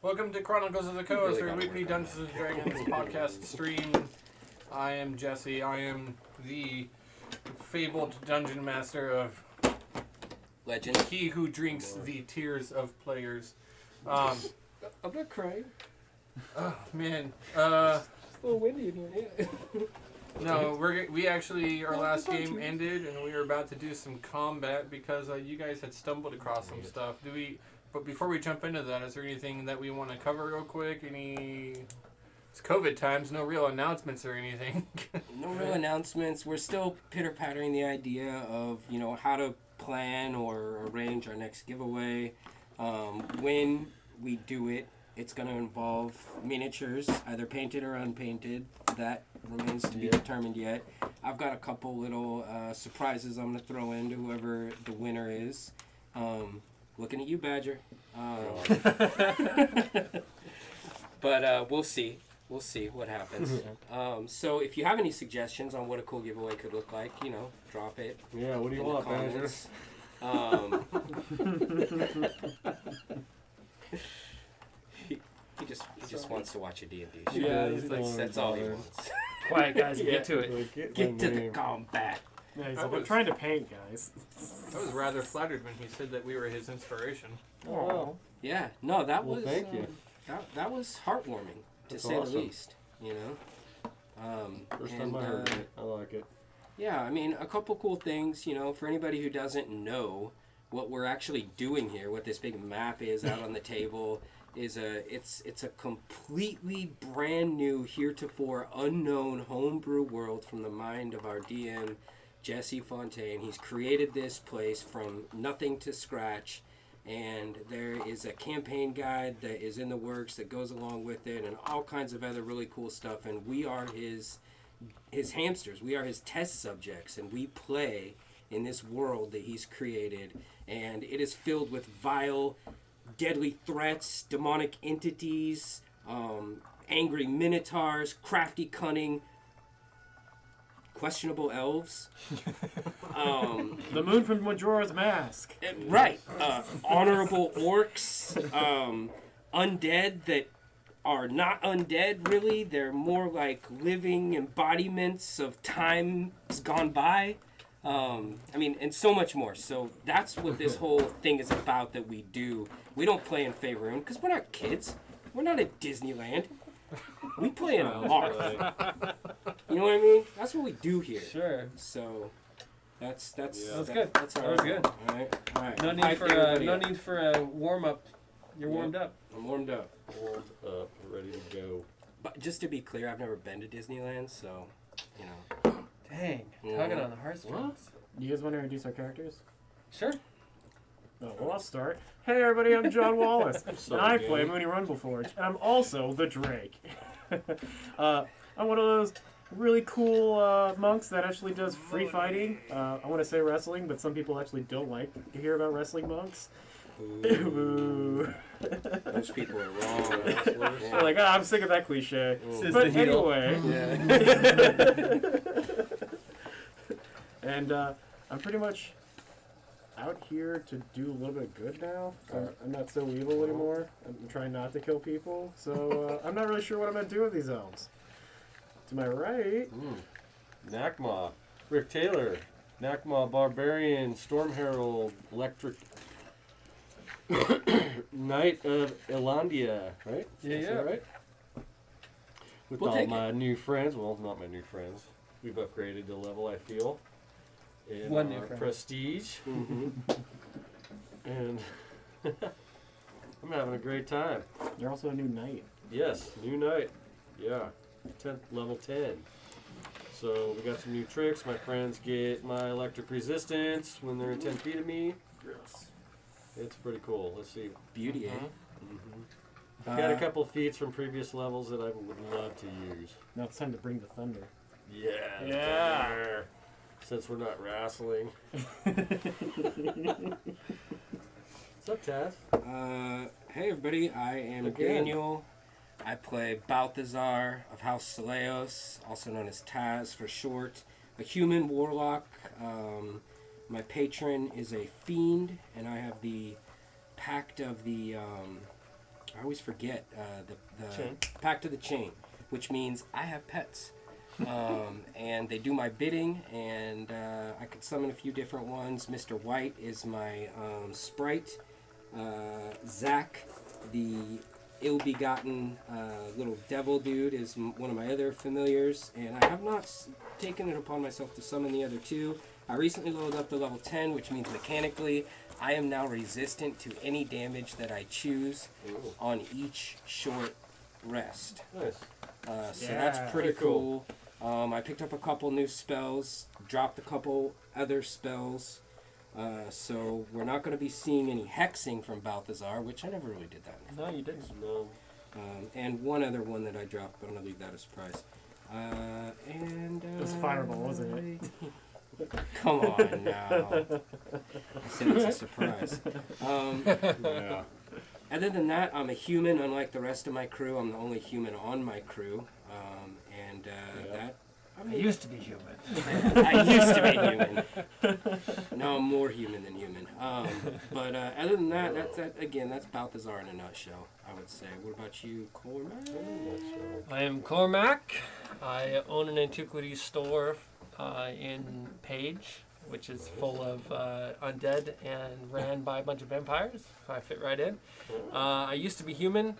Welcome to Chronicles of the Coast, our weekly Dungeons & Dragons podcast stream. I am Jesse. I am the fabled dungeon master of Legend. He who drinks the tears of players. I'm not crying. Oh, man. It's a little windy in here. No, we actually, our last game ended, and we were about to do some combat because you guys had stumbled across some stuff. But before we jump into that, is there anything that we want to cover real quick? It's COVID times, no real announcements or anything. No real announcements. We're still pitter-pattering the idea of, how to plan or arrange our next giveaway. When we do it, it's going to involve miniatures, either painted or unpainted. That remains to be determined yet. I've got a couple little surprises I'm going to throw in to whoever the winner is. Looking at you, Badger. But we'll see. We'll see what happens. So if you have any suggestions on what a cool giveaway could look like, drop it. Yeah, what do you want, Badger? He just wants to watch a D&D show. Yeah, that's all he wants. Quiet, guys. Get to it. Get to the combat. Yeah, he's like, I'm trying to paint, guys. I was rather flattered when he said that we were his inspiration. Oh. Yeah. No, that was. Thank you. That was heartwarming, to say awesome. the least. First time I heard it. I like it. Yeah, I mean, a couple cool things. For anybody who doesn't know what we're actually doing here, what this big map is out on the table. It's a completely brand new, heretofore unknown homebrew world from the mind of our DM, Jesse Fontaine. He's created this place from nothing to scratch, and there is a campaign guide that is in the works that goes along with it, and all kinds of other really cool stuff. And we are his hamsters. We are his test subjects, and we play in this world that he's created, and it is filled with vile, deadly threats, demonic entities, angry minotaurs, crafty, cunning, questionable elves. The moon from Majora's Mask. Right. Honorable orcs, undead that are not undead, really. They're more like living embodiments of times gone by. And so much more. So that's what this whole thing is about that we do. We don't play in Faerun because we're not kids. We're not at Disneyland. We play in a mark. You know what I mean? That's what we do here. Sure. So that's That was good. That's That was good. All right. No need for a warm up. You're warmed up. I'm warmed up. Warmed up, ready to go. But just to be clear, I've never been to Disneyland, so Dang. Yeah. Tugging on the heartstrings. You guys want to introduce our characters? Sure. Oh, well, I'll start. Hey, everybody, I'm John Wallace, and I play game. Mooney Rumbleforge, and I'm also the Drake. I'm one of those really cool monks that actually does free fighting. I want to say wrestling, but some people actually don't like to hear about wrestling monks. Ooh. Most people are wrong. They're like, I'm sick of that cliche. Says But the heel. anyway, and I'm pretty much out here to do a little bit of good now. I'm not so evil anymore. I'm trying not to kill people, so I'm not really sure what I'm going to do with these elves. To my right... Nakma. Rick Taylor. Nakma Barbarian, Storm Herald, Electric Knight of Elandia, right? Yeah, Is yeah. that right? With We'll all take my new friends. Well, not my new friends. We've upgraded the level, I feel. In One new our friend. prestige. And I'm having a great time. You're also a new knight. Yes, new knight. Yeah, 10th, level 10. So we got some new tricks. My friends get my electric resistance when they're 10 feet of me. Gross. It's pretty cool. Let's see. Beauty, eh? Got a couple feats from previous levels that I would love to use. Now it's time to bring the thunder. Yeah. Yeah. thunder. Since we're not wrestling. What's up, Taz? Hey everybody, I am Again. Daniel. I play Balthazar of House Saleos, also known as Taz for short. A human warlock. My patron is a fiend, and I have the Pact of the I always forget the Chain. pact of the chain, which means I have pets. And they do my bidding, and I could summon a few different ones. Mr. White is my sprite. Zach, the ill-begotten little devil dude, is one of my other familiars, and I have not taken it upon myself to summon the other two. I recently leveled up to level 10, which means mechanically I am now resistant to any damage that I choose on each short rest. Nice. So Yeah. that's pretty cool. I picked up a couple new spells, dropped a couple other spells. So we're not going to be seeing any hexing from Balthazar, which I never really did that. No, you didn't. No. And one other one that I dropped, but I'm going to leave that a surprise. It was Fireball, wasn't it? Come on now. I said it's a surprise. Yeah. Other than that, I'm a human, unlike the rest of my crew. I'm the only human on my crew. That I used to be human. I used to be human. Now I'm more human than human. But other than that, that's Balthazar in a nutshell, I would say. What about you, Cormac? I am Cormac. I own an antiquities store in Page, which is full of undead and ran by a bunch of vampires. I fit right in. I used to be human.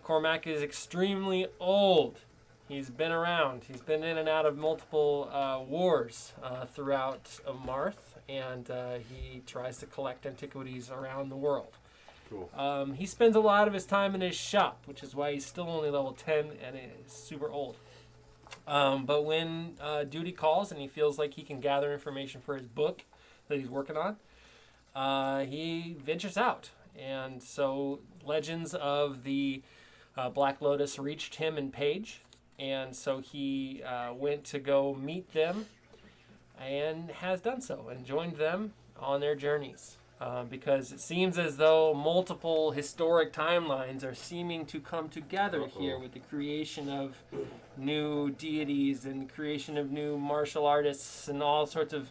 Cormac is extremely old. He's been around. He's been in and out of multiple wars throughout Marth, and he tries to collect antiquities around the world. Cool. He spends a lot of his time in his shop, which is why he's still only level 10 and is super old. But when duty calls and he feels like he can gather information for his book that he's working on, he ventures out. And so legends of the Black Lotus reached him in Page. And so he went to go meet them and has done so and joined them on their journeys. Because it seems as though multiple historic timelines are seeming to come together here with the creation of new deities and creation of new martial artists and all sorts of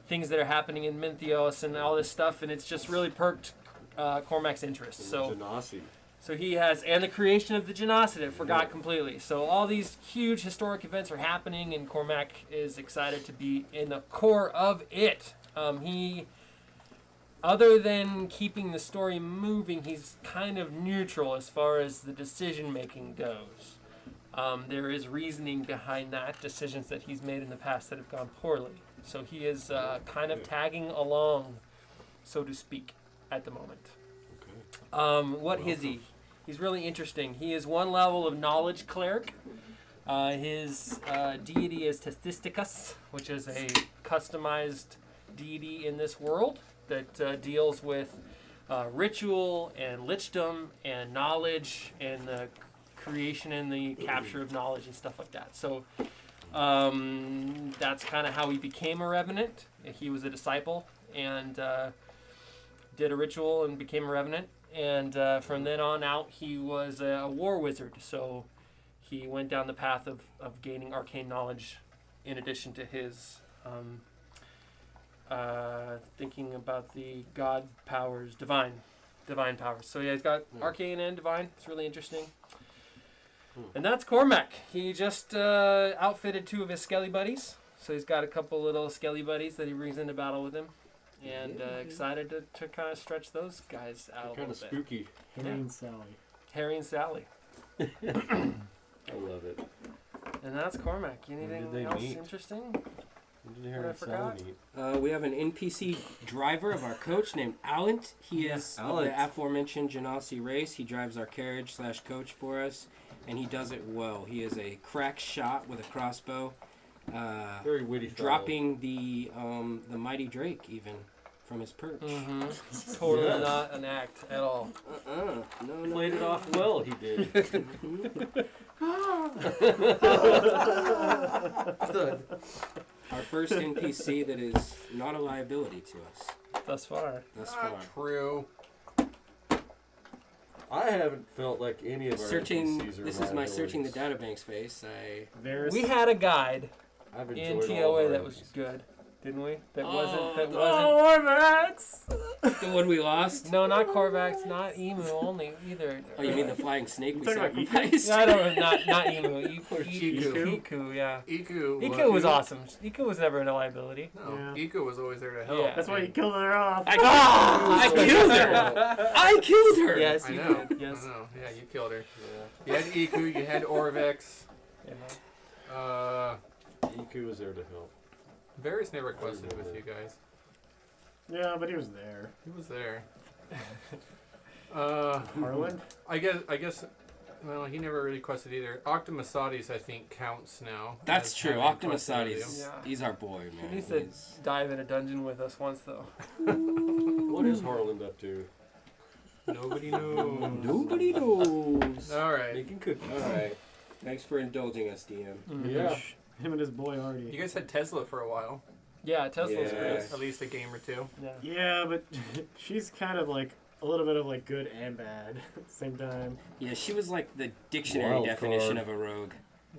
things that are happening in Mynthios and all this stuff. And it's just really perked Cormac's interest. So he has, and the creation of the Genocide, I forgot completely. So all these huge historic events are happening, and Cormac is excited to be in the core of it. Other than keeping the story moving, he's kind of neutral as far as the decision-making goes. There is reasoning behind that, decisions that he's made in the past that have gone poorly. So he is kind of tagging along, so to speak, at the moment. What is he? He's really interesting. He is one level of knowledge cleric. His deity is Testisticus, which is a customized deity in this world that deals with ritual and lichdom and knowledge and the creation and the capture of knowledge and stuff like that. So that's kind of how he became a revenant. He was a disciple and did a ritual and became a revenant. And from then on out, he was a war wizard. So he went down the path of gaining arcane knowledge in addition to his thinking about the god powers, divine powers. So yeah, he's got arcane and divine. It's really interesting. And that's Cormac. He just outfitted 2 of his skelly buddies. So he's got a couple little skelly buddies that he brings into battle with him. And excited to kind of stretch those guys out a little bit. Kind of spooky. Harry and Sally. Harry and Sally. I love it. And that's Cormac. Anything they else meet? interesting? When did Harry and Sally meet? We have an NPC driver of our coach named Alent. He is of the aforementioned Genasi race. He drives our carriage/coach for us, and he does it well. He is a crack shot with a crossbow. Very witty fellow. Dropping the mighty Drake even from his perch. Totally not an act at all. No. Played it off well, he did. Our first NPC that is not a liability to us. Thus far. True. I haven't felt like any of our NPCs are This is my searching the liabilities. databanks face. We had a guide I've in enjoyed all of TOA our that was NPCs. good. didn't we? That Oh, wasn't. Max! The one we lost? No, not Korvax, not Emu only either. Oh, you mean the flying snake we talking about Iku? sacrificed? Yeah, I don't know, not Emu. Iku. Iku, yeah. Iku Was awesome. Iku was never a liability. No, Yeah. Iku was always there to help. Yeah. That's why you killed her off. I killed her! I killed her! Yes, I you know. did. Yes. I know. Yeah, you killed her. You had Iku, you had Orvex. Yeah. Iku was there to help. Varys never quested with you guys. Yeah, but he was there. He was there. Harlan? I guess. Well, he never really quested either. Octomasades, I think, counts now. That's as true. having quested with Octomasades, you. Yeah. he's our boy, He man. needs to He's- dive in a dungeon with us once, though. What is Harland up to? you. Nobody knows. Nobody knows. All right. Making cookies. Alright. Thanks for indulging us, DM. Yeah. Him and his boy You Artie. guys had Tesla for a while. Yeah, Tesla's Yeah. great. At least a game or two. Yeah. Yeah, but she's kind of like a little bit of like good and bad at the same time. Yeah, she was like the dictionary Wild definition card. of a rogue.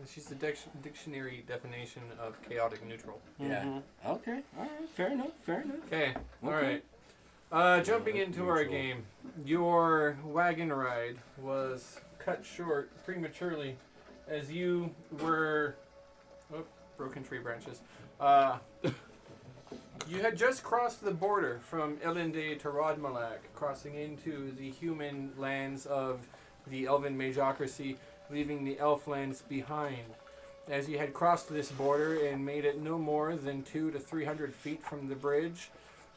She's the dictionary definition of chaotic neutral. Yeah. Mhm. Okay. Alright. Fair enough. Fair enough. Okay. All Okay. right. Jumping Yeah, into our neutral. game, your wagon ride was cut short prematurely as you were. Oh, broken tree branches. You had just crossed the border from Elendé to Rodmalak, crossing into the human lands of the Elven Majocracy, leaving the elf lands behind. As you had crossed this border and made it no more than 200 to 300 feet from the bridge,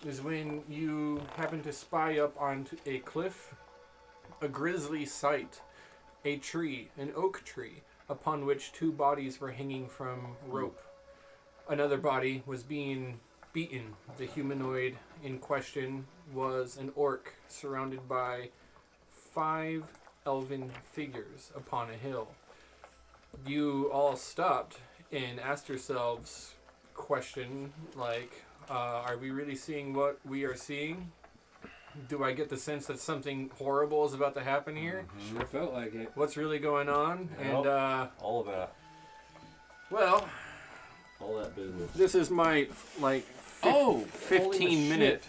is when you happened to spy up onto a cliff, a grisly sight, a tree, an oak tree, upon which 2 bodies were hanging from rope. Another body was being beaten. The humanoid in question was an orc surrounded by 5 elven figures upon a hill. You all stopped and asked yourselves question like, are we really seeing what we are seeing? Do I get the sense that something horrible is about to happen here? Sure felt like it. What's really going on? Yep. And, All of that. well, All that business. this is my, like, Oh! 15 minute.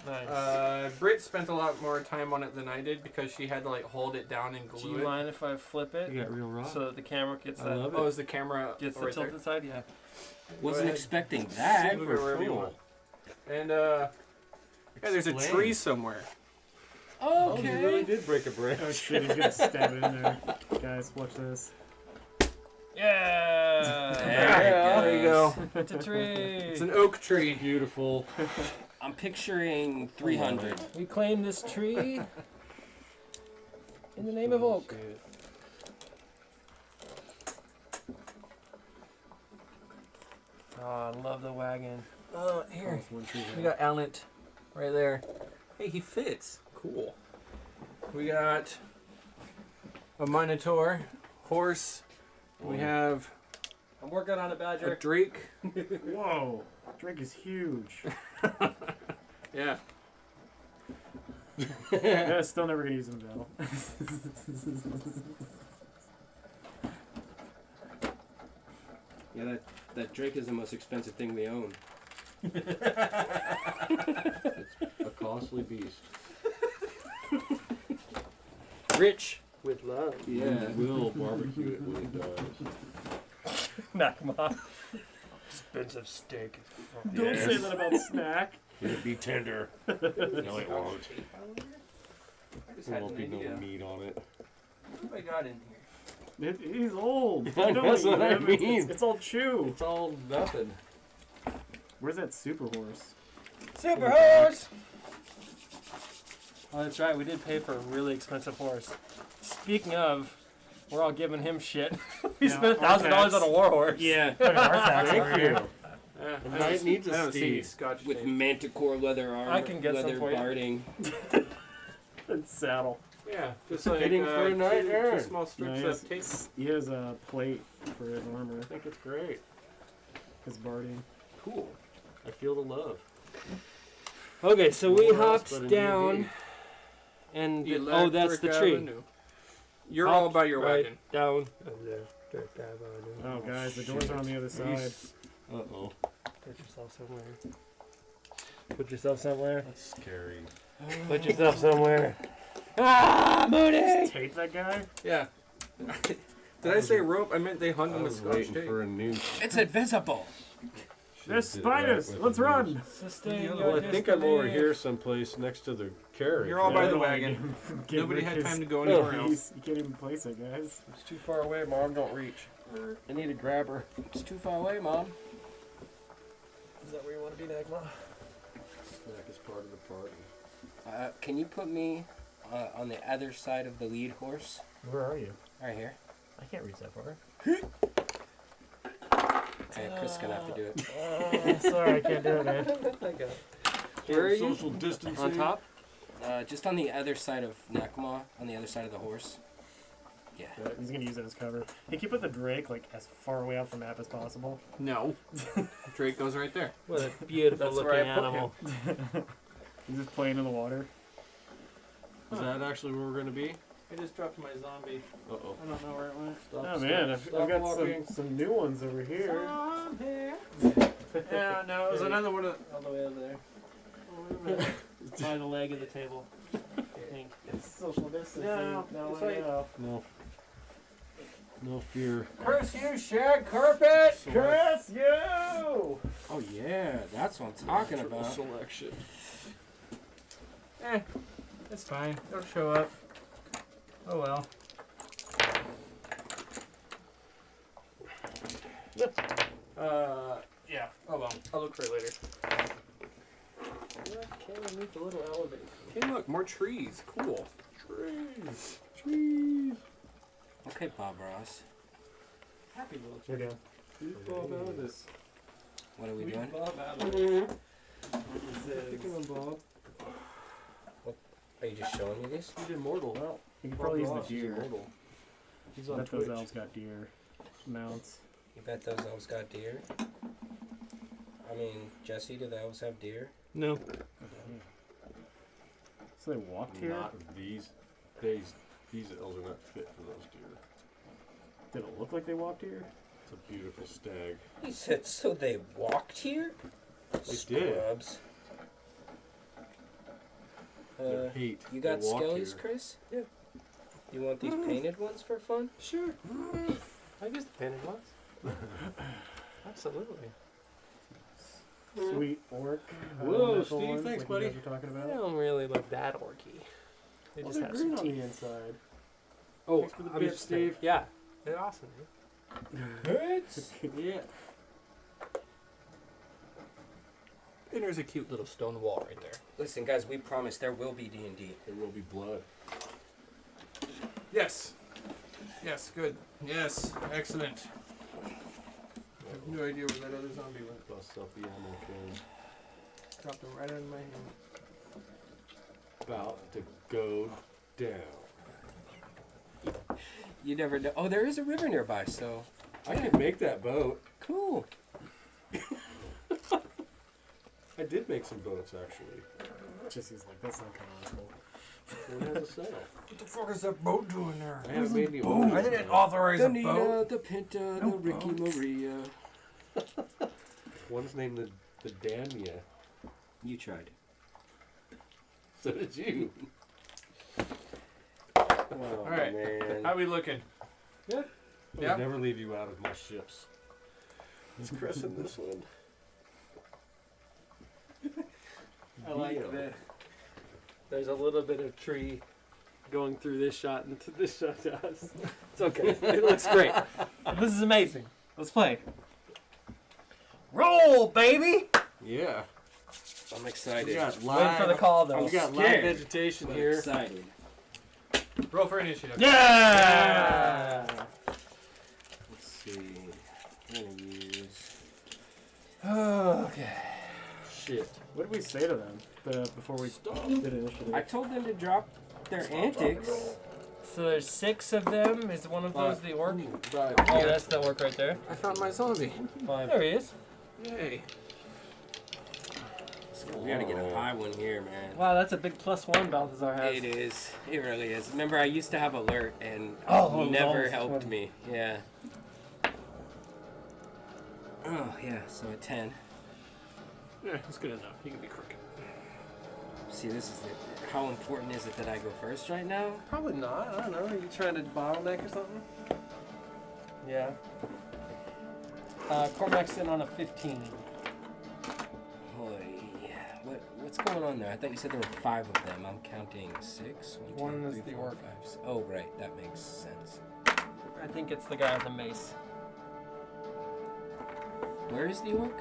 Nice. Britt spent a lot more time on it than I did because she had to, like, hold it down and Do glue you it. mind if I flip it You got real rock. so that the camera gets I that? love Oh, is the camera Gets the right there? tilted side? Yeah. Wasn't ahead. expecting that. Move it wherever you cool. want. And, yeah, there's a Explain. tree somewhere. Oh, Okay. you really did break a branch. Oh shit, he's gonna stab it in there. Guys, watch this. Yeah. There you go. It's a tree. It's an oak tree. Beautiful. I'm picturing 300. We claim this tree in the name of oak. Oh, I love the wagon. Oh, Oh, here. it's one tree We there. got Alent right there. Hey, he fits. Cool. We got a Minotaur, horse. We have I'm working on a a badger. Drake. Whoa, Drake is huge. Yeah. Yeah, still never gonna use him though. Yeah, that Drake is the most expensive thing we own. A costly beast. Rich with love. Yeah. We will barbecue it when it dies. Knock him off. Expensive steak. Don't say that about snack. It'll be tender. No, it won't. I just There had won't an be no idea. meat on it. What have I got in here? He's old. I You know, don't that's eat what I him. It's- mean. It's all chew. It's all nothing. Where's that super horse? Super horse! Oh, that's right. We did pay for a really expensive horse. Speaking of, we're all giving him shit. We Yeah, spent $1,000 on a war horse. Yeah. Thank you. I knight don't- needs a I don't see any steed. Scotch With tape. manticore leather armor. I can get some leather for you. barding. And saddle. Yeah, just like Fitting for a knight two errant. small No, strips of tape. he has a plate for his armor. I think it's great. His barding. Cool. I feel the love. Okay, so we Nowhere else hopped but in down, UV. and Electric that's the tree. Avenue. You're all Hopped by your right wagon. down. Electric Avenue. Oh, guys, the doors are on the other side. Uh-oh. Put yourself somewhere. Put yourself somewhere. That's scary. Put yourself somewhere. Ah, Moody! Tape that guy? Yeah. Did I say rope? I meant they hung I him with was scotch waiting tape. for a new. It's invisible. There's spiders! Let's run! Sustain Well, I your think I'm over disbelief. here someplace next to the carriage. You're all by the Yeah, wagon. get Nobody Rick had his time to go anywhere else. piece. You can't even place it, guys. It's too far away. My arm don't reach. I need a grabber. It's too far away, Mom. Is that where you want to be, Nagma? Snack is part of the party. Can you put me on the other side of the lead horse? Where are you? Right here. I can't reach that far. Okay, Chris is gonna have to do it. Sorry, I can't do it, man. Where are you? Social distancing. On top? Just on the other side of Nakama, on the other side of the horse. Yeah. He's gonna use it as cover. Hey, can you put the Drake like as far away off the map as possible? No. Drake goes right there. What a beautiful That's where looking I put animal. He's just playing in the water. Is that actually where we're gonna be? I just dropped my zombie. Uh oh. I don't know where it went. Oh man, I've got some new ones over here. Yeah, no, it was another one all the way over there. By the leg of the table. I think. It's social distancing. No, no, it's like- No. No fear. Curse you, shag carpet! Chris, you! Oh yeah, that's what I'm talking Triple about. selection. It's fine. Don't show up. Oh well. Yeah. Oh well. I'll look for it later. Can't meet the little elevator. Hey, look, more trees. Cool. Trees. Trees. Okay, Bob Ross. Happy little You're down. Bob out of this. What are we doing? Bob out of it. Picking on Bob. Are you just showing me this? He's immortal. Well, you can probably use the Ross is deer. immortal. He's I on bet Twitch. those elves got deer mounts. You bet those elves got deer? I mean, Jesse, do the elves have deer? No. So they walked here? Not these. These elves are not fit for those deer. Did it look like they walked here? It's a beautiful stag. He said, so they walked here? They did. Scrubs. Their hate. You got they walk skellies, here. Chris? Yeah. You want these painted ones for fun? Sure. I used the painted ones. Absolutely. Sweet orc. Whoa, metal Steve, ones, thanks, like buddy. You guys were talking They about. don't really look that orky. They Well, just they're have green some on teeth. the inside. Oh, Thanks for the I'm bit, just saying. Steve. Yeah, they're awesome. Yeah. And there's a cute little stone wall right there. Listen, guys, we promise there will be D&D. There will be blood. Yes. Yes, good. Yes, excellent. I have no idea where that other zombie went. Bust up the ammo can. Dropped him right in my hand. About to go down. You never know. Oh, there is a river nearby, so I could make that boat. cool. I did make some boats actually. Jesse's like, that's not canonical. One has a sail. What the fuck is that boat doing there? I haven't made any I didn't authorize The a boat. Nina, the Pinta, the Ricky Maria. One's named the Damia. You tried. So did you. Oh, All right. man. How we looking? I would Yep. never leave you out of my ships. Let's christen this one. I like that. There's a little bit of tree going through this shot into this shot to us. It's okay. It looks great. This is amazing. Let's play. Roll, baby! Yeah. I'm We excited. got Wait live. for the call, though. We got live Scared. vegetation I'm here. excited. Roll for initiative. Yeah! Let's see. I'm gonna use. Okay. Shit. What did we say to them before we did initiative? I told them to drop their antics. So there's 6 of them. Is one of those the orc? Right. Oh, that's the orc right there. I found my zombie. There he is. Yay. We gotta get a high one here, man. Wow, that's a big +1 Balthazar has. It is. It really is. Remember, I used to have alert and Oh, it never always helped 20. me. Yeah. Oh, yeah. So a 10. Yeah, it's good enough. He can be crooked. See, this is how important is it that I go first right now? Probably not. I don't know. Are you trying to bottleneck or something? Yeah. Cormac's in on a 15. Holy, what's going on there? I thought you said there were 5 of them. I'm counting 6. One is the 3, 4, orc. 5, 6. Oh, right. That makes sense. I think it's the guy with the mace. Where is the orc?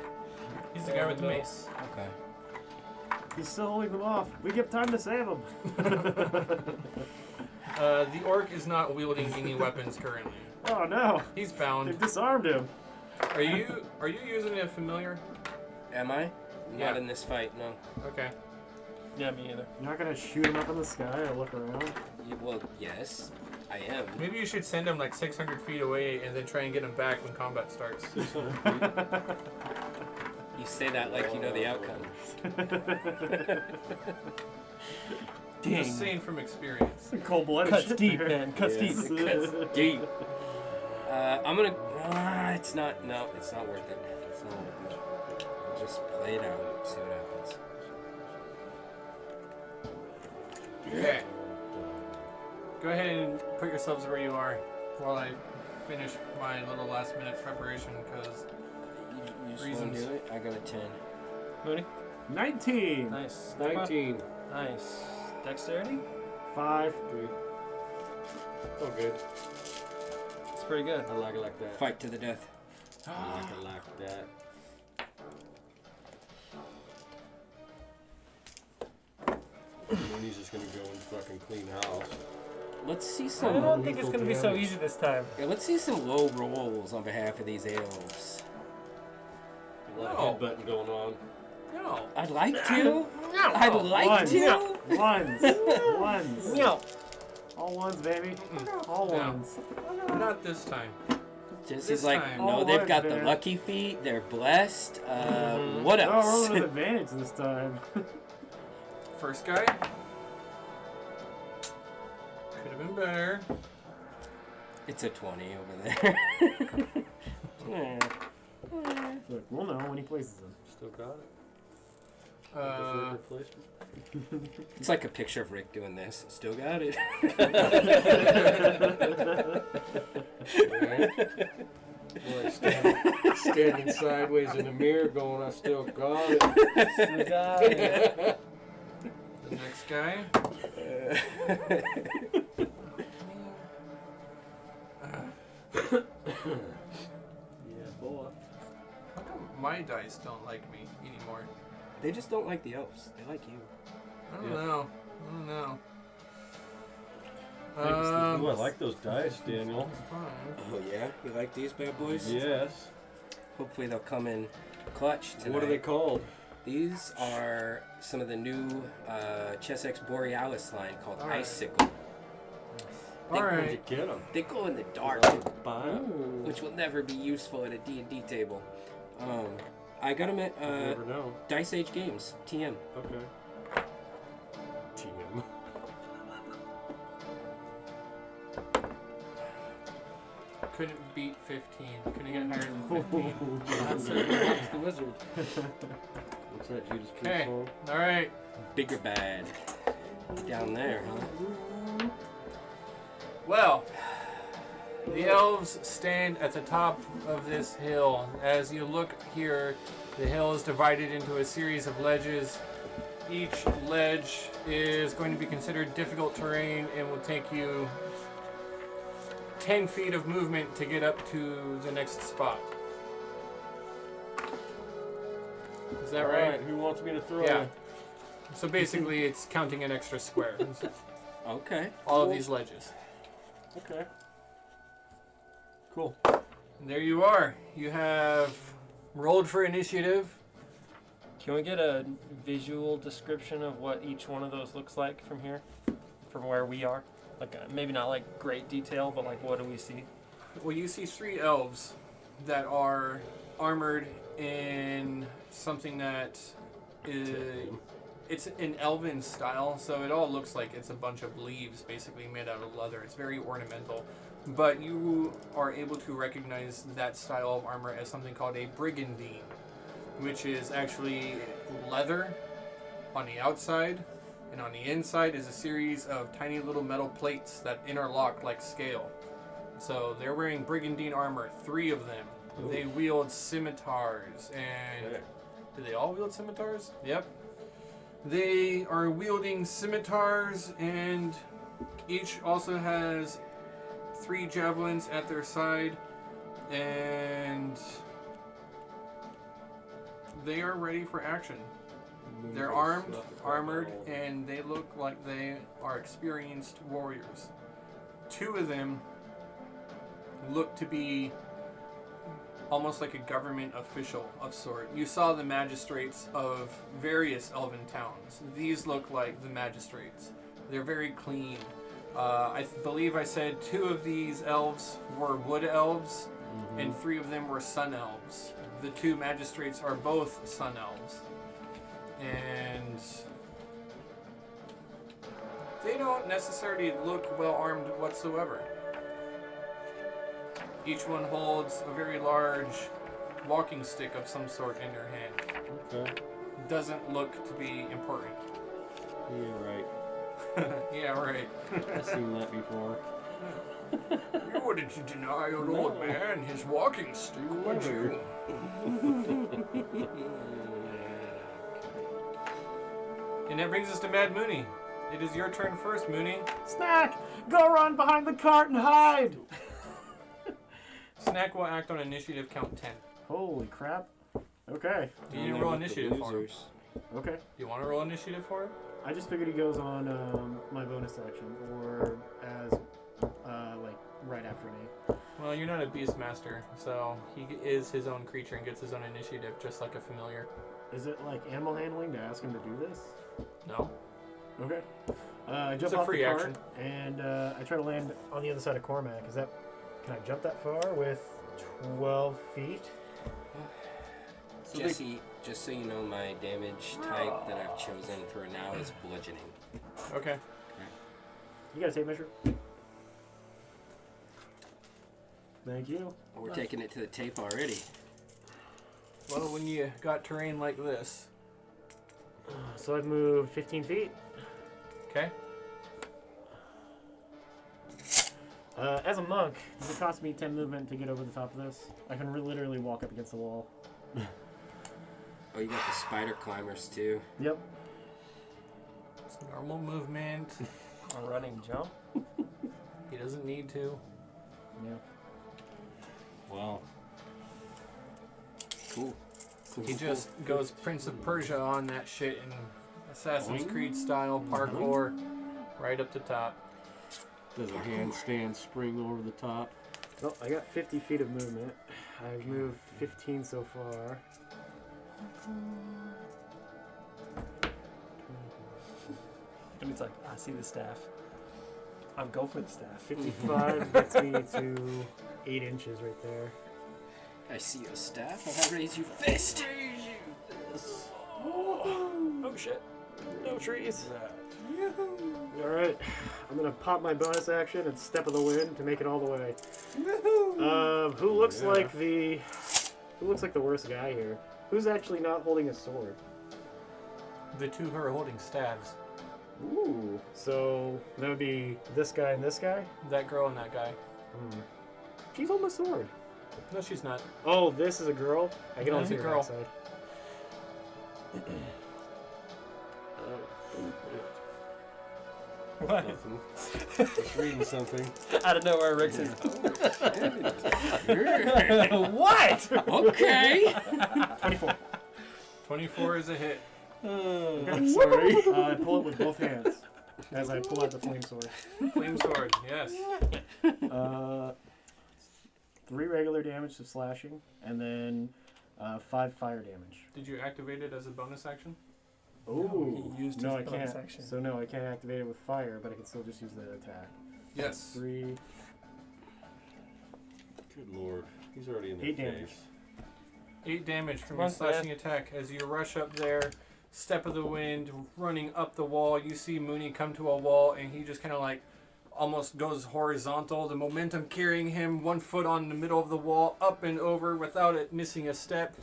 He's the guy with the mace. Okay. He's still holding them off. We give time to save him. The orc is not wielding any weapons currently. Oh no! He's They've bound. disarmed him. Are you using a familiar? Am I? Yeah. Not in this fight, no. Okay. Yeah, me either. You're not gonna shoot him up in the sky or look around? Well, yes, I am. Maybe you should send him like 600 feet away and then try and get him back when combat starts. 600 feet. You say that like you know the outcome. Just saying from experience. Cold-blooded Cuts shit deep, there. man. Cuts deep. Cuts deep. I'm gonna. It's not. No, it's not worth it. It's not worth it. I'll just play it out. See what happens. Okay. Go ahead and put yourselves where you are while I finish my little last minute preparation because You just want to do it? I got a 10. Mooney? 19. Nice. 19. Nice. Dexterity? 5. 3. Oh, good. It's pretty good. I like it like that. Fight to the death. I like it like that. Mooney's just gonna go and fucking clean house. Let's see I some. don't think it's gonna be so easy this time. Yeah, let's see some low rolls on behalf of these elves. A lot No. of headbutting going on. no. I'd like to. I'd like Ones. to. Ones. Ones. No. All ones, baby. All No. ones. Not this time. Jesse's This like, time. no, All they've ones, got the man. lucky feet. They're blessed. What No, else? rolling with advantage this time. First guy. Could have been better. It's a 20 over there. Yeah. Look, we'll know when he places them. Still got it. Replacement. It's like a picture of Rick doing this. Still got it. Like standing sideways in the mirror going, I still got it. Still got it. The next guy. Yeah, boy. How come my dice don't like me anymore? They just don't like the elves. They like you. I don't Yeah. know. I don't know. Ooh, I like those dice, Daniel. Fine. Oh yeah, you like these bad boys? Yes. Hopefully they'll come in clutch tonight. What are they called? These are some of the new Chessex Borealis line called All right. Icicle. All Where'd right. you get them? They go in the dark, Buy 'em? which will never be useful at a D&D table. I got them at You never know. Dice Age Games, TM. Okay. TM. Couldn't beat 15. Couldn't get higher than 15. That's the wizard. What's that Judas Priest Okay. song? All right. Bigger bad. Down there, huh? Well, the elves stand at the top of this hill. As you look here, the hill is divided into a series of ledges. Each ledge is going to be considered difficult terrain and will take you 10 feet of movement to get up to the next spot. Is that right? Who wants me to throw? Yeah. So basically, it's counting an extra square. Okay. All of these ledges. Okay. Cool. And there you are. You have rolled for initiative. Can we get a visual description of what each one of those looks like from here? From where we are? Like, maybe not like great detail, but like what do we see? Well, you see 3 elves that are armored in something that is... It's an elven style, so it all looks like it's a bunch of leaves basically made out of leather. It's very ornamental. But you are able to recognize that style of armor as something called a brigandine. which is actually leather on the outside, and on the inside is a series of tiny little metal plates that interlock like scale. So they're wearing brigandine armor, 3 of them. Ooh. They wield scimitars, and Okay. do they all wield scimitars? Yep. They are wielding scimitars, and each also has 3 javelins at their side, and they are ready for action. They're armed, armored, and they look like they are experienced warriors. 2 of them look to be almost like a government official of sort. You saw the magistrates of various elven towns. These look like the magistrates. They're very clean. I believe I said 2 of these elves were wood elves, and 3 of them were sun elves. The 2 magistrates are both sun elves. And they don't necessarily look well armed whatsoever. Each one holds a very large walking stick of some sort in their hand. Okay. Doesn't look to be important. Yeah, right. Yeah, right. I've seen that before. You wouldn't deny an old man his walking stick, would you? And that brings us to Mad Mooney. It is your turn first, Mooney. Snack! Go run behind the cart and hide! Snack will act on initiative count 10. Holy crap. Okay. Do you roll initiative for him? Okay. Do you want to roll initiative for him? I just figured he goes on my bonus action, or as, like, right after me. Well, you're not a beastmaster, so he is his own creature and gets his own initiative, just like a familiar. Is it like animal handling to ask him to do this? No? Okay. I jump It's a off free the cart, action. and I try to land on the other side of Cormac. Is that... Can I jump that far with 12 feet? Jesse, just so you know, my damage type that I've chosen for now is bludgeoning. Okay. You got a tape measure? Thank you. We're taking it to the tape already. Well, when you got terrain like this. So I've moved 15 feet. Okay. As a monk, does it cost me 10 movement to get over the top of this? I can literally walk up against the wall. Oh, you got the spider climbers too. Yep. It's normal movement. A running jump. He doesn't need to. Yeah. Wow. Cool. He just goes Prince of Persia on that shit in Assassin's Boing. Creed style parkour right up the top. Does a handstand spring over the top? Well, I got 50 feet of movement. I've moved 15 so far. And it's like, I see the staff. I'm go for the staff. 55 gets me to 8 inches right there. I see a staff. I'll raise you fist. Oh shit. No trees. Alright, I'm gonna pop my bonus action and Step of the Wind to make it all the way. Who looks like the worst guy here? Who's actually not holding a sword? The 2 who are holding staves. Ooh. So that would be this guy and this guy? That girl and that guy. She's holding a sword. No, she's not. Oh, this is a girl? I can only That's see a her girl. backside. What? Nothing. Just reading something. Out of nowhere, Rick says, "What? Okay. 24. 24 is a hit. Okay, sorry. I pull it with both hands as I pull out the flame sword. Flame sword, yes. 3 regular damage to slashing, and then 5 fire damage. Did you activate it as a bonus action? Oh, he used no, I his bonus can't. action. So no, I can't activate it with fire, but I can still just use the attack. Yes. 3. Good lord. He's already in the 8 face. damage. 8 damage from Come your on, slashing attack. As you rush up there, Step of the Wind, running up the wall, you see Mooney come to a wall, and he just kind of like almost goes horizontal. The momentum carrying him 1 foot on the middle of the wall, up and over without it missing a step.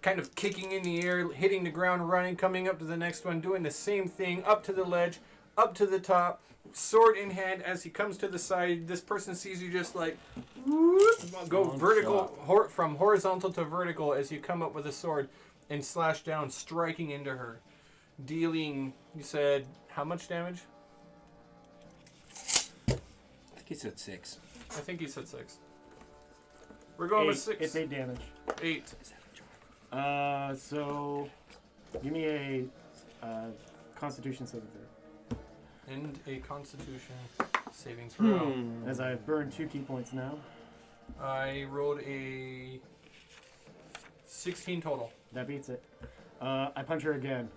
kind of kicking in the air, hitting the ground, running, coming up to the next one, doing the same thing, up to the ledge, up to the top, sword in hand. As he comes to the side, this person sees you just like go vertical, from horizontal to vertical as you come up with a sword and slash down, striking into her, dealing, you said, how much damage? I think he said 6. I think he said 6. We're going with 6. It's 8 damage. 8. So give me a Constitution saving throw. And a Constitution saving throw. As I've burned 2 key points now. I rolled a 16 total. That beats it. I punch her again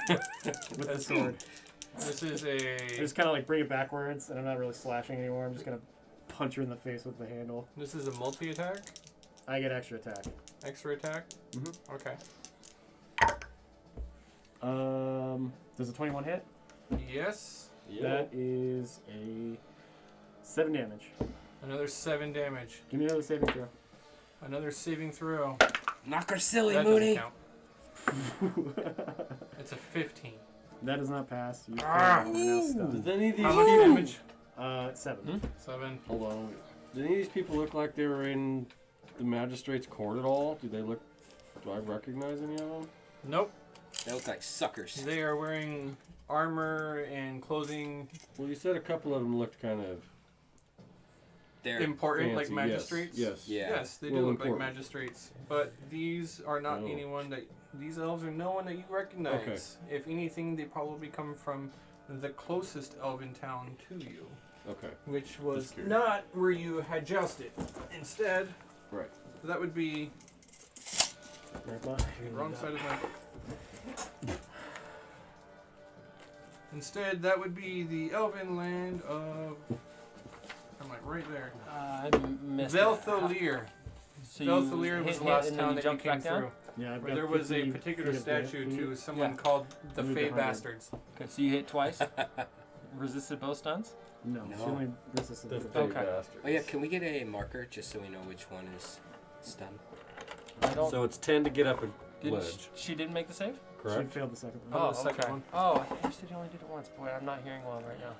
with the sword. This is I a just kind of like bring it backwards, and I'm not really slashing anymore. I'm just gonna punch her in the face with the handle. multi-attack, I get extra attack. extra attack. Mhm. Okay. Does a 21 hit? Yes. That is a 7 damage. Another 7 damage. Give me another saving throw. Another saving throw. Knock her silly, That Mooney. doesn't count. It's a 15. That does not pass. You Ah! are now stunned. Does any of these How much damage? 7. 7. Hold on. Do any of these people look like they were in the magistrate's court at all? Do I recognize any of them? Nope. They look like suckers. They are wearing armor and clothing Well, you said a couple of them looked kind of They're important, like fancy. magistrates. Yes. Yeah. Yes, they Well, do look like important. magistrates, but these are not Oh. anyone that. These elves are no one that you recognize. If anything, they probably come from the closest elven town to you, Okay. which was Just curious. not where you had jousted. Instead, Right. that would be Right, wrong side of my. Instead, that would be the elven land of. I'm like right there. I missed it. Veltholir. So Veltholir hit was the hit last and then town that you jumped came back down? through. Yeah, I've Where got there was a 50 particular feet of statue feet. to someone Yeah. called the Moved Fey 100. Bastards. Okay, so you hit twice. Resisted both stuns. No, No. she only resisted The the fake Okay. bastards. Oh yeah, can we get a marker just so we know which one is stunned? I don't. So it's 10 to get up a didn't ledge, she didn't make the save? She correct? failed the second one. Oh, Oh, the second okay. one. Oh, I think you said you only did it once. Boy, I'm not hearing well right now.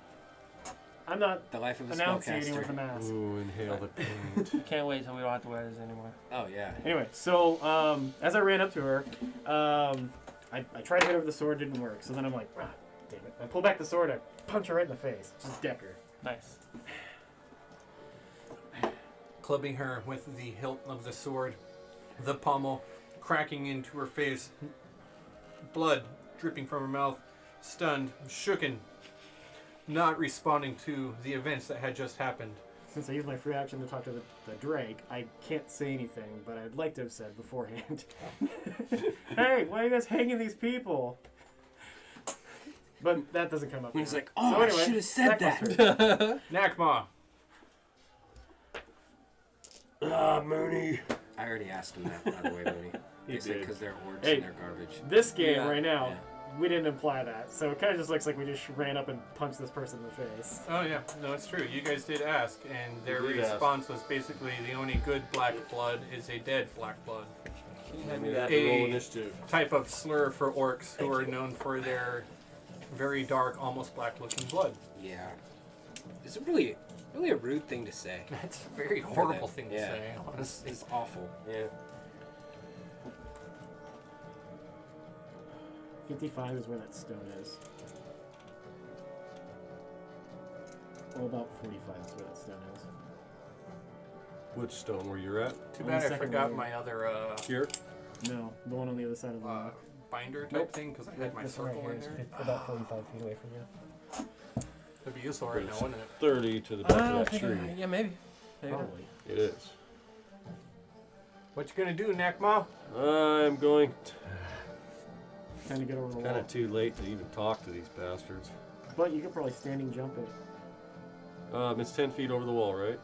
I'm not The life of a enunciating with the spellcaster. mask. Ooh, inhale the paint. Can't wait till we don't have to wear this anymore. Oh yeah. Anyway, so as I ran up to her, I tried to hit her with the sword, didn't work. So then I'm like, ah, damn it. I pull back the sword, I punch her right in the face. Just deck her. Nice. Clubbing her with the hilt of the sword, the pommel cracking into her face, blood dripping from her mouth, stunned, shooken, not responding to the events that had just happened. Since I used my free action to talk to the Drake, I can't say anything, but I'd like to have said beforehand. Hey, why are you guys hanging these people? But that doesn't come up. And he's now. like, oh, So anyway, I should have said goes that. through. Nakma. Ah, Mooney. I already asked him that, by the way, Mooney. He said did. because they're orcs Hey. and they're garbage. This game Yeah. right now, Yeah. we didn't imply that. So it kind of just looks like we just ran up and punched this person in the face. Oh yeah, no, it's true. You guys did ask, and their We did ask. response was basically the only good black blood is a dead black blood. I mean, that A- roll initiative. Type of slur for orcs who are known for their very dark, almost black-looking blood. Yeah. It's really a rude thing to say. That's a very horrible thing to Yeah. say, honestly. It's awful. Yeah. 55 is where that stone is. Well, about 45 is where that stone is. Which stone were you at? Too On the bad I second forgot layer. my other Here? No, the one on the other side of the rock. binder type Nope. thing, because I had my This one right circle here in is there. about 45 feet away from you. That'd be useful right now, wouldn't it? 30 to the back I of don't that think. tree. Yeah, maybe. Maybe. Probably. It is. What you gonna do, Nakma? I'm going. Kind of get over the Kind wall. of too late to even talk to these bastards. But you could probably standing jump it. It's 10 feet over the wall, right?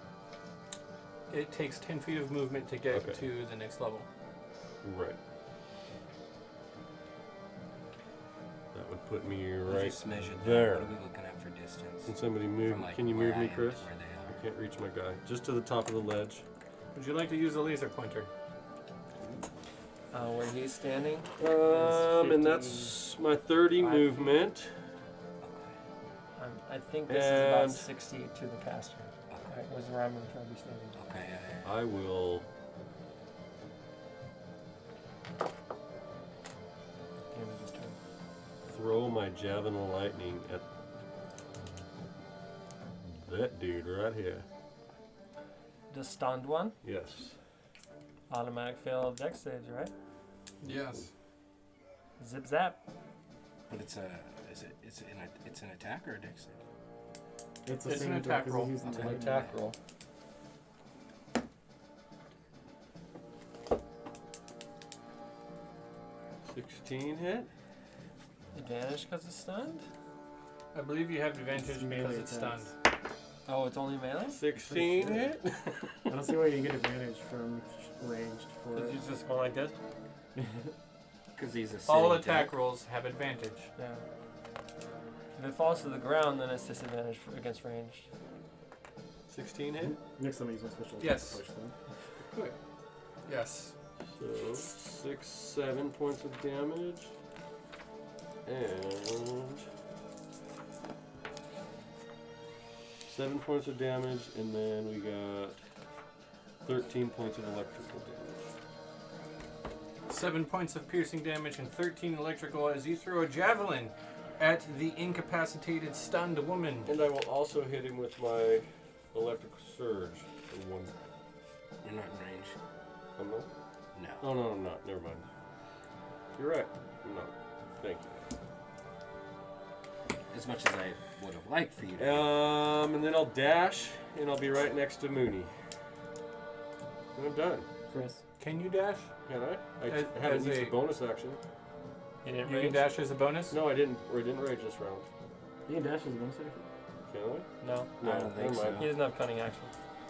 It takes 10 feet of movement to get Okay. to the next level. Right. That would put me We right just measured that. there. What are we looking at for distance? Can somebody move? From, like, Can you where move I me, am to Chris? where they I are. can't reach my guy. Just to the top of the ledge. Would you like to use a laser pointer? Where he's standing. And that's my 30 movement. I think this is about And- 60 to the caster. Right, was where I'm going to try to be standing. Okay, I will. End of his turn. Throw my javelin of lightning at that dude right here. The stunned one. Yes. Automatic fail of dex saves, right? Yes. Zip zap. but it's an attack or a dex save? It's the It's same an attack because roll. he's using It's the an lightning. Attack roll. $16 hit. Advantage because it's stunned? I believe you have advantage It's because melee it's attacks. stunned. Oh, it's only melee? 16 hit. I don't see why you get advantage from ranged for Did it. you just go like this? Because he's a All sitting attack duck. rolls have advantage. Yeah. If it falls to the ground, then it's disadvantage against ranged. 16 hit. Next time I use my special Yes. push them. Good. Yes. So 6, 7 points of damage. And 7 points of damage, and then we got 13 points of electrical damage. 7 points of piercing damage and 13 electrical as you throw a javelin at the incapacitated, stunned woman. And I will also hit him with my electrical surge. In one. You're not in range. I'm not? No. Oh, no, I'm not. Never mind. You're right. I'm not. Thank you. As much as I would have liked for you to. And then I'll dash, and I'll be right next to Mooney. And I'm done. Chris. Can you dash? Can I? I As- haven't as used a- the bonus action. You didn't You can rage? dash as a bonus? No, I didn't. Or I didn't rage this round. You can dash as a bonus action? Can I? No. No, I don't think never mind. He doesn't have cunning action.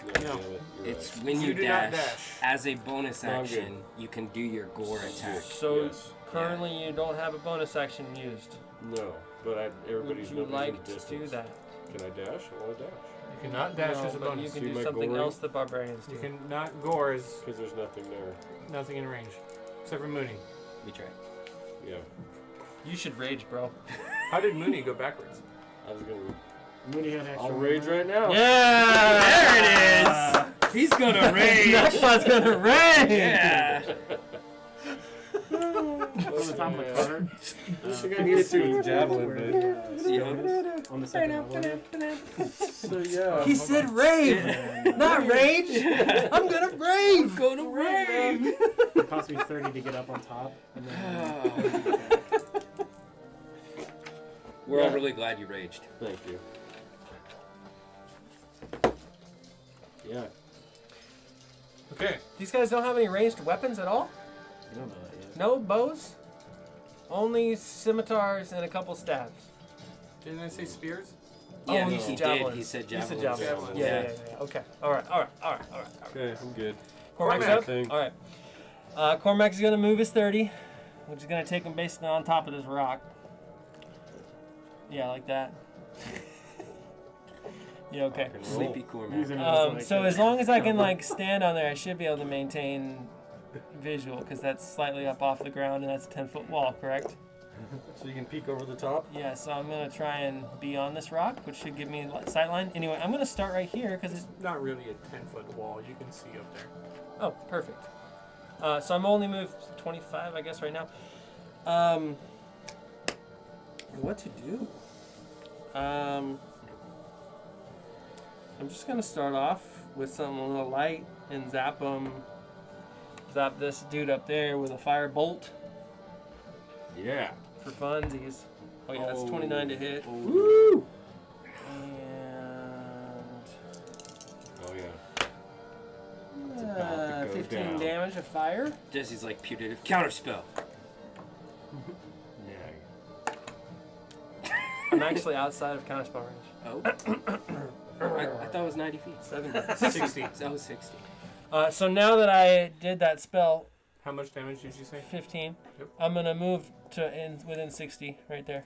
No, No. damn it, you're It's right. when You you, do not dash, dash. as a bonus No, I'm good. action, you can do your gore attack. So Yes. currently you don't have a bonus action used. No, but everybody's Would you nobody's like in to distance. do that? Can I dash? I want to dash. You cannot dash No, as a but bonus. you can See do my something goring? else that barbarians do. You cannot gore as Because there's nothing there. nothing in range. Except for Mooney. We try. Yeah. You should rage, bro. How did Mooney go backwards? I was gonna. Mooney had extra. I'll rage right now. Yeah! There it is! He's gonna Nightbot's gonna rage! Yeah. On the top of the card. I think I needed to with the javelin, but. On the second level. So yeah. He said rave, not rage. I'm gonna rave. Go to rave. It cost me 30 to get up on top. And then, We're all really glad you raged. Thank you. Yeah. Okay. These guys don't have any ranged weapons at all. you don't know that yet. No bows. Only scimitars and a couple stabs. Didn't I say spears? Yeah, oh, he, he said did. javelins. He said He said javelins. javelins. Yeah. Yeah. Okay. All right. Okay, I'm good. Cormac's Cormac. up. All right. Cormac's gonna move his 30, which is gonna take him basically on top of this rock. Yeah, like that. Yeah. Okay. Rock and roll. Sleepy Cormac. Using it as like So a- as long as I can like stand on there, I should be able to maintain visual because that's slightly up off the ground and that's a 10-foot wall, correct? So you can peek over the top. Yeah. So I'm gonna try and be on this rock, which should give me sight line. Anyway, I'm gonna start right here because it's Not really a 10-foot wall. You can see up there. oh perfect. So I'm only moved 25, I guess, right now. What to do? I'm just gonna start off with something a little light and zap this dude up there with a fire bolt Yeah. for funsies. Oh yeah, that's 29 to hit. Woo! And Oh yeah. about to go 15 down. damage of fire. Jesse's like putative counterspell. Yeah. I'm actually outside of counterspell range. Oh. I thought it was 90 feet. 70. 60. That was 60. So now that I did that spell, How much damage did you say? 15. Yep. I'm gonna move to within 60 right there.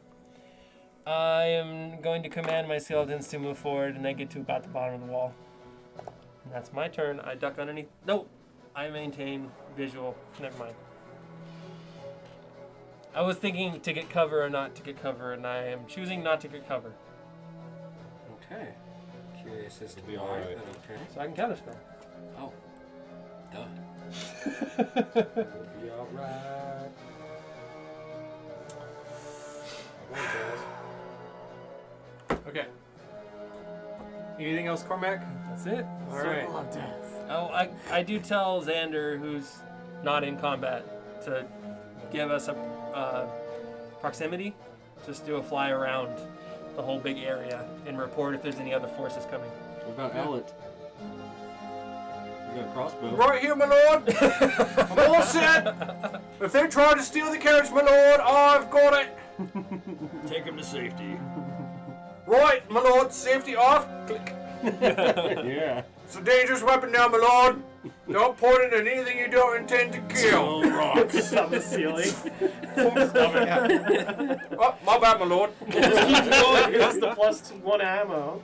I am going to command my skeletons to move forward, and they get to about the bottom of the wall. And that's my turn. I duck underneath. Nope. I maintain visual. Never mind. I was thinking to get cover or not to get cover, and I am choosing not to get cover. Okay. Curious as to It'll be why. alright. but Okay. So I can counterspell. Oh. Duh. It'll be alright. Okay. Anything else, Cormac? That's it. All right. Circle of death. Oh, I do tell Xander, who's not in combat, to give us a proximity. Just do a fly around the whole big area and report if there's any other forces coming. What about Ellet? You got a crossbow. Right here, my lord. I'm all set. If they try to steal the carriage, my lord, I've got it. Take him to safety. Right, my lord. Safety off. Click. Yeah. It's a dangerous weapon now, my lord. Don't point it at anything you don't intend to kill. Just on the ceiling. Oh, my bad, my lord. That's the +1 ammo.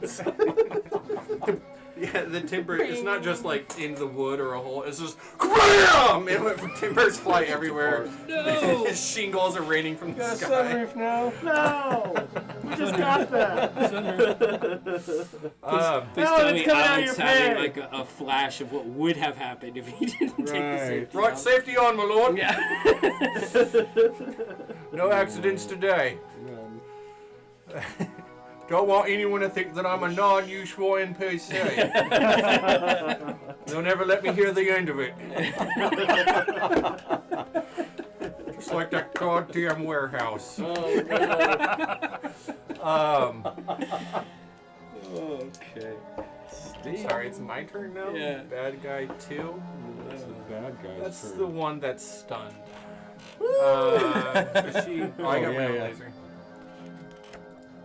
Yeah, the timber, it's not just like in the wood or a hole, it's just KBAM! And timbers fly everywhere. No! Shingles are raining from the Got a sky. sunroof now. No! We just got that. Please No, tell it's me coming out of Alan's your having pay. like a flash of what would have happened if he didn't take the safety Right, off. safety on, my lord. Yeah. No accidents today. Don't want anyone to think that I'm a non-useful NPC. They'll never let me hear the end of it. Just like that goddamn warehouse. Okay. Sorry, it's my turn now? Yeah. Bad guy 2? That's the bad guy's That's turn. the one that's stunned. Is she? Oh, I got my own yeah. laser.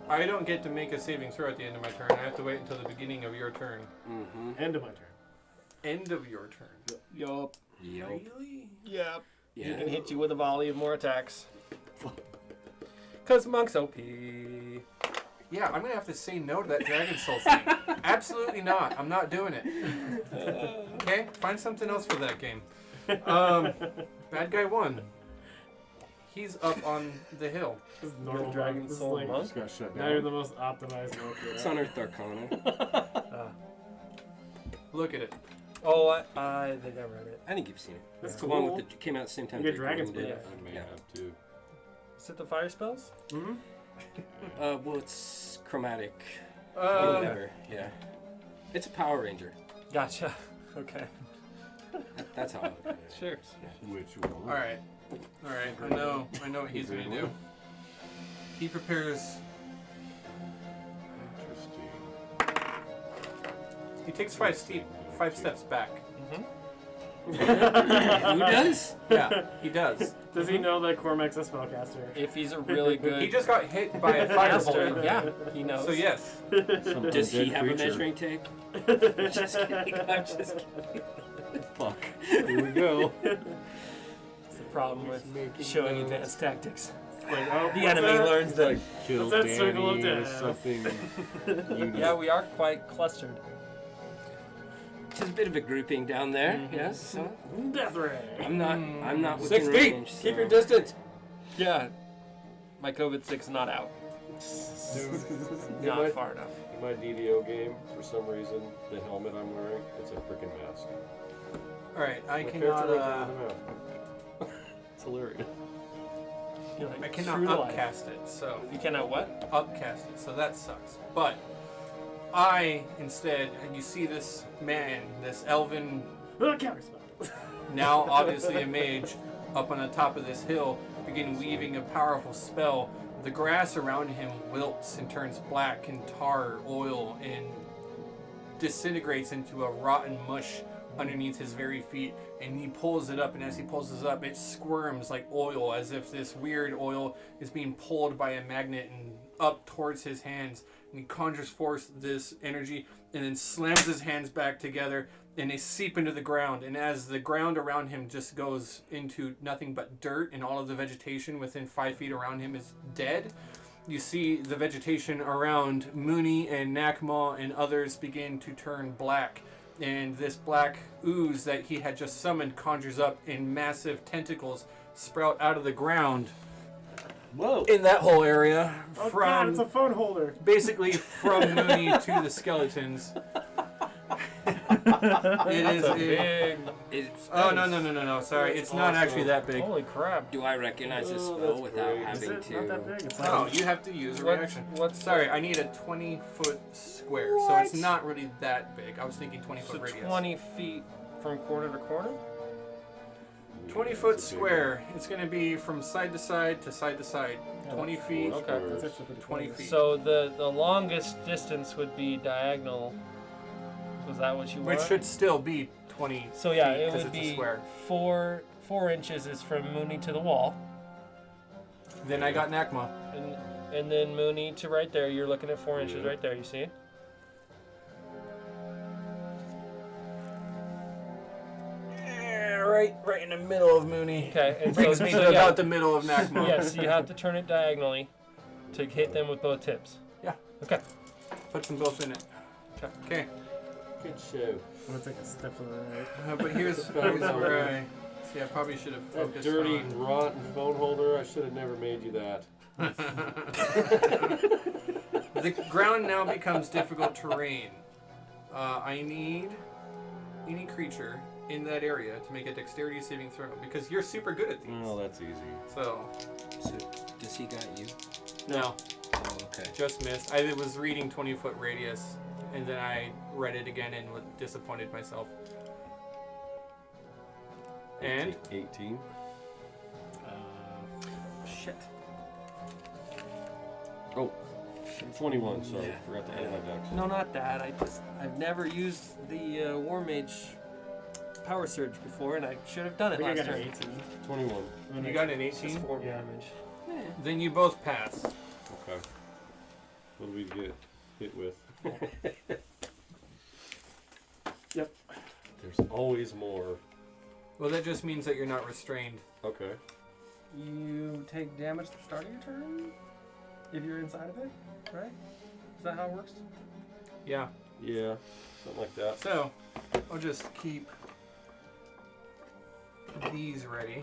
I don't get to make a saving throw at the end of my turn. I have to wait until the beginning of your turn. Mm-hmm. End of my turn. End of your turn. Yup. Yep. Really? Yep. He Yeah. can hit you with a volley of more attacks. Cause monk's OP. Yeah, I'm gonna have to say no to that Dragon Soul thing. Absolutely not. I'm not doing it. Okay, find something else for that game. Bad guy 1. He's up on the hill. This is normal Dragon This is Soul like monk? Just got shut not even down. the most optimized monk It's yet. Unearthed Arcana. Look at it. Oh, I think I read it. I think you've seen it. That's It's the one cool. with the came out at the same time. You get Draco Dragon's Moon did. Breath. I may Yeah. have to. Is it the fire spells? Mm-hmm. Well, it's chromatic. Uh, Whatever. Yeah. It's a Power Ranger. Gotcha. Okay. That's how I look at it. Sure. Which one? Alright. Alright, I know what he's gonna do. He prepares. Interesting. He takes 5 steps back. Who does? Yeah, he does. Does he know that Cormac's a spellcaster? If he's a really good He just got hit by a master, firebolt. yeah, he knows. So yes. Some Does he undead have a creature. measuring tape? Just kidding. I'm just kidding. Fuck. Here we go. That's the problem with showing advanced tactics. Like, oh, The what's enemy that? learns that. Kill What's that circle of Danny or death? something. Yeah, we are quite clustered. Just a bit of a grouping down there. Yes. So Death Ray. I'm not 6 within feet. range. Keep so- your distance. Yeah, my COVID-6 not out. In Not my, far enough. in my DDO game, for some reason, the helmet I'm wearing, it's a freaking mask. All right, I My cannot. character runs around with a mask. It's hilarious. You're like, I cannot true life. upcast it. So You cannot what? upcast it. So that sucks. But I instead, and you see this man, this elven, Counterspell. now obviously a mage, up on the top of this hill, begin weaving a powerful spell. The grass around him wilts and turns black and tar, oil, and disintegrates into a rotten mush underneath his very feet. And he pulls it up, and as he pulls it up, it squirms like oil, as if this weird oil is being pulled by a magnet and up towards his hands. And he conjures forth this energy and then slams his hands back together, and they seep into the ground. And as the ground around him just goes into nothing but dirt, and all of the vegetation within 5 feet around him is dead, you see the vegetation around Mooney and Nakma and others begin to turn black. And this black ooze that he had just summoned conjures up, and massive tentacles sprout out of the ground Whoa. in that whole area Oh god, it's a from phone holder. basically from Mooney to the skeletons. It is It's a a. big. It's, Oh no! Sorry, That's it's not actually awesome. that big. Holy crap! do I recognize this Oh, spell that's without great. Is having it to? not that big? It's like No, you have to use a reaction. What's Sorry, I need a 20-foot square, so it's not really that big. I was thinking 20-foot so radius. 20 feet from corner to corner? 20-foot square. It's going to be from side to side to side to side. 20 feet. Okay. That's actually pretty 20 close. feet. So the longest distance would be diagonal. Was that what you Which want? should still be 20 So yeah, feet it because would it's a be square. 4 inches is from Mooney to the wall, Then I got Nakma. and then Mooney to right there. You're looking at 4 inches Yeah. right there. You see? Right in the middle of Mooney. Okay. And Brings so, me so to yeah, about the middle of Nakma. yes, you have to turn it diagonally to hit them with both tips. Yeah. Okay. Put them both in it. Okay. Good show. I'm gonna take a step to the right. But here's where I. See, I probably should have That focused dirty, on. rotten phone holder. I should have never made you that. The ground now becomes difficult terrain. I need any creature in that area to make a dexterity saving throw because you're super good at these. Oh, that's easy. So, So, does he got you? no, Oh, okay. just missed. I was reading 20-foot radius, and then I read it again and was disappointed myself. And 18. Shit. Oh, 21. Sorry, Yeah. forgot to add my dex. No, not that. I've never used the War Mage Power Surge before, and I should have done I it think I last got an turn. 18. 21. you got an It's 18. 4 Yeah. damage. Then you both pass. Okay. What do we get hit with? Yep. There's always more. Well, that just means that you're not restrained. Okay. You take damage at the start of your turn if you're inside of it, right? Is that how it works? Yeah. Yeah, something like that. So, I'll just keep these ready.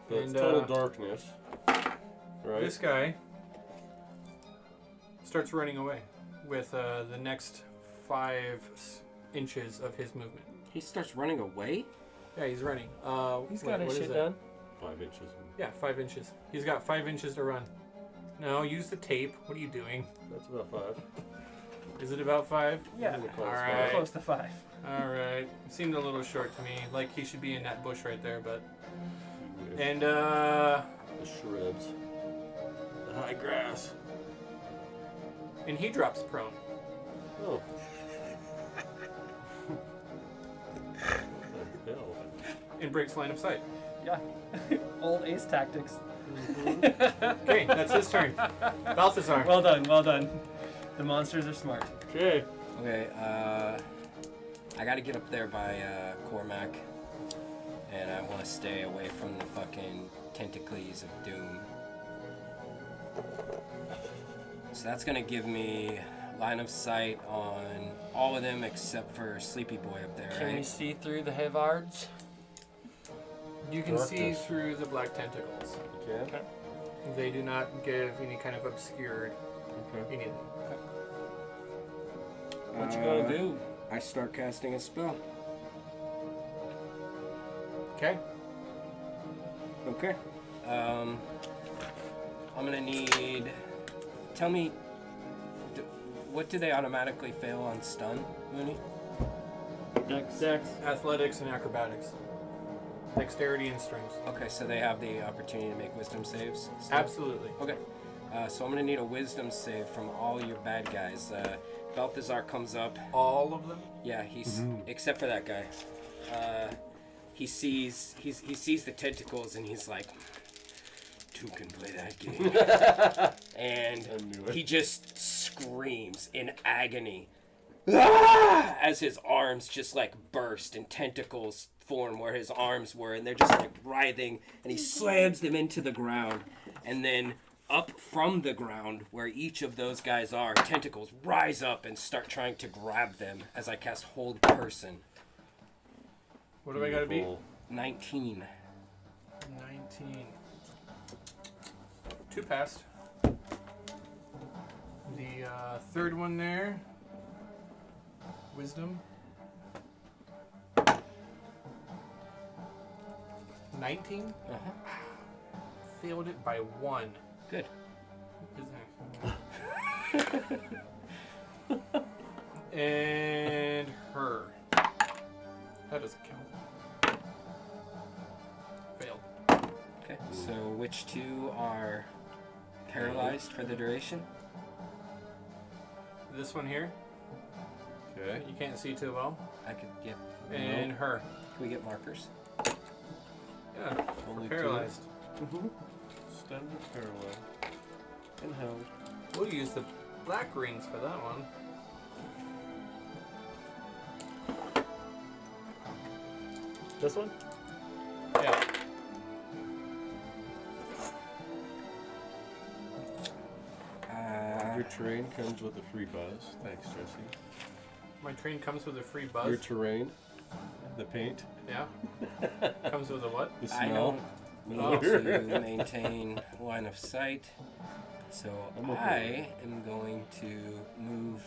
But it's And, total darkness. Right? This guy starts running away with the next 5 inches of his movement. He starts running away? Yeah, he's running. He's wait, got his what is shit it? done. 5 inches. Yeah, 5 inches. He's got 5 inches to run. No, use the tape. What are you doing? That's about 5. Is it about 5? Yeah. I'm gonna call it Alright. Close to 5. Alright. It seemed a little short to me. Like he should be in that bush right there, but. five. And, The shrubs. The high grass. and he drops prone. Oh. What the hell? And breaks line of sight. Yeah. Old ace tactics. Okay, that's his turn. Balthazar. Well done, well done. The monsters are smart. Okay. Okay, I gotta get up there by Cormac, and I want to stay away from the fucking tentacles of doom. So that's gonna give me line of sight on all of them except for Sleepy Boy up there, Can we right? see through the Havards? You can see Darkness. through the black tentacles. You can? They do not give any kind of obscured Okay. anything. What you gonna gonna do? I start casting a spell. Okay. Okay. I'm gonna need. Tell me. What do they automatically fail on stun, Mooney? Dex. Athletics and acrobatics. Dexterity and strength. Okay, so they have the opportunity to make wisdom saves. still? Absolutely. Okay. So I'm gonna need a wisdom save from all your bad guys. Balthazar comes up. All of them? Yeah, he's except for that guy. He sees he sees the tentacles and he's like, two can play that game. And I knew it. he just screams in agony. "Ah!" As his arms just like burst and tentacles form where his arms were, and they're just like writhing, and he slams them into the ground, and then up from the ground where each of those guys are, tentacles rise up and start trying to grab them as I cast Hold Person. What do I gotta beat? Beautiful. 19. 19. 2 passed. The third one there. Wisdom. 19. Uh-huh. Failed it by 1. Good. And her. That doesn't count. Failed. Okay. So which 2 are paralyzed for the duration? This one here. Okay. You can't see too well. I could get. And her. Can we get markers? Yeah. Only Paralyzed. Stunned and paralyzed. And held. We'll use the black rings for that one. This one? Yeah. Your terrain comes with a free buzz. Thanks, Jesse. My train comes with a free Your buzz. terrain, the paint, Yeah. Comes with a what? the I smell. don't Oh. need to maintain line of sight, so I'm okay I am going to move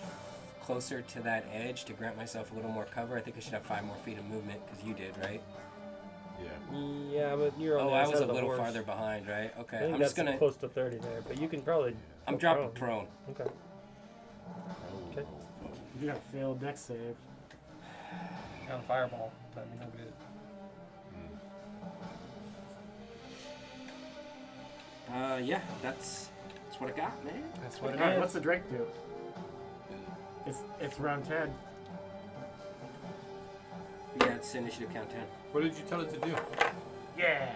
closer to that edge to grant myself a little more cover. I think I should have 5 more feet of movement because you did, right? Yeah. Yeah, but you're on Oh, the I other was side a of the little horse. farther behind, right? I Okay, think I'm that's just gonna. close to 30 there, but you can probably. I'm go dropping prone. Okay. Okay. You got a failed dex save. Got a fireball. That'd be no good. Yeah, that's what I got, man. That's what it Alright, is. what's the Drake do? It's round 10. Yeah, it's initiative count 10. What did you tell it to do? Yeah!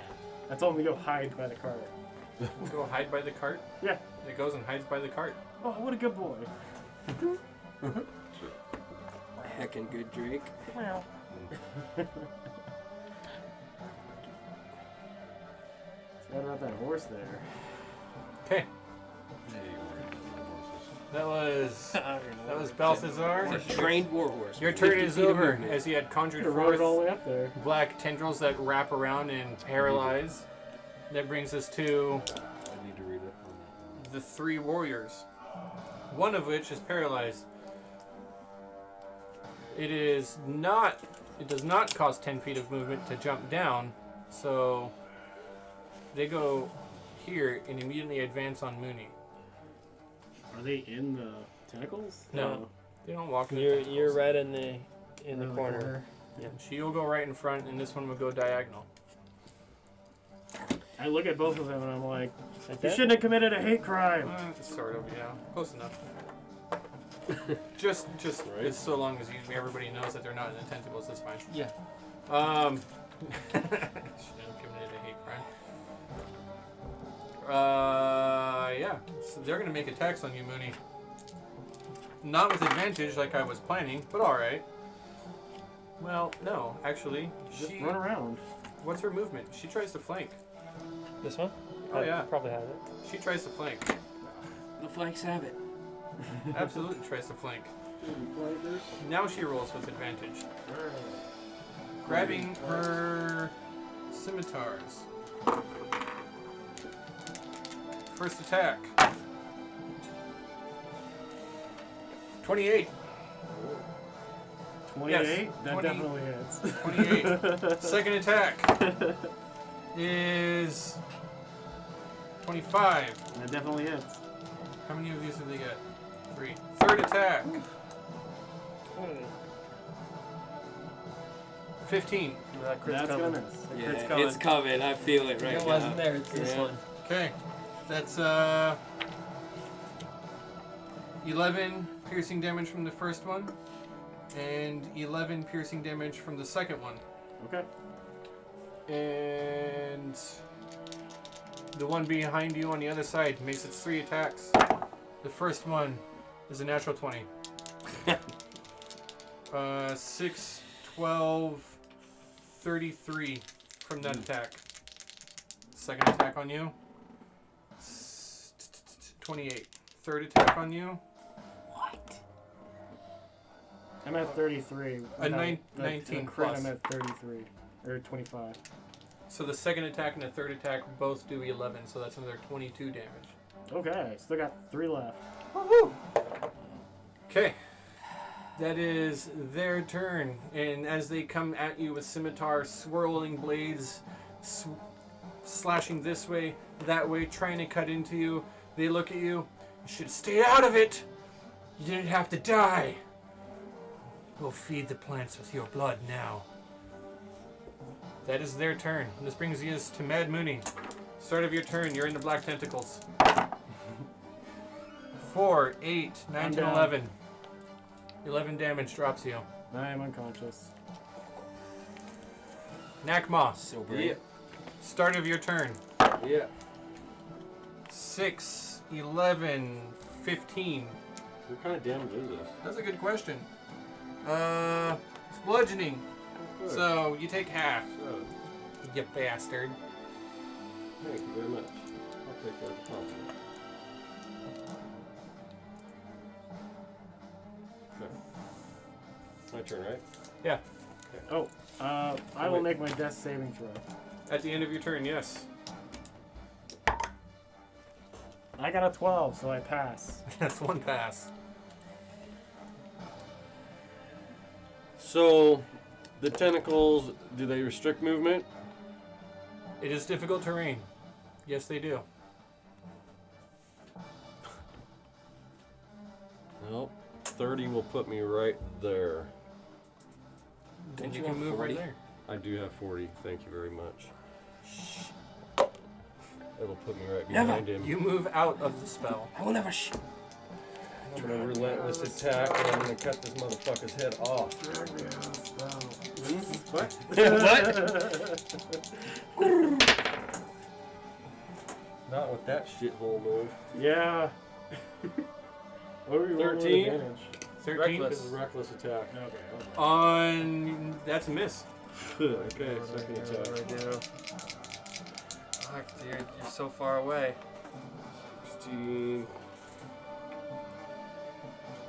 I told him to go hide by the cart. Go hide by the cart? Yeah. It goes and hides by the cart. Oh, what a good boy. Heckin' good Drake. Well. Forgot about that horse there. Okay. That was Balthazar. It's a trained warhorse. Your with turn 50 is feet of over movement. as he had conjured Could have rode it all the forth way up there. black tendrils that wrap around and paralyze. That brings us to I need to read it. the 3 warriors. One of which is paralyzed. It does not cost 10 feet of movement to jump down, so they go here and immediately advance on Mooney. Are they in the tentacles? No. They don't walk in the You're tentacles. right in the corner. She will go right in front, and this one will go diagonal. I look at both of them and I'm like, Like you that? shouldn't have committed a hate crime. Sort of, yeah. Close enough. just Right. it's so long as everybody knows that they're not in the tentacles, that's fine. Yeah. Shouldn't have committed a hate crime. Yeah. So they're gonna make attacks on you, Mooney. Not with advantage like I was planning, but alright. Well, no, actually. Just run around. What's her movement? She tries to flank. This one? Oh, I yeah. Probably have it. She tries to flank. The flanks have it. Absolutely tries to flank. Now she rolls with advantage. Grabbing her scimitars. First attack. 28. 28? Yes, That 20. definitely hits. 28. Second attack is 25. That definitely hits. How many of these did they get? 3. Third attack. 15. That crit's That's coming. gonna miss. That Yeah, crit's coming. it's coming. I feel it right It now. wasn't there. It's this Yeah. one. Okay. That's 11 piercing damage from the first one, and 11 piercing damage from the second one. Okay. And the one behind you on the other side makes its 3 attacks. The first one is a natural 20. 6, 12, 33 from that attack. Second attack on you. 28. Third attack on you. I'm at 33. A Without the 19 crit, plus. I'm at 33. Or 25. So the second attack and the third attack both do 11, so that's another 22 damage. Okay, still got 3 left. Okay. That is their turn. And as they come at you with scimitar, swirling blades, slashing this way, that way, trying to cut into you, they look at you. You should stay out of it. You didn't have to die. Go feed the plants with your blood now. That is their turn. And this brings you to Mad Mooney. Start of your turn. You're in the black tentacles. 4, 8, 9, 10, 11. 11 damage drops you. I am unconscious. Nakma. So brave. Yeah. Start of your turn. Yeah. 6, 11, 15. What kind of damage is this? That's a good question. It's bludgeoning. Good. So you take half, Good. you bastard. Thank you very much. I'll take that as a compliment. Okay. My turn, right? Yeah. Oh, I will make my death saving throw. At the end of your turn, yes. I got a 12, so I pass. That's one pass. So, the tentacles, do they restrict movement? It is difficult terrain. Yes, they do. Nope. 30 will put me right there. Then Don't you you can have move 40? right there. I do have 40. Thank you very much. It'll put me right Never. behind him. You move out of the spell. I will never I'm gonna relentless attack and I'm gonna cut this motherfucker's head off. What? Not with that shithole move. Yeah. What are we rolling with 13? advantage? 13 This is a reckless attack. Okay. on. That's a miss. Okay, second attack. What do I do? Fuck, dude, you're so far away. 16.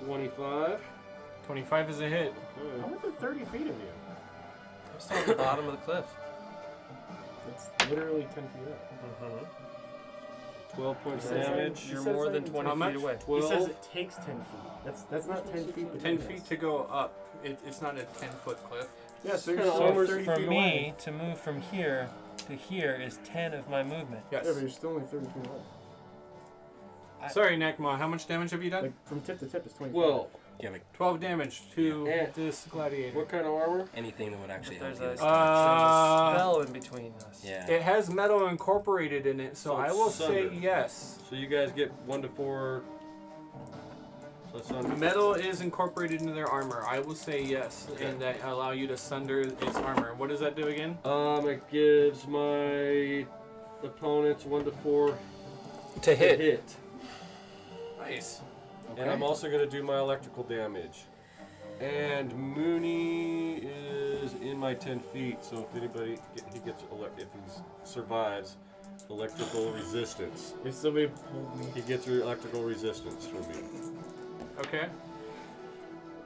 25. 25 is a hit. I'm within 30 feet of you. I'm still at the bottom of the cliff. It's literally 10 feet up. Mm-hmm. 12 points of He says damage. You're says more than that- 20 How much? feet away. 12. He says it takes 10 feet. That's not 10 feet. 10 between feet us. to go up. It's not a 10-foot cliff. Yeah, so kinda you're still almost 30 For feet me away. to move from here to here is 10 of my movement. Yes. Yeah, but you're still only 30 feet away. Sorry, Nakma. How much damage have you done? Like, from tip to tip is 25. Well, Yeah, like 12 damage to Yeah. this gladiator. what kind of armor? anything that would actually There's help a, you. there's a spell in between us. Yeah. It has metal incorporated in it, so So I it's will say sundered. yes. So you guys get 1 to 4. So that's on Metal is incorporated into their armor. I will say yes, and that allow you to sunder its armor. What does that do again? It gives my opponents 1 to 4 To hit. Nice. And I'm also going to do my electrical damage. And Mooney is in my 10 feet, so if anybody he gets if he survives electrical resistance, If somebody pulled me. he gets electrical resistance from me. Okay.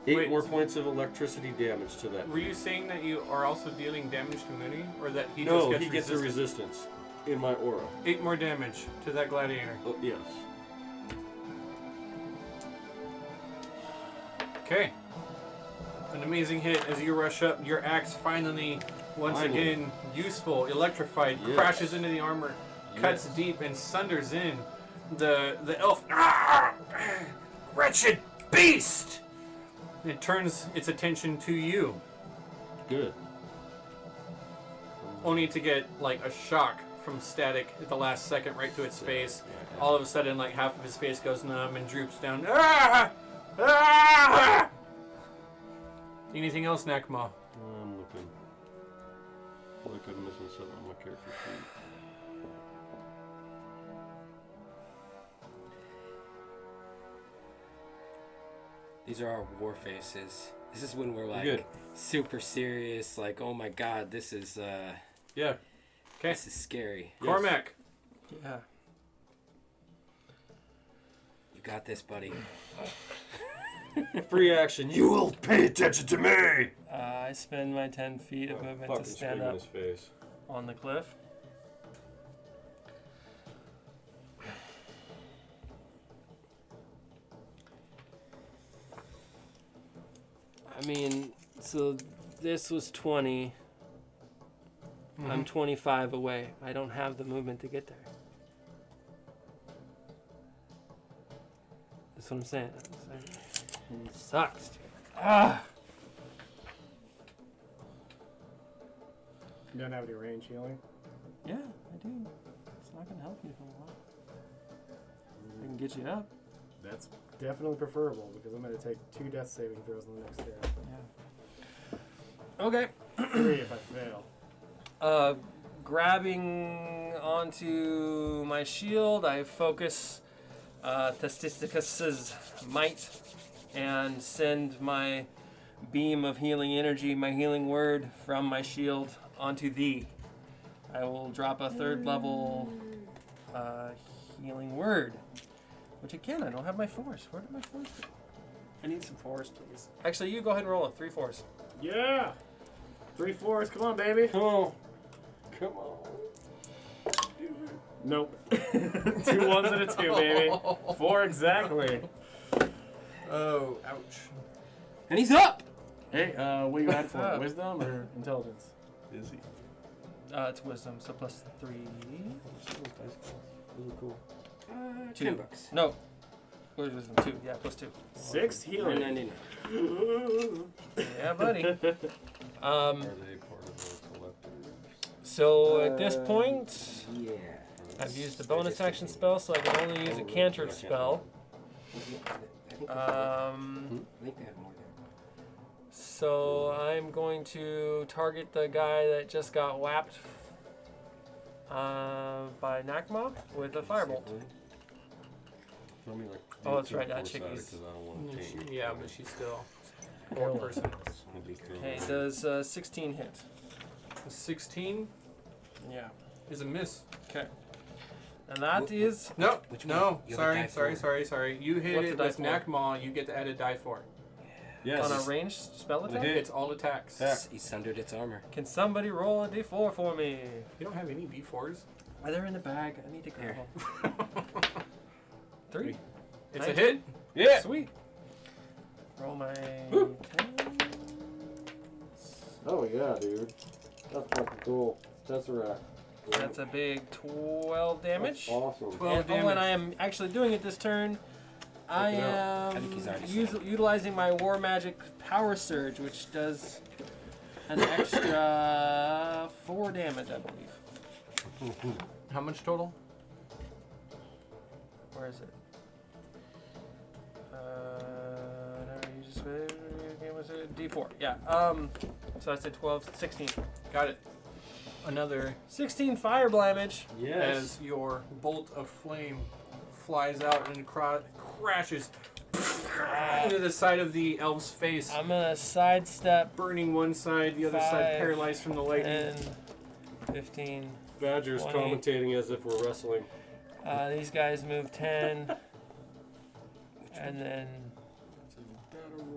8 Wait. more points of electricity damage to that. Were you saying that you are also dealing damage to Mooney, or that he No, just he gets gets a resistance? resistance in my aura. 8 more damage to that gladiator. Oh, yes. Okay. An amazing hit as you rush up. Your axe finally, once Finally. again, useful, electrified, Yes. crashes into the armor, cuts Yes. deep, and sunders in. The elf, "Ah! Wretched beast! It turns its attention to you, Good. only to get like a shock from static at the last second right to its face. All of a sudden, like half of his face goes numb and droops down. Ah! Ah! Anything else, Nakma? I'm looking. I could have missing something on my character sheet. These are our war faces. This is when we're like Good. super serious, like, oh my god, this is Yeah. Okay. this is scary. Yes. Cormac. Yeah. You got this, buddy. Free action. You will pay attention to me. I spend my 10 feet of movement to Fucking stand scream in up. his face. on the cliff. I mean, so this was 20. I'm 25 away. I don't have the movement to get there. That's what I'm saying. It sucks, dude. Ah! You don't have any range healing? Yeah, I do. It's not gonna help you a lot. I can get you up. That's definitely preferable because I'm going to take 2 death saving throws on the next turn. Yeah. Okay. 3 if I fail. Grabbing onto my shield, I focus Testicus's might and send my beam of healing energy, my healing word from my shield onto thee. I will drop a 3rd level healing word. Which again, I don't have my force. Where did my force go? I need some force, please. Actually, you go ahead and roll a 3 force. Yeah! 3 4s, come on, baby! Come on. Come on. Nope. 2 1s and a 2, baby. 4 exactly. Oh, ouch. And he's up! Hey, what do you add for it? Wisdom or intelligence? Is he? It's wisdom, so plus 3. Those are cool. 10 bucks. No. Where's wisdom? 2. Yeah, plus 2. 6 healing. 199. Yeah, buddy. Are they part of the collectors? So at this point, Yeah. I've used a bonus action spell, so I can only use a cantrip spell. I think Um, they had more there. so I'm going to target the guy that just got whapped by Nakma with a firebolt. Let me, like, Oh, that's right, force that out it chickies. 'cause I don't want to change. Yeah, but she's still 4 person. I'll just throw Okay, it does 16 hit? 16 Yeah. is a miss. Okay. And that is No, Which no, one? You have a die sorry. You hit What's it the with die for? Nakma, you get to add a die for. Yes. on a ranged spell attack. hit. It's all attacks. Attack. He sundered its armor. Can somebody roll a d4 for me? You don't have any D4s? Are they in the bag? I need to grab them. 3. It's Nice. a hit. Yeah. Sweet. Roll my. Woo. 10. Oh yeah, dude. That's fucking cool. Tesseract. That's a big 12 damage. Awesome. 12 And when damage. I am actually doing it this turn, I it I am think he's already utilizing my War Magic Power Surge, which does an extra 4 damage, I believe. How much total? Where is it? No, you just was it D4? Yeah. So I said 12, 16. Got it. Another 16 fire damage. as your bolt of flame flies out and crashes into the side of the elf's face, I'm gonna sidestep burning one side, the other side 5, paralyzed from the lightning. 10, 15. Badger's 20. commentating as if we're wrestling. These guys move 10. And then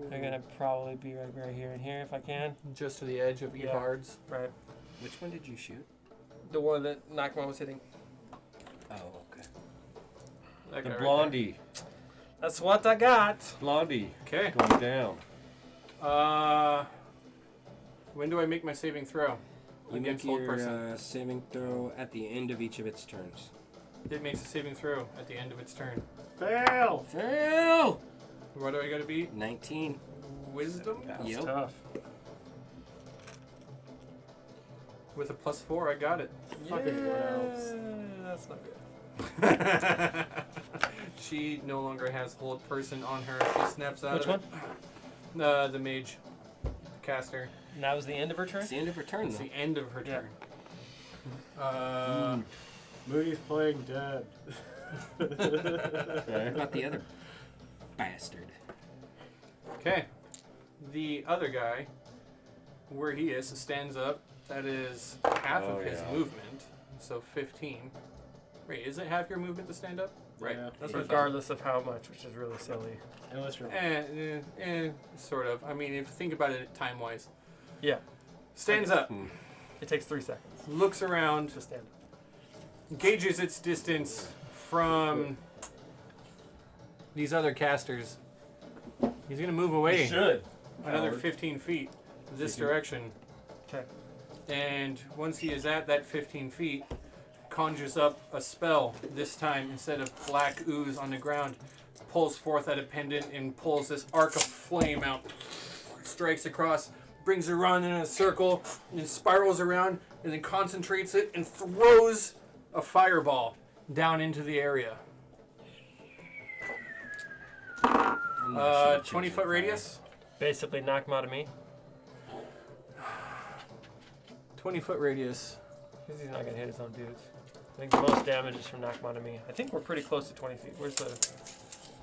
they're gonna probably be right here and here if I can. Just to the edge of Yeah. Evards. Right. Which one did you shoot? The one that Nakma was hitting. Oh, okay. That The guy right blondie. That's what I got. Blondie. there. Okay. Going down. When do I make my saving throw? You make Against hold your person. saving throw at the end of each of its turns. It makes a saving throw at the end of its turn. Fail! Fail! What do I gotta beat? 19. Wisdom? Yep. Tough. With a +4, I got it. Fucking what else? That's not good. She no longer has hold person on her. She snaps out Which of one? it. The mage. Caster. And that was the end of her turn? It's the end of her turn, It's though. the end of her Yeah. turn. Moody's playing dead. What about the other bastard? Okay. The other guy, where he is, stands up. That is half Oh, of his yeah. movement. So 15. Wait, is it half your movement to stand up? Right. Yeah. That's what I thought. Regardless of how much, which is really silly. Unless you're Sort of. I mean, if you think about it time-wise. Yeah. Stands up. It takes 3 seconds. looks around, to stand. gauges its distance from these other casters. He's gonna move away Should. another Howard. 15 feet this Thinking. direction. Okay. And once he is at that 15 feet, conjures up a spell. This time, instead of black ooze on the ground, pulls forth at a pendant and pulls this arc of flame out. Strikes across, brings it around in a circle, and spirals around, and then concentrates it and throws a fireball down into the area. 20-foot radius. Basically, knock him out of me. 20-foot radius. Because he's not going to hit his own dudes. I think the most damage is from knock him out of me. I think we're pretty close to 20 feet. Where's the...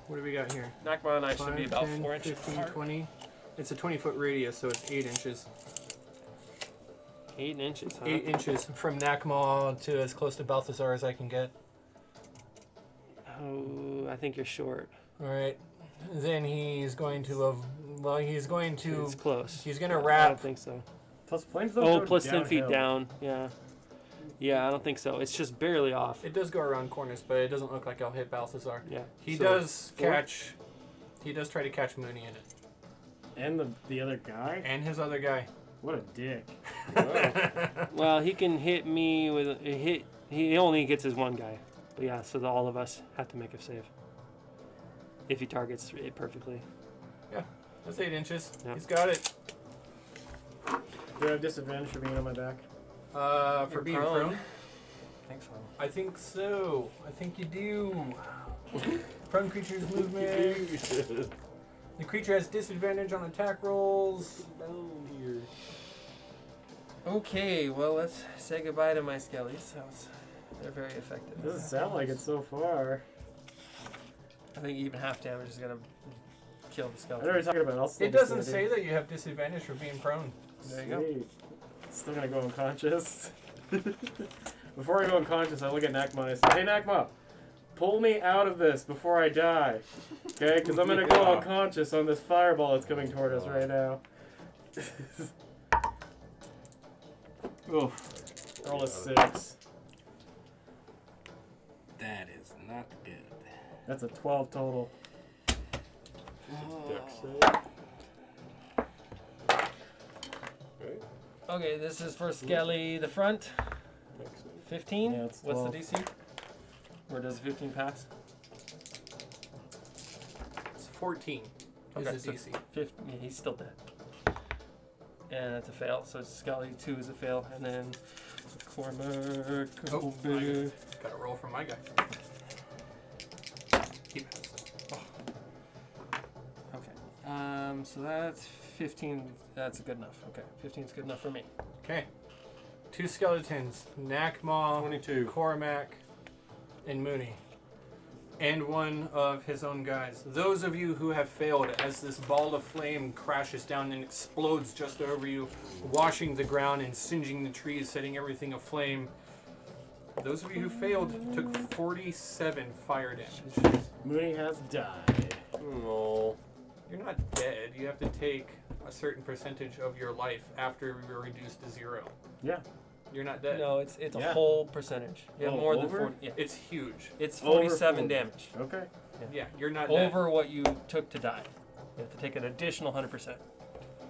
What do we got here? Knock him out and I should 5, be about 10, 4 inches 15, apart. 20. It's a 20-foot radius, so it's 8 inches. 8 inches, huh? 8 inches from Nakmal to as close to Balthazar as I can get. Oh, I think you're short. All right. Then he's going to, he's going to, It's close. he's going to I don't wrap. think so. Plus flames don't Oh, go plus 10 feet downhill. down. Yeah. Yeah, I don't think so. It's just barely off. It does go around corners, but it doesn't look like I'll hit Balthazar. Yeah. He So, does four? catch. He does try to catch Mooney in it, And the other guy? and his other guy. What a dick. Well, he can hit me with a hit. He only gets his one guy. But yeah, so all of us have to make a save. If he targets it perfectly. That's 8 inches. Yep. He's got it. Do I have disadvantage for being on my back? For You're being prone. prone. I think so. I think so. I think you do. Prone creature's movement. The creature has disadvantage on attack rolls. Down here. Okay, well, let's say goodbye to my skellies. They're very effective. Doesn't sound like it so far. I think even half damage is going to kill the I know skeleton. what you're talking about. I'll still It be doesn't standing. say that you have disadvantage for being prone. There you go. Sweet. Still gonna go unconscious. Before I go unconscious, I look at Nakma and I say, "Hey Nakma, pull me out of this before I die, okay? Because I'm gonna go Yeah. unconscious on this fireball that's coming toward us right now." Oof. Roll a 6. That is not good. That's a 12 total. Dex save. Right? Okay, this is for Skelly, the front. Dex save. 15? Yeah, it's What's the 12. DC? Or does 15 pass? It's 14. Okay, Is so the DC. 15, yeah, he's still dead. And that's a fail. So Skelly 2 is a fail. And then Cormac. Oh, baby. Got to roll for my guy. Keep it. Okay. So that's 15. That's good enough. Okay. 15 is good enough for me. Okay. 2 skeletons. Nakma, 22. Cormac, and Mooney. And one of his own guys. Those of you who have failed as this ball of flame crashes down and explodes just over you, washing the ground and singeing the trees, setting everything aflame. Those of you who failed took 47 fire damage. Mooney has died. Oh. You're not dead. You have to take a certain percentage of your life after you're reduced to 0. Yeah. You're not dead. No, it's a Yeah. whole percentage. You have Oh, more than over? 40. Yeah. It's huge. It's Over 47 40. damage. Okay. Yeah, you're not dead. Over what you took to die. You have to take an additional 100%.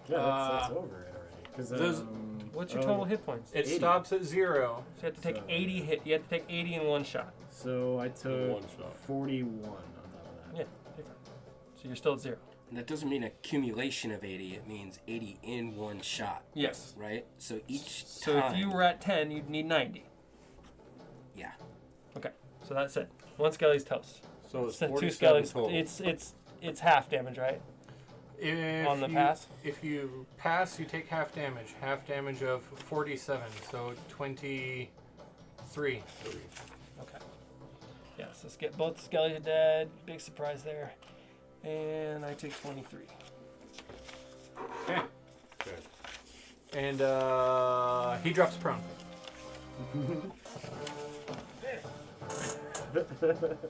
Yeah, that's over it already. Because those- What's your total hit points? It 80. stops at 0. So you have to take So- 80 hit. You have to take 80 in one shot. So I took One shot. 41 on top of that. Yeah. take that. So you're still at 0. And that doesn't mean accumulation of 80. It means 80 in one shot, Yes. right? So each So time. if you were at 10, you'd need 90. Yeah. Okay. So that's it. One skelly's toast. So it's So 2 47 skellies. total. It's half damage, right? If On the you, pass? If you pass, you take half damage. Half damage of 47, so 23. Okay. Yeah, so let's get both skellies dead. Big surprise there. And I take 23. Okay. Okay. And he drops prone.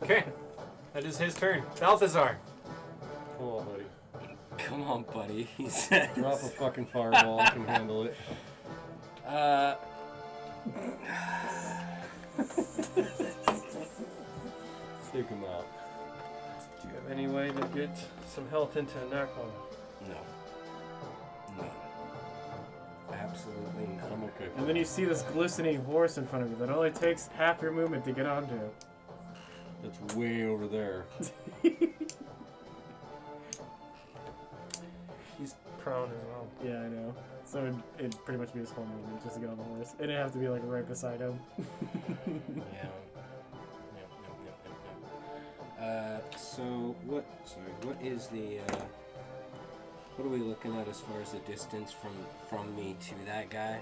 Okay. That is his turn. Balthazar. Come on, buddy. Come on, buddy. He said. Drop a fucking fireball. I can handle it. Take him out. Do you have any way to get some health into Nakon? No. None. Absolutely none. I'm okay. And then you see this glistening horse in front of you that only takes half your movement to get onto. That's way over there. He's prone as well. Yeah, I know. So it'd pretty much be his whole movement just to get on the horse. It'd have to be like right beside him. Yeah. So what? Sorry, what is the? What are we looking at as far as the distance from me to that guy?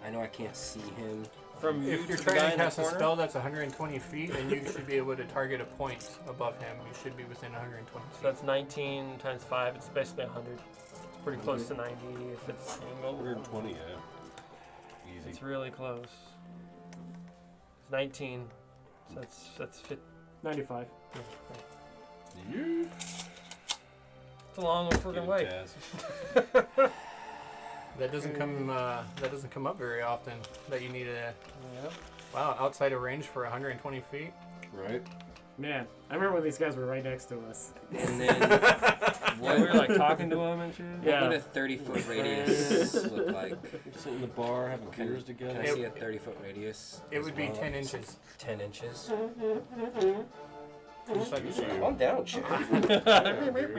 I know I can't see him. From you If you're to the guy trying to in the cast a corner? spell that's 120 feet, then you should be able to target a point above him. You should be within 120 So feet. that's 19 times 5. It's basically 100. It's pretty close to 90 if it's angled. 120, yeah. Easy. It's really close. It's 19. So that's 50. 95. Yeah, right. You It's a long get freaking it, way. Taz. That doesn't come up very often. That you need a Yeah. wow outside of range for 120 feet. Right? Man, I remember when these guys were right next to us. And then Yeah, what, we were like talking to him and shit. Yeah. what would a 30-foot radius look like? We're sitting in the bar having beers together. Can I see a 30-foot radius? It as would be well? 10 inches. 10 inches. Just like a chair. Calm down, chair.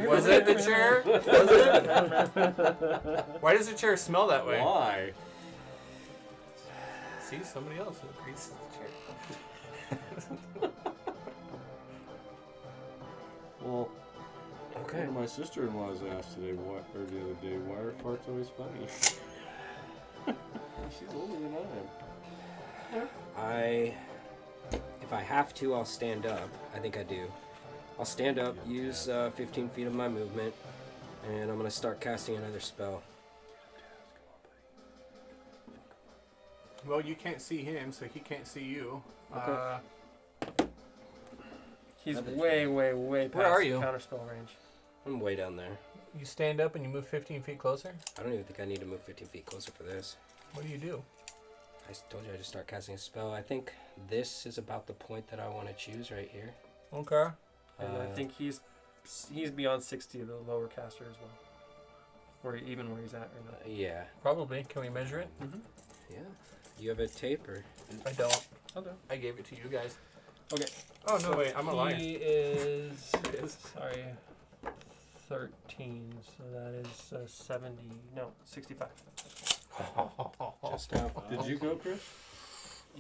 Was it the chair? Was it? Why does the chair smell that way? Why? See, somebody else agrees with the chair. Well, Okay. one of my sister-in-laws asked today, the other day, why are farts always funny? She's older than I am. If I have to, I'll stand up. I think I do. I'll stand up, use 15 feet of my movement, and I'm going to start casting another spell. Well, you can't see him, so he can't see you. Okay. He's way past Where are you? the counterspell range. I'm way down there. You stand up and you move 15 feet closer. I don't even think I need to move 15 feet closer for this. What do you do? I told you I just start casting a spell. I think this is about the point that I want to choose right here. Okay. And I think he's beyond 60 of the lower caster as well. Where he's at right now. Yeah. Probably. Can we measure it? Yeah. You have a tape or? I don't. Okay. I gave it to you guys. Okay. Oh no! Wait, I'm a liar. He is. It is. Sorry. 13. So that is 70. No, 65. Just out. Did you go, Chris?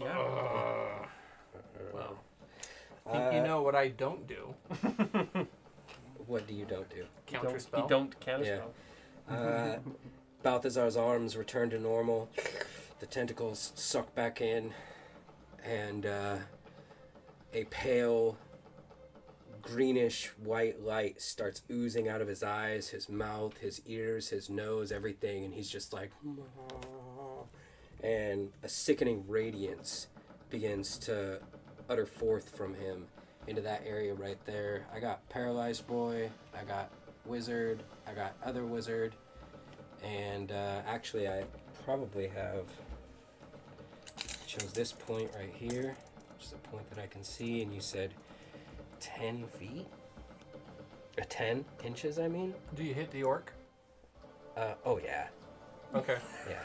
Yeah. Well, I think you know what I don't do. What do you don't do? Counter spell. You don't counterspell. Balthazar's arms return to normal. The tentacles suck back in, and a pale greenish white light starts oozing out of his eyes, his mouth, his ears, his nose, everything, and he's just like, and a sickening radiance begins to utter forth from him into that area right there. I got Paralyzed Boy, I got Wizard, I got Other Wizard, and actually I probably chose this point right here, which is a point that I can see, and you said 10 feet? 10 inches, I mean? Do you hit the orc? Oh yeah. Okay. Yeah.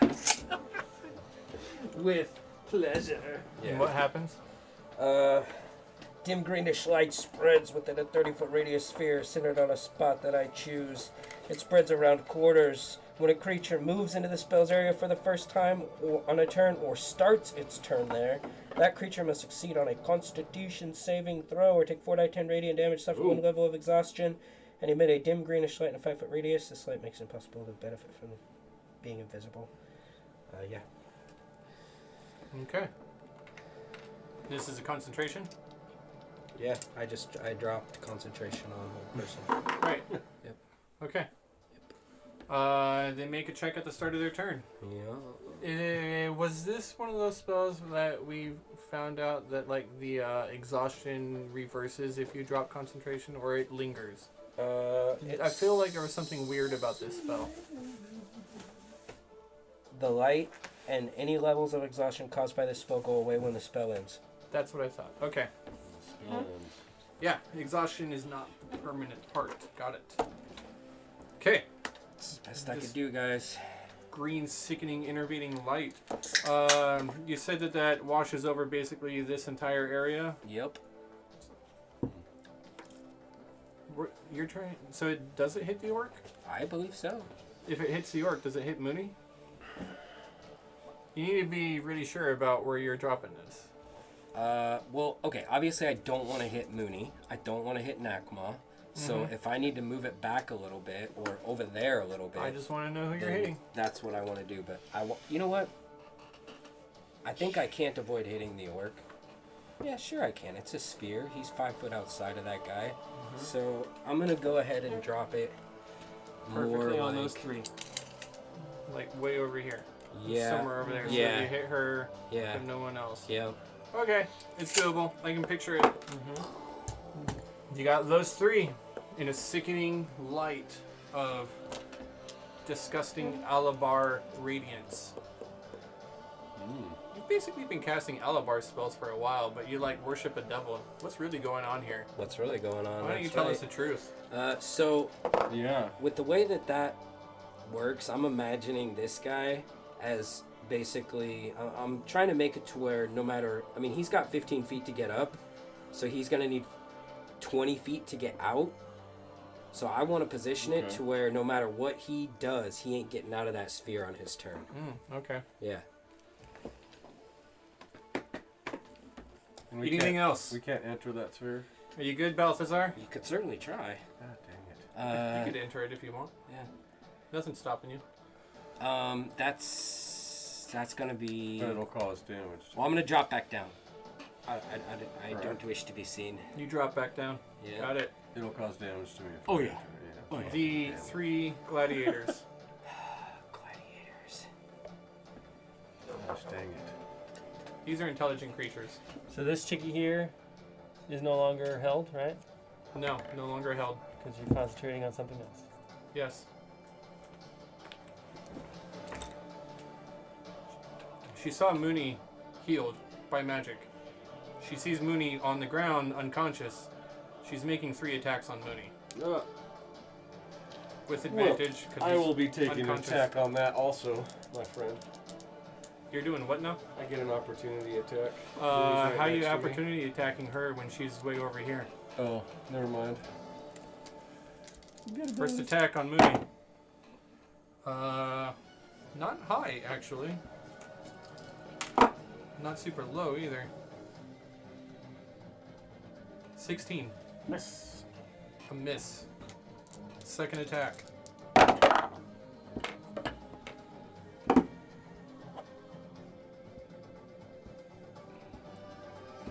With pleasure. And what happens? Dim greenish light spreads within a 30-foot radius sphere centered on a spot that I choose. It spreads around quarters. When a creature moves into the spell's area for the first time or on a turn or starts its turn there, that creature must succeed on a Constitution saving throw or take 4d10 radiant damage, suffer 1 level of exhaustion, and emit a dim greenish light in a 5-foot radius. This light makes it impossible to benefit from being invisible. Yeah. Okay. This is a concentration? Yeah, I dropped concentration on the person. Right. Yep. Okay. They make a check at the start of their turn. Yeah. Was this one of those spells that we found out that like the exhaustion reverses if you drop concentration, or it lingers? I feel like there was something weird about this spell. The light and any levels of exhaustion caused by this spell go away when the spell ends. That's what I thought. Okay. Yeah, exhaustion is not the permanent part. Got it. Okay. It's the best I could do, guys. Green, sickening, intervening light. You said that washes over basically this entire area. Yep. You're trying. So does it hit the orc? I believe so. If it hits the orc, does it hit Mooney? You need to be really sure about where you're dropping this. Well, okay, obviously I don't want to hit Mooney. I don't want to hit Nakma. So if I need to move it back a little bit or over there a little bit, I just want to know who you're then hitting. that's what I want to do. But you know what? I think I can't avoid hitting the orc. Yeah, sure I can. It's a sphere. He's 5 foot outside of that guy. So I'm going to go ahead and drop it Perfectly more on like, those 3. Like way over here. Yeah. Somewhere over there. So Yeah. you hit her Yeah. and no one else. Yeah. Okay, it's doable. I can picture it. You got those 3 in a sickening light of disgusting Alabar radiance. You've basically been casting Alabar spells for a while, but you like worship a devil. What's really going on here? What's really going on? Why don't you That's tell right. us the truth? So Yeah. with the way that works, I'm imagining this guy as basically, I'm trying to make it to where no matter, I mean, he's got 15 feet to get up, so he's going to need 20 feet to get out. So I want to position it to where no matter what he does, he ain't getting out of that sphere on his turn. Okay. Yeah. And we Anything can't- else? We can't enter that sphere. Are you good, Balthazar? You could certainly try. God dang it. You could enter it if you want. Yeah. Nothing's stopping you. That's going to be... But it'll cause damage. Well, I'm going to drop back down. I don't wish to be seen. You drop back down. Yeah. Got it. It'll cause damage to me. If Oh, I yeah. enter it, Oh, yeah. The 3 gladiators. Gladiators. Gosh dang it. These are intelligent creatures. So this chickie here is no longer held, right? No, no longer held. Because you're concentrating on something else. Yes. She saw Mooney healed by magic. She sees Mooney on the ground, unconscious. She's making 3 attacks on Mooney. With advantage. 'cause I he's will be taking an unconscious. attack on that also, my friend. You're doing what now? I get an opportunity attack. Mooney's right How are you next to me. opportunity attacking her when she's way over here? Oh, never mind. First attack on Mooney. Not high, actually. Not super low either. 16. Miss. A miss. Second attack.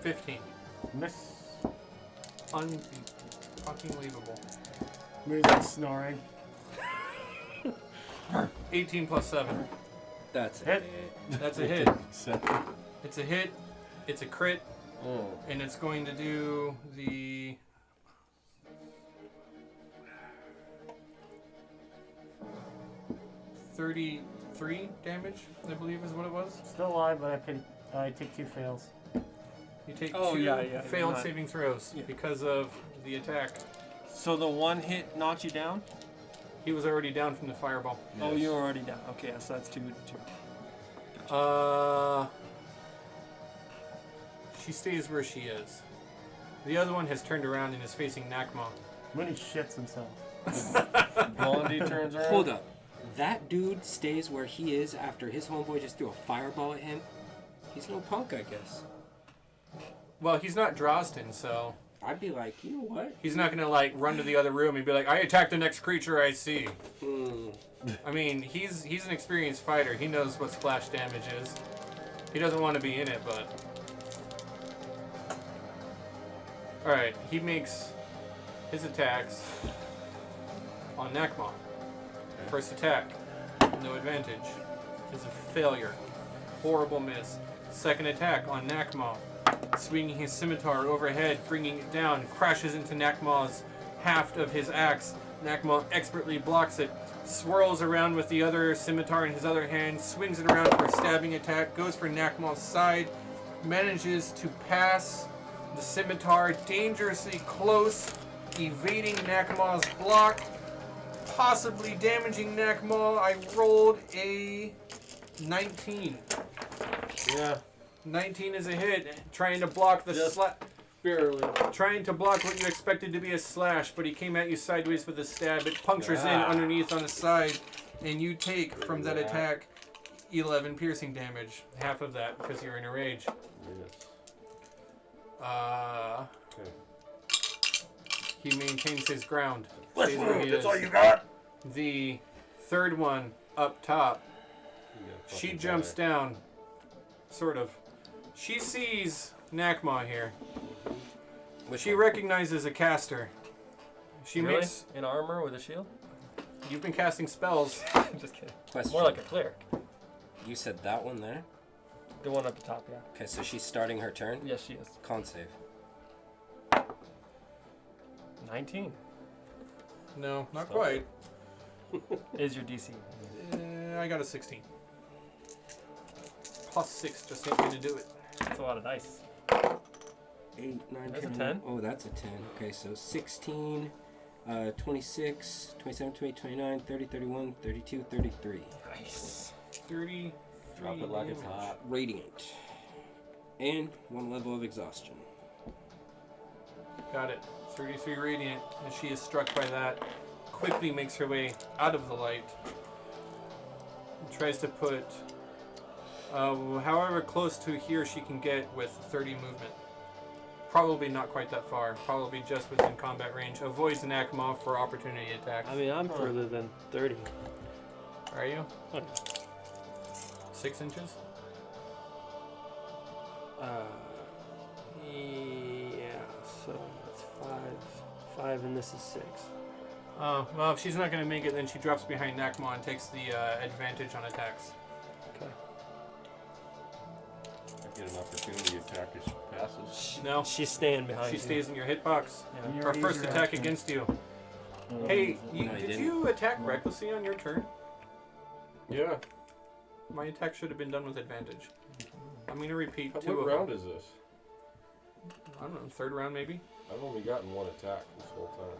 $15. Miss. Fucking believable. Mooney's like snoring. 18 plus 7. That's Hit. it. That's a hit. Second. It's a hit. It's a crit. Oh. And it's going to do the... $33 damage, I believe is what it was. Still alive, but I take 2 fails. You take Oh, 2 yeah, failed not- saving throws yeah. because of the attack. So the one hit knocked you down? He was already down from the fireball. Oh, you're already down. Okay, so that's two. She stays where she is. The other one has turned around and is facing Nakma. Mooney shits himself. Blondie turns around. Hold up. That dude stays where he is after his homeboy just threw a fireball at him? He's no punk, I guess. Well, he's not Drostin, so I'd be like, you know what? he's not gonna like run to the other room and be like, "I attack the next creature I see." I mean, he's an experienced fighter. He knows what splash damage is. He doesn't want to be in it, but all right. He makes his attacks on Nakma. First attack, no advantage, is a failure. Horrible miss. Second attack on Nakma. Swinging his scimitar overhead, bringing it down, crashes into Nakma's haft of his axe. Nakma expertly blocks it, swirls around with the other scimitar in his other hand, swings it around for a stabbing attack, goes for Nakmal's side, manages to pass the scimitar dangerously close, evading Nakmal's block, possibly damaging Nakmal. I rolled a 19. Yeah. 19 is a hit, trying to block the Barely. trying to block what you expected to be a slash, but he came at you sideways with a stab. It punctures in underneath on the side, and you take from that attack 11 piercing damage. Half of that because you're in a rage. Okay. He maintains his ground. Let's Stays where move. he That's is. all you got. The third one up top, she Fucking jumps die. down. Sort of. She sees Nakma here. She recognizes a caster. She Really? makes. In armor with a shield? You've been casting spells. Just kidding. Question. More like a cleric. You said that one there? The one up the top, yeah. Okay, so she's starting her turn? Yes, she is. Con save. 19 No, not quite. is your DC. I got a 16. Plus 6 just ain't gonna do it. That's a lot of dice. 8, 9, That's a 10. 10. Oh, that's a 10. Okay, so 16, 26, 27, 28, 29, 30, 31, 32, 33. Nice. 33 Drop it like it's damage. Uh, hot. Radiant. And 1 level of exhaustion. Got it. 33 radiant, and she is struck by that. Quickly makes her way out of the light. And tries to put however close to here she can get with 30 movement. Probably not quite that far. Probably just within combat range. Avoids an Akimov for opportunity attacks. I mean, I'm further than 30. Are you? Okay. 6 inches? Yeah, so that's 5, and this is 6. Well, if she's not going to make it, then she drops behind Nakma and takes the advantage on attacks. Okay. I get an opportunity attack as she passes. No, She's staying behind she you. stays in your hitbox. Yeah. You Her already first used your attack action. against you. Oh, Hey, is it? No, you did didn't. you attack recklessly on your turn? Yeah. My attack should have been done with advantage. I'm going to repeat What 2 of round them. is this? I don't know, 3rd round maybe? I've only gotten 1 attack this whole time.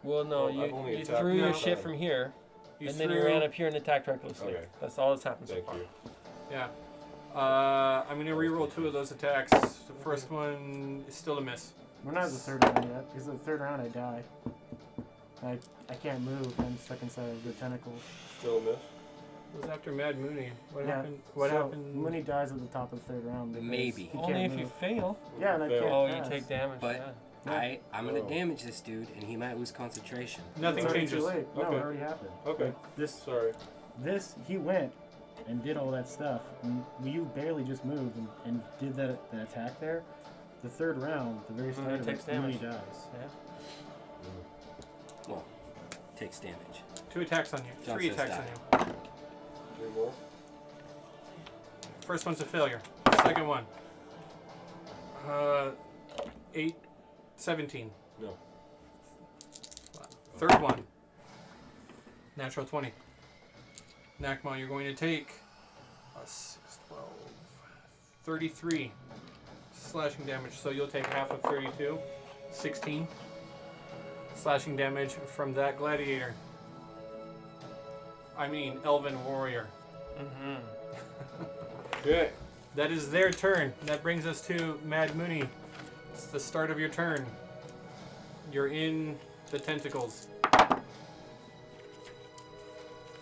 Well, no, Well, I've only you attacked threw No. your shit from here, You and then you ran up here and attacked Oh, recklessly. Okay. That's all that's happened so Thank far. you. Yeah. I'm going to reroll 2 of those attacks. The first one is still a miss. We're not at the 3rd round yet. Because the 3rd round I die. I can't move. I'm stuck inside of the tentacles. Still a miss? It was after Mad Mooney. What Yeah, happened? What so happened? Mooney dies at the top of the 3rd round. because Maybe. he Only can't if you move. fail. Yeah, and I Fail. can't Oh, you pass. take damage. But- yeah. I'm going to Oh. damage this dude, and he might lose concentration. Nothing It's already changes. Too late. No, Okay. it already happened. Okay. Like, Sorry. he went and did all that stuff. And you barely just moved and did that attack there. The 3rd round, the very start Mooney of takes it, Mooney damage. dies. Well, takes damage. 2 attacks on you. John 3 says attacks die. on you. 3 more? First one's a failure. Second one. 8, 17. No. 3rd one. Natural 20. Nakma, you're going to take a 6, 12, 33 slashing damage. So you'll take half of 32. 16 slashing damage from that gladiator. I mean, elven warrior. Mm-hmm. Okay. That is their turn. That brings us to Mad Mooney. It's the start of your turn. You're in the tentacles.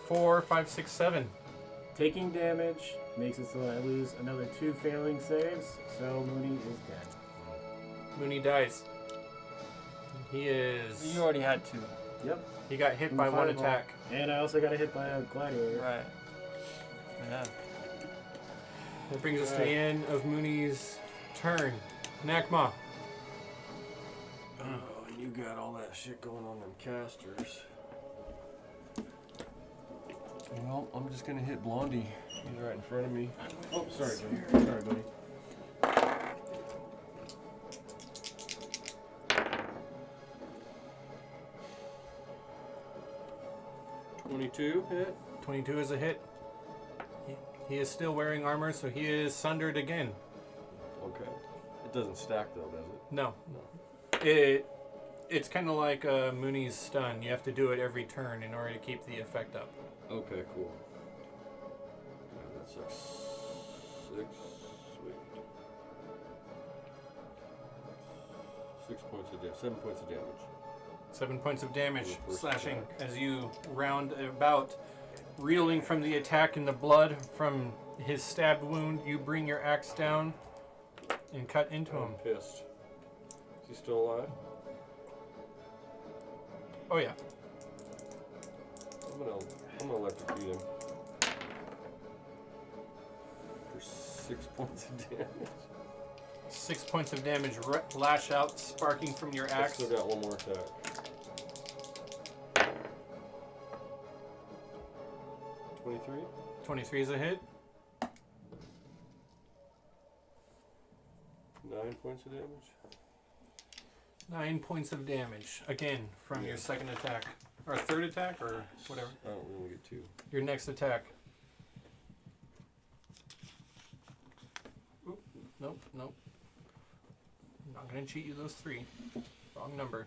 4, 5, 6, 7. Taking damage makes it so I lose another 2 failing saves, so Mooney is dead. Mooney dies. He is. You already had 2. Yep. He got hit In by the 1 fireball. attack. And I also got hit by a gladiator. Right. Yeah. That brings us to the end of Mooney's turn. Nakma. Oh, and you got all that shit going on them casters. Well, I'm just gonna hit Blondie. He's right in front of me. Oh, sorry, buddy. Sorry, buddy. 22 hit. 22 is a hit. He is still wearing armor, so he is sundered again. Okay. It doesn't stack though, does it? No. No. It's kind of like Mooney's stun. You have to do it every turn in order to keep the effect up. Okay, cool. Yeah, that's 6. Sweet. 6 points of damage. 7 points of damage. 7 points of damage, On the first slashing attack. as you round about, reeling from the attack and the blood from his stabbed wound. You bring your axe down and cut into him. I'm pissed. Is he still alive? Oh yeah. I'm gonna electrocute him. For 6 points of damage. 6 points of damage lash out, sparking from your I axe. still got one more attack. 23? 23 is a hit. 9 points of damage. 9 points of damage, again, from your second attack. Or third attack, or whatever. I don't really get 2. Your next attack. Oop, nope. I'm not going to cheat you those 3. Wrong number.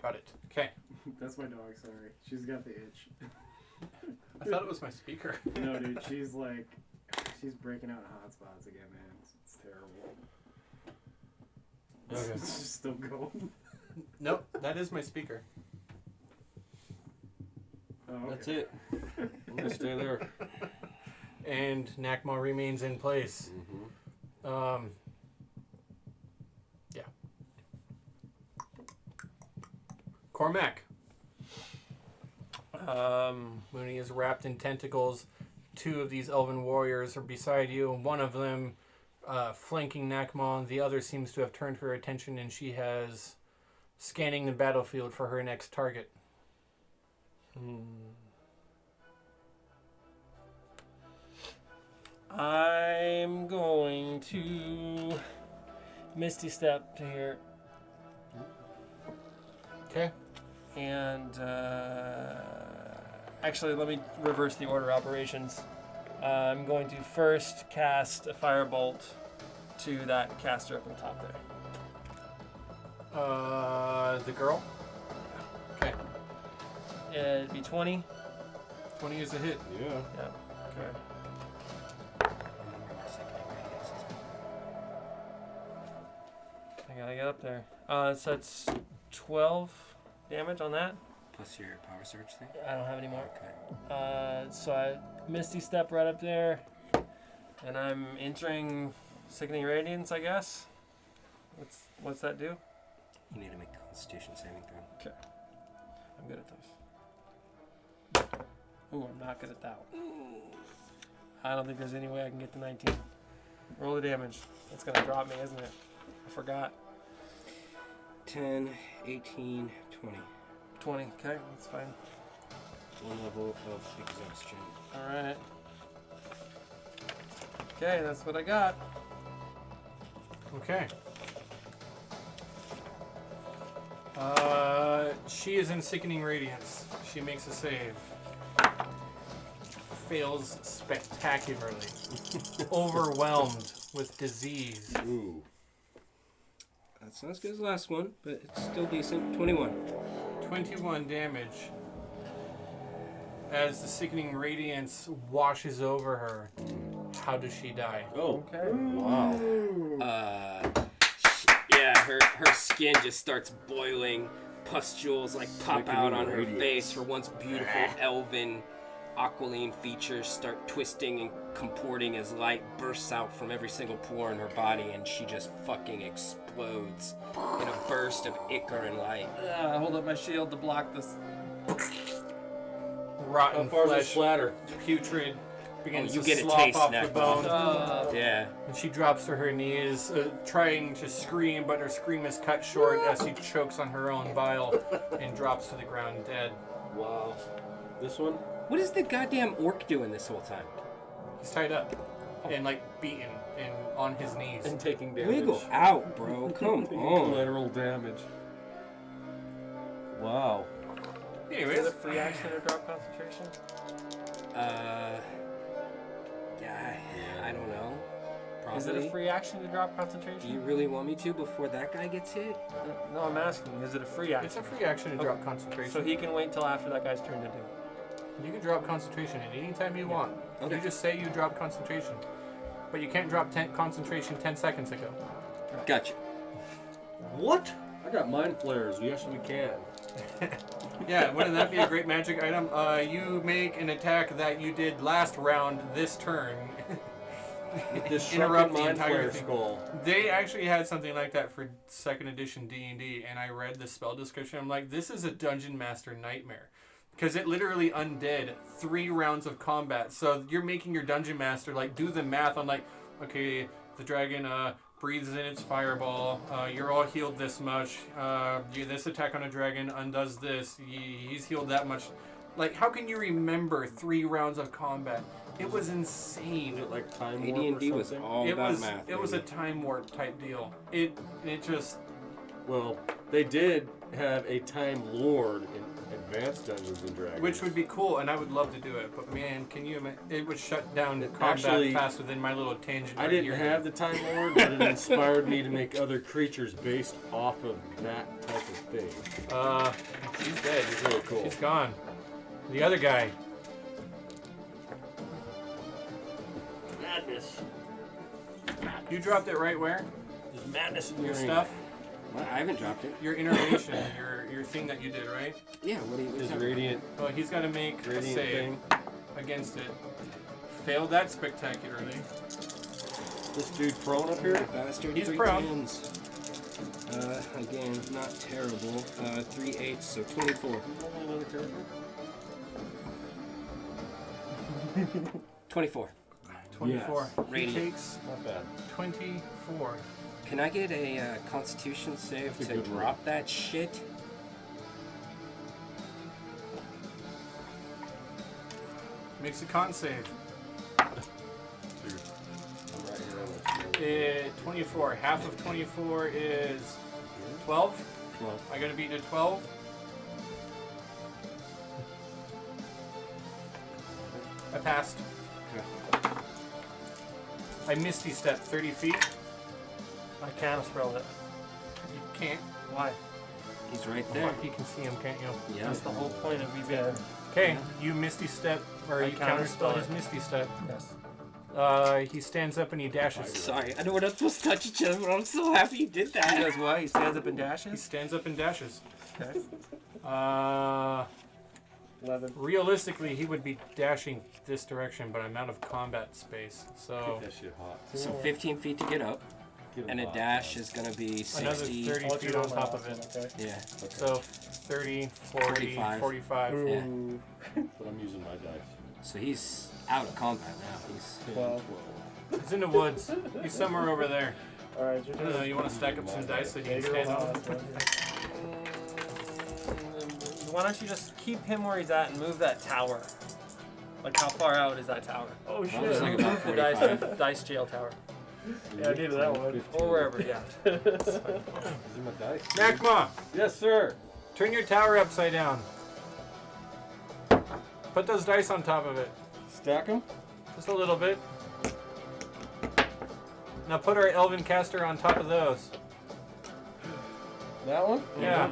Got it. Okay. That's my dog, sorry. She's got the itch. I thought it was my speaker. No, dude, she's breaking out in hot spots again, man. It's terrible. Okay. It's just still going. Nope, that is my speaker. Oh, okay. That's it. I'm gonna stay there. And Nakma remains in place. Mm-hmm. Yeah. Cormac. Mooney is wrapped in tentacles. 2 of these elven warriors are beside you. One of them flanking Nakma. The other seems to have turned her attention, and she has scanning the battlefield for her next target. I'm going to Misty Step to here. Okay. And actually, let me reverse the order of operations. I'm going to first cast a firebolt to that caster up on top there. The girl. Okay. It'd be 20. 20 is a hit. Yeah. Yeah. Okay. I gotta get up there. So that's 12 damage on that. Plus your power surge thing? I don't have any more. Okay. So I Misty Step right up there, and I'm entering Sickening Radiance, I guess. What's that do? You need to make the Constitution saving throw. Okay. I'm good at those. Ooh, I'm not good at that one. I don't think there's any way I can get to 19. Roll the damage. That's gonna drop me, isn't it? I forgot. 10, 18, 20. 20. Okay, that's fine. 1 level of exhaustion. All right. Okay, that's what I got. Okay. She is in Sickening Radiance. She makes a save. Fails spectacularly. Overwhelmed with disease. Ooh. That's not as good as the last one, but it's still decent. 21. 21 damage. As the Sickening Radiance washes over her. How does she die? Oh. Okay. Wow. Yeah, her skin just starts boiling. Pustules like pop out on her Radiance. face. Her once beautiful elven aquiline features start twisting and comporting as light bursts out from every single pore in her body, and she just fucking explodes in a burst of Icaran light. I hold up my shield to block this. Rotten How far does it flesh, splatter? putrid, begins you to get a slough taste off now. the bone. Yeah. And she drops to her knees, trying to scream, but her scream is cut short as she chokes on her own bile and drops to the ground dead. Wow. This one? What is the goddamn orc doing this whole time? He's tied up and beaten and on his knees. And taking damage. Wiggle out, bro. Come on. Collateral damage. Wow. Is Anyways, it a free action to drop concentration? Yeah, I don't know. Probably. Is it a free action to drop concentration? Do you really want me to before that guy gets hit? No, I'm asking. Is it a free action? it's a free action to drop concentration. So he can wait till after that guy's turn to do it. You can drop concentration at any time you want. Okay. You just say you drop concentration. But you can't drop concentration 10 seconds ago. Gotcha. What? I got mind flares. Yes, we can. Yeah, wouldn't that be a great magic item? You make an attack that you did last round this turn. This Interrupt shrunken the mind entire flare thing. skull. They actually had something like that for 2nd edition D&D, and I read the spell description. I'm like, this is a dungeon master nightmare. Because it literally undid 3 rounds of combat. So you're making your dungeon master, like, do the math on, like, okay, the dragon breathes in its fireball. You're all healed this much. This attack on a dragon undoes this. He's healed that much. Like, how can you remember 3 rounds of combat? It was insane. Is it like time warp AD&D or was something? all It about was math. it was a baby. time warp type deal. It just Well, they did have a Time Lord in Advanced Dungeons and Dragons. which would be cool, and I would love to do it. But man, can you imagine? It would shut down combat Actually, faster than my little tangent. I right didn't here. have the Time Lord, but it inspired me to make other creatures based off of that type of thing. She's dead. It's really cool. She's gone. The other guy. Madness. You dropped it right where? There's madness in Your ring. stuff? Well, I haven't dropped it. Your innervation, your thing that you did, right? Yeah, what do you His think? radiant, Well, he's got to make a radiant save thing. against it. Failed that spectacularly. This dude prone up here? Bastard. He's 3 proud. tens. Again, not terrible. 3 8s, so 24. 24. 24. He Radiant. takes Not bad. 24. Can I get a Constitution save That's a to good roll. drop that shit? Makes a con save. Dude. I'm right here on this. 24. Half of 24 is 12. 12. I gotta beat a 12. I passed. Okay. I Misty Step 30 feet. I can't spell it. You can't. Why? He's right there. Fuck, you can see him, can't you? Yeah. That's the whole point of me being. Okay, you Misty Step, or I you counterspell counterspell his it. Misty Step. Yes. He stands up and he dashes. Sorry, I know we're not supposed to touch each other, but I'm so happy you did He that. does what? He stands up and He dashes? stands up and dashes. Okay. 11. Realistically, he would be dashing this direction, but I'm out of combat space. So Get that shit hot. So 15 feet to get up, Get him and a hot. dash is going to be another 60. 30 I'll feet do on my top of last it. one, okay? Yeah. So 30, 40, 45. 45. Yeah. Ooh, But I'm using my dice. So he's out of combat now. He's 12. He's in the woods. He's somewhere over there. Alright, your I don't know, turn. you want to stack up some dice so he Yeah, can you're stand last on? one. Why don't you just keep him where he's at and move that tower? Like, how far out is that tower? Oh It's shit. like about Move the 45. dice jail tower. Yeah, I needed that one. Or wherever, yeah. These are my dice. Nakma, Yes, sir. turn your tower upside down. Put those dice on top of it. Stack them. Just a little bit. Now put our Elven caster on top of those. That one? Yeah.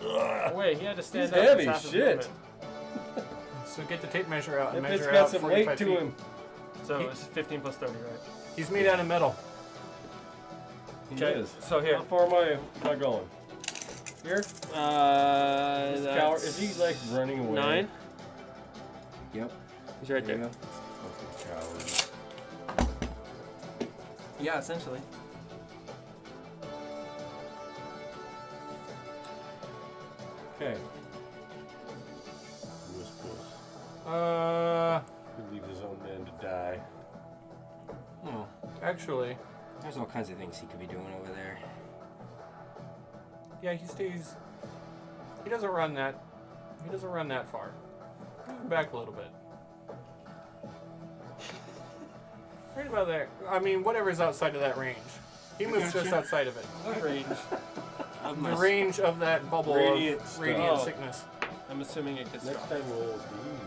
Oh, wait, he had to stand He's up. heavy, It's half his shit. movement. So get the tape measure out and If it's measure got out some 45 weight to feet. him. So it's 15 plus 30, right? He's made out of metal. He Okay, is. so here. How far am I going? Here? Is he like running away? 9. Yep. He's right There there. you go. Fucking coward. Yeah, essentially. Okay. Wuss puss. He leaves his own man to die. Oh, Actually, there's all kinds of things he could be doing over there. yeah, he stays. He doesn't run that. He doesn't run that far. Move back a little bit. Right about there. I mean, whatever's outside of that range. He moves just outside of it. What range? Of the my range of that bubble Radiant of stuff. radiant Oh. sickness. I'm assuming it gets Next dropped. time we'll.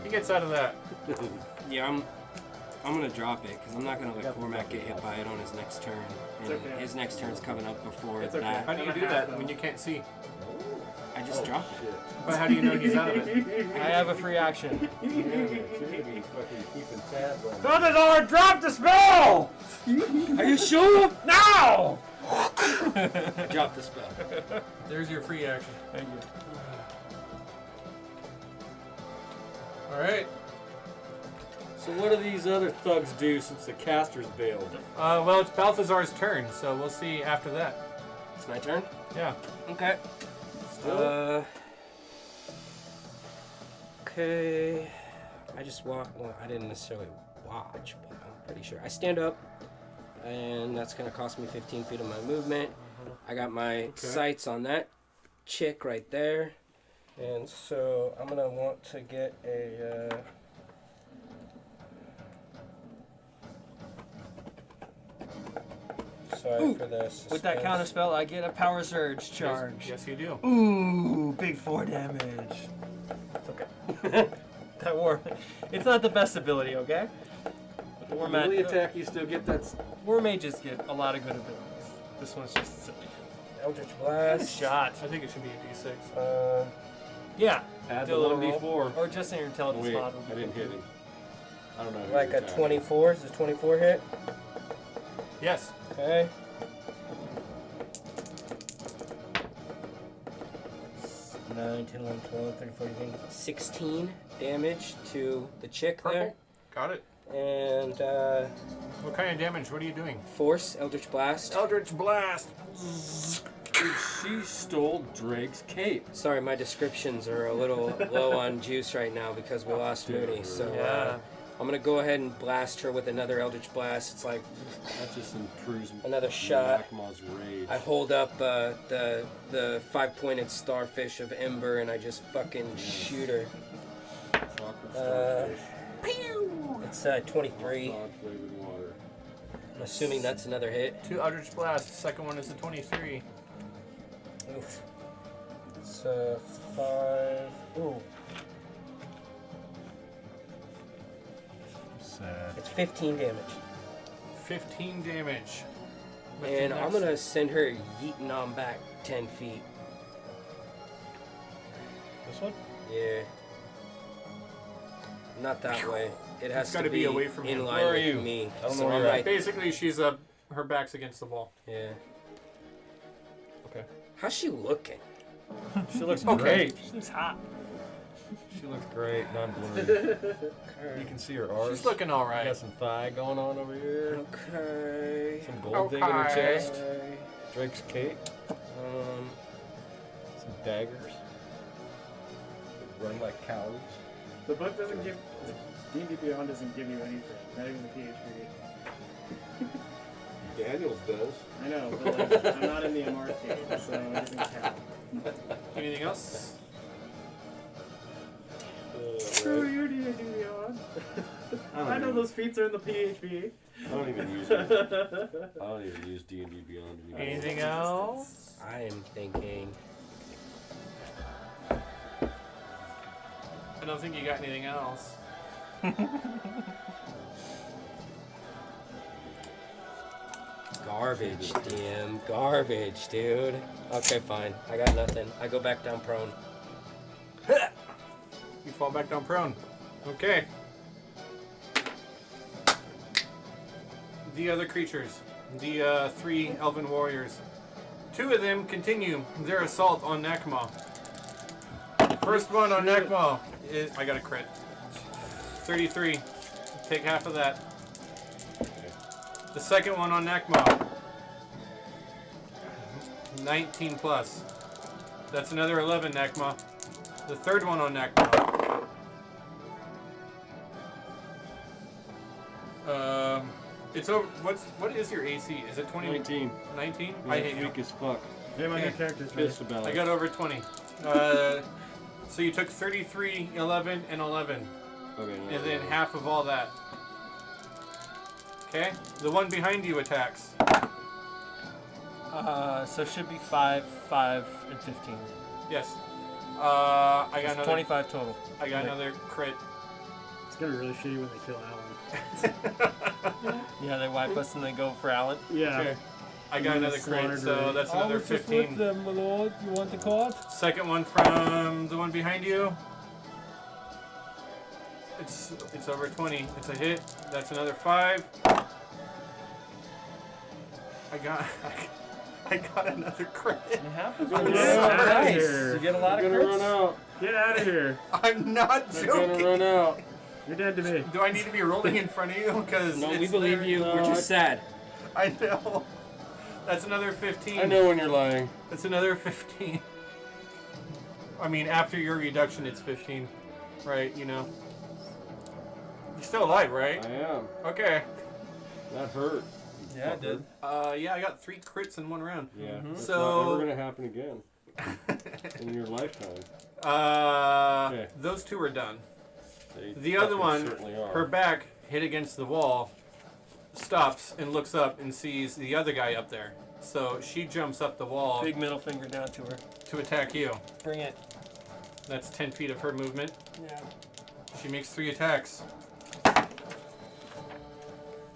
He gets out of that. Yeah, I'm gonna drop it because I'm not gonna let Cormac get hit by it on his next turn. And It's okay. his next turn's coming up before It's okay. that. How do you do that when you can't see? I just drop it. Shit. But how do you know he's out of it? I have a free action. Yeah, you're gonna be fucking keeping tabs on. Balthazar, drop the spell! Are you sure? Now! I dropped the spell. There's your free action. Thank you. All right. So what do these other thugs do since the caster's bailed? Well, it's Balthazar's turn, so we'll see after that. It's my turn. Yeah. Okay. Okay. I just walk. Well, I didn't necessarily watch, but I'm pretty sure I stand up, and that's gonna cost me 15 feet of my movement. I got my sights on that chick right there, and so I'm gonna want to get a. Sorry for this. With that counter spell, I get a power surge charge. Yes, you do. Ooh, big 4 damage. It's okay. That war. It's not the best ability, okay? But the war Melee attack, you still get that. war mages get a lot of good abilities. This one's just silly. Eldritch Blast. Shot. I think it should be a D6. Yeah. Add Do the a little roll. 1d4. Or just in your Oh, intelligence wait, mod. I didn't hit him. I don't know. who Like you're a attacking. 24. Is a 24 hit? Yes. Okay. Nine, 10, 11, 12, 13, 14, 16 damage to the chick Purple. Got it. there. And What kind of damage? What are you doing? Force, Eldritch Blast. Eldritch Blast. Dude, she stole Drake's cape. Sorry, my descriptions are a little low on juice right now because we lost Mooney. So Yeah. I'm going to go ahead and blast her with another Eldritch Blast. It's like That just improves Another shot. Magma's rage. I hold up the 5-pointed starfish of Ember and I just fucking shoot her. Chocolate Uh, starfish. It's 23. Hot flavored water. I'm assuming that's another hit. 2 Eldritch Blast. Second one is a 23. Oof. It's 5. Ooh. Sad. It's 15 damage. 15 damage. What's And your I'm next? gonna send her yeeting on back 10 feet. This one? Yeah. Not that way. It has It's to gotta be away from in you. line Where are with you? me. I don't know So where I'm you're at. right. Basically, she's her back's against the wall. Yeah. Okay. How's she looking? She looks Okay. great. She's hot. She looks great, non blurry. You can see her arms. She's looking all Got right. some thigh going on over here. Okay. Some gold thing in her Okay. chest. Okay. Drake's cape. Some daggers. Run like cowards. The book doesn't give. D&D Beyond doesn't give you anything. Not even the PHP. Daniels does. I know, but like, I'm not in the MR stage, so it doesn't count. Anything else? Screw you, D&D Beyond. I know those feats are in the PHP. I don't even use it. I don't even use D&D Beyond anymore. Anything else? I am thinking. I don't think you got anything else. Garbage, DM. Garbage, dude. Okay, fine. I got nothing. I go back down prone. You fall back down prone. Okay. The other creatures. The 3 elven warriors. 2 of them continue their assault on Nakma. First one on Nakma. I got a crit. 33. Take half of that. The second one on Nakma. 19 plus. That's another 11 Nakma. The third one on Nakma. It's over. What is your AC? Is it 20? 19. 19? Yeah, I hate you. weak as fuck. Name on your Okay. character's Pissed about I it. got over 20. So you took 33, 11, and 11. Okay, no, And then no. half of all that. Okay? The one behind you attacks. So it should be 5, 5, and 15. Yes. I got It's another. 25 total. I got another crit. It's gonna be really shitty when they kill Alan. Yeah, they wipe us and they go for Alan. Yeah. Okay. I got another crit, so that's another 15. them, my lord. You want the card? Second one from the one behind you. It's over 20. It's a hit. That's another 5. I got another crit. It happens. Get Nice. out of here. You get a lot of They're gonna crits. run out. Get out of here. I'm not They're gonna joking. run out. You're dead to me. Do I need to be rolling in front of you? Because No, we believe you. No, We're just sad. I know. That's another 15. I know when you're lying. That's another 15. I mean, after your reduction, it's 15. Right, you know. You're still alive, right? I am. Okay. That hurt. Yeah, it did. Yeah, I got 3 crits in one round. Yeah. That's So- not ever gonna happen again in your lifetime. Okay. Those 2 are done. They The other fucking one, certainly are. her back hit against the wall, stops and looks up and sees the other guy up there. So she jumps up the wall Big middle finger down to her. to attack you. Bring it. That's 10 feet of her movement. Yeah. She makes 3 attacks.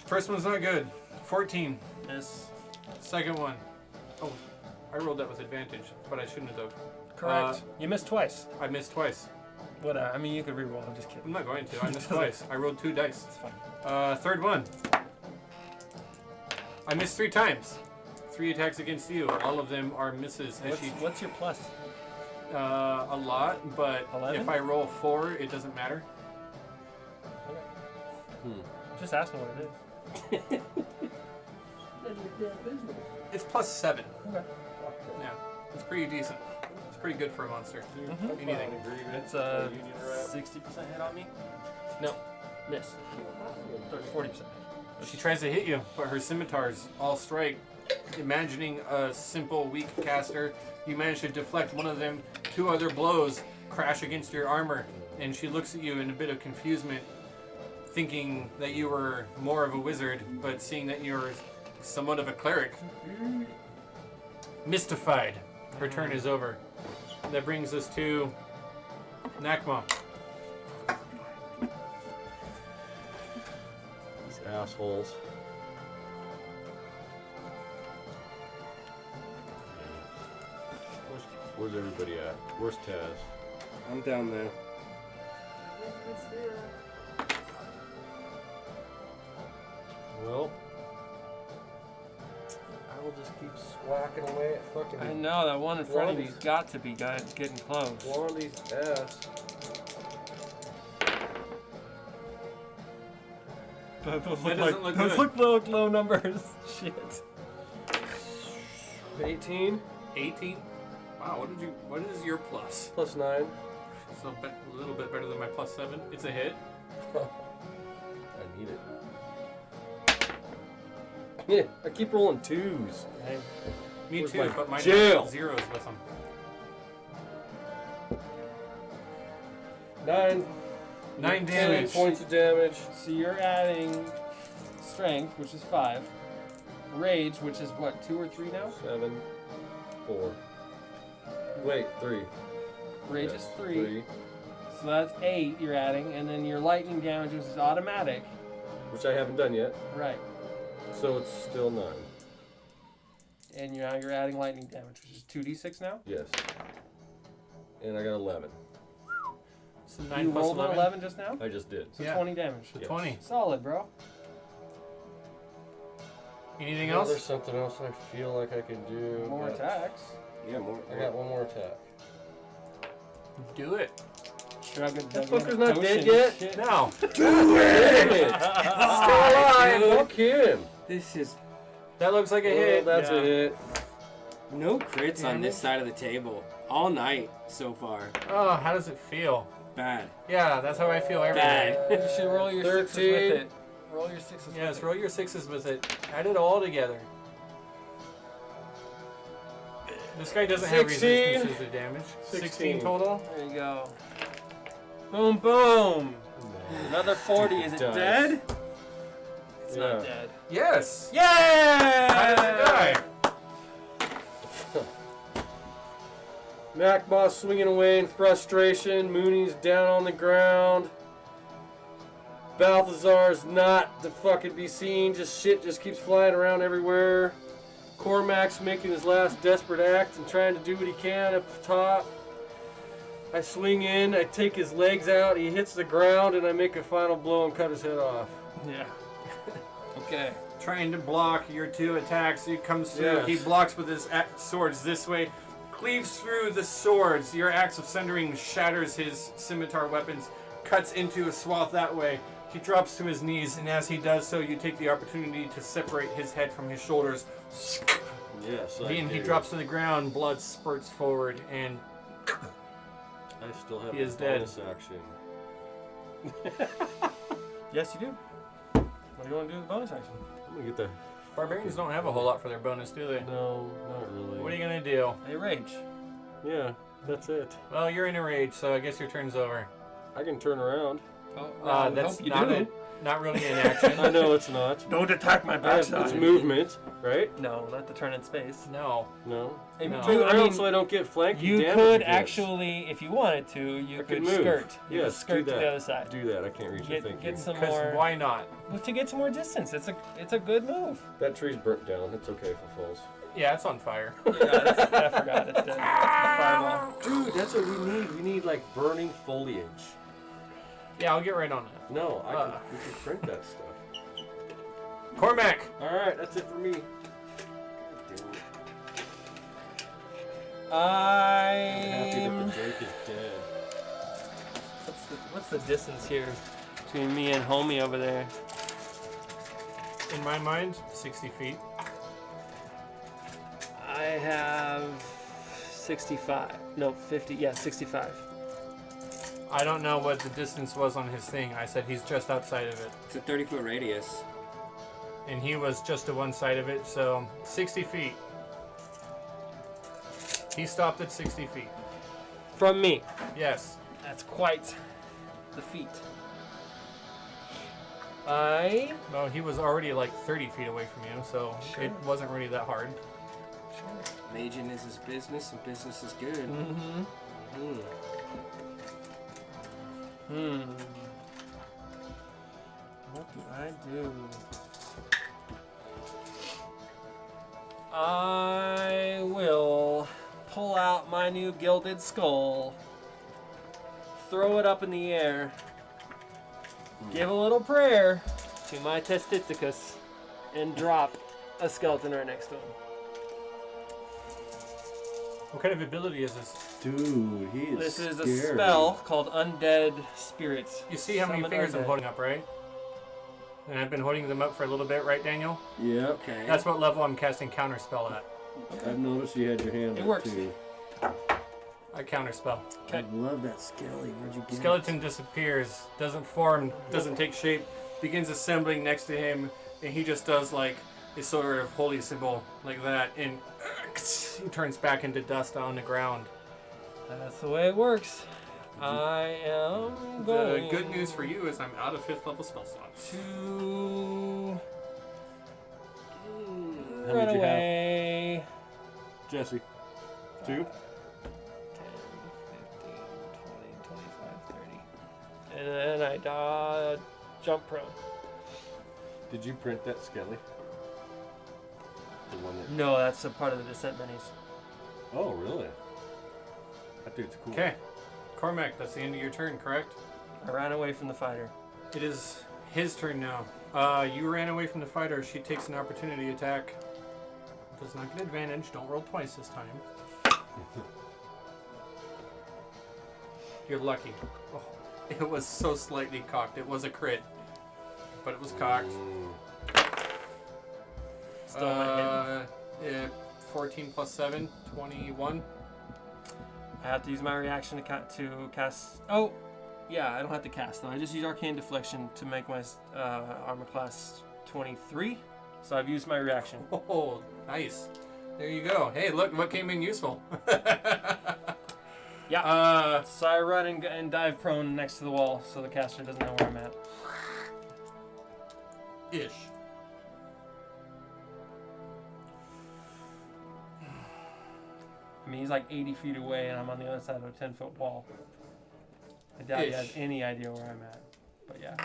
First one's not good. 14. Miss. Second one. Oh, I rolled that with advantage, but I shouldn't have. Correct. You missed twice. I missed twice. What? I mean, you could reroll. I'm just I'm kidding. not going to. I missed twice. I rolled 2 dice. It's fine. Third one. I missed 3 times. 3 attacks against you. All of them are misses. As What's your plus? a lot, but 11? if I roll 4, it doesn't matter. Just ask me what it is. It's plus 7. Okay. Yeah, it's pretty decent. It's pretty good for a monster. Mm-hmm. Anything. It's a 60% hit on me. No, miss. 40%. She tries to hit you, but her scimitars all strike. Imagining a simple, weak caster, you manage to deflect one of them. 2 other blows crash against your armor, and she looks at you in a bit of confusement, thinking that you were more of a wizard, but seeing that you're somewhat of a cleric. Mystified. Her turn is over. That brings us to Nakma. These assholes. Where's everybody at? Where's Taz? I'm down there. Well, I will just keep swacking away at fucking I know that one in front of you's got to be getting close. Blondie's ass. Those That doesn't look those good. look low numbers. Shit. 18 18. Wow, what is your plus? plus 9. So a little bit better than my plus 7. It's a hit. I need it. Yeah, I keep rolling 2s. Hey, Me Where's too, my but mine jail? has zeros with them. 9. 9 10 damage. points of damage. So you're adding strength, which is 5. Rage, which is what, 2 or 3 now? 7. 4. Wait, 3. Rage Yes, is 3. So that's 8 you're adding, and then your lightning damage, which is automatic. Which I haven't done yet. Right. So it's still 9. And now you're adding lightning damage, which is 2d6 now? Yes. And I got 11. So 9 You plus rolled 11. an 11 just now? I just did. So Yeah. 20 damage. So Yes. 20. Solid, bro. Anything Well, else? there's something else I feel like I can do. More but attacks. Yeah, more. I got one more attack. Do it. Shrug it. That fucker's not dead yet? No. Damn it! Still alive! Fuck him! This is That looks like a Oh, hit. that's a hit. no crits on this side of the table all night so far. Oh, how does it feel? Bad. Yeah, that's how I feel every day. Bad. you should roll your 6s 13. with it. Roll your 6s Yes, with roll your 6s with it. Add it all together. This guy doesn't have 16. resistances to damage. 16 16 total. it. There you go. Boom, boom. Another 40. Is it Dice. dead? It's Yeah. not dead. Yes. Yay! How does it die? Macboss swinging away in frustration. Mooney's down on the ground. Balthazar's not to fucking be seen. Shit just keeps flying around everywhere. Cormac's making his last desperate act and trying to do what he can up top. I swing in, I take his legs out, he hits the ground, and I make a final blow and cut his head off. Yeah. Okay. Trying to block your 2 attacks. He comes through. Yes. He blocks with his swords this way. Cleaves through the swords. Your axe of sundering shatters his scimitar weapons. Cuts into a swath that way. He drops to his knees, and as he does so, you take the opportunity to separate his head from his shoulders. Yes, And he drops to the ground. Blood spurts forward, and I still have He a is dead. bonus action. Yes, you do. What do you want to do with the bonus action? I'm gonna get the... barbarians don't have a whole lot for their bonus, do they? No, not really. What are you gonna do? A rage. Yeah, that's it. Well, you're in a rage, so I guess your turn's over. I can turn around. I That's hope you not do. not really an action. I know it's not. Don't attack my It's movement, right? No, not to turn in space. No. No. Hey, No. Turn I around mean, so I don't get flanked. You damage could against. actually, if you wanted to, you I could could move. skirt. You Yes, could skirt do to that. the other side. Do that. I can't reach it. Thank Get you. some Because more. why not? Well, to get some more distance. It's a good move. That tree's burnt down. It's okay if it falls. Yeah, it's on fire. Yeah, I forgot. It's dead. Fireball. Dude, that's what we need. We need like burning foliage. Yeah, I'll get right on that. No, we can print that stuff. Cormac! All right, that's it for me. I'm happy that I'm. the Drake is dead. What's the distance here between me and homie over there? In my mind, 60 feet. I have 65. No, 50. Yeah, 65. I don't know what the distance was on his thing. I said he's just outside of it. It's a 30-foot radius. And he was just to one side of it, so 60 feet. He stopped at 60 feet. From me. Yes. That's quite the feat. Well, he was already like 30 feet away from you, so Sure. it wasn't really that hard. Maging is his business, and business is good. Mm-hmm. What do I do? I will pull out my new gilded skull, throw it up in the air, give a little prayer to my testiticus, and drop a skeleton right next to him. What kind of ability is this? Dude, he is This is a scary. spell called Undead Spirits. You see how many Summon fingers I'm undead. holding up, right? And I've been holding them up for a little bit, right, Daniel? Yep. Okay. That's what level I'm casting Counterspell at. I've noticed you had your hand It up works. too. I Counterspell. Okay. I love that skelly. Where'd you get Skeleton disappears, doesn't form, doesn't take shape, begins assembling next to him, and he just does like a sort of holy symbol like that, and he turns back into dust on the ground. That's the way it works. I am The going good news for you is I'm out of 5th level spell slots. to How run many did you have? away. Jesse. 2? 10, 15, 20, 25, 30. And then I jump prone. Did you print that skelly? The one that... No, that's a part of the descent minis. Oh, really? That dude's cool. Okay, Cormac, that's the end of your turn, correct? I ran away from the fighter. It is his turn now. You ran away from the fighter. She takes an opportunity attack. Does not get advantage. Don't roll twice this time. You're lucky. Oh, it was so slightly cocked. It was a crit, but it was cocked. Still not hitting. Yeah, 14 plus 7, 21. I have to use my reaction to cast. Oh, yeah, I don't have to cast though. I just use Arcane Deflection to make my armor class 23. So I've used my reaction. Oh, nice. There you go. Hey, look what came in useful. Yeah. So I run and dive prone next to the wall so the caster doesn't know where I'm at. Ish. I mean, he's like 80 feet away, and I'm on the other side of a 10-foot wall. I doubt he has Ish. any idea where I'm at. But yeah.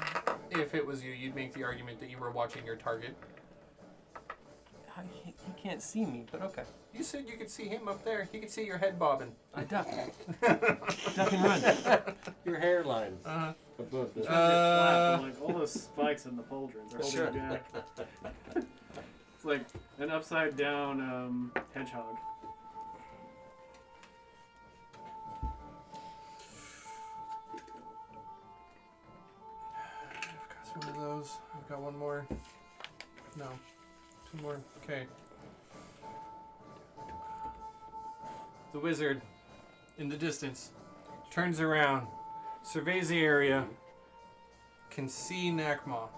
If it was you, you'd make the argument that you were watching your target. He can't see me, but okay. You said you could see him up there. He could see your head bobbing. I duck. Duck and run. Your hairline. Uh-huh. Above the. Flat, but, like all those spikes in the pauldrons are holding Sure. you back. It's like an upside down hedgehog. I've got some of those. I've got one more. No. Two more. Okay. The wizard, in the distance, turns around, surveys the area, can see Nakma,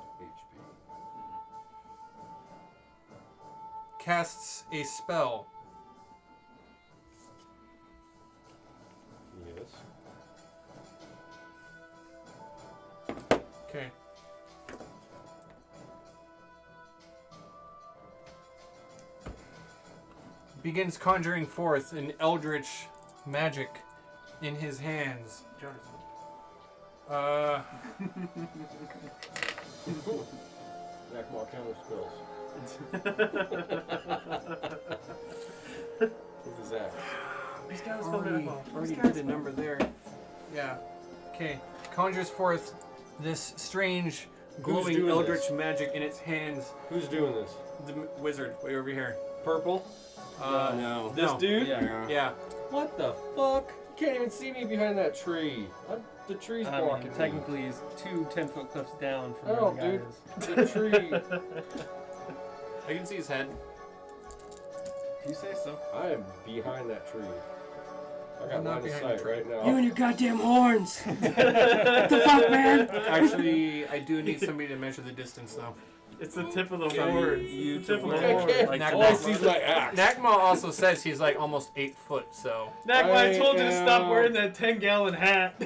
casts a spell. Yes. Okay. Begins conjuring forth an eldritch magic in his hands. Nakma counter spells. With his axe. These guys already did a number there. Yeah. Okay. Conjures forth this strange, glowing doing eldritch this? magic in its hands. Who's doing this? The wizard, way over here. Purple? No. This dude? Yeah. What the fuck? You can't even see me behind that tree. The tree's I blocking mean, me. technically, he's 2 10-foot cliffs down from Oh, where the dude. guy is. The tree. I can see his head. If you say so. I am behind that tree. I I'm got not line of behind sight the tree. right now. You and your goddamn horns! What the fuck, man? Actually, I do need somebody to measure the distance, though. It's the tip of the From horns. you It's the tip to of the where? horns. Like, All I see is my axe. Nakma also says he's like almost 8 foot, so. Nakma, I told you to stop am- wearing that 10-gallon hat.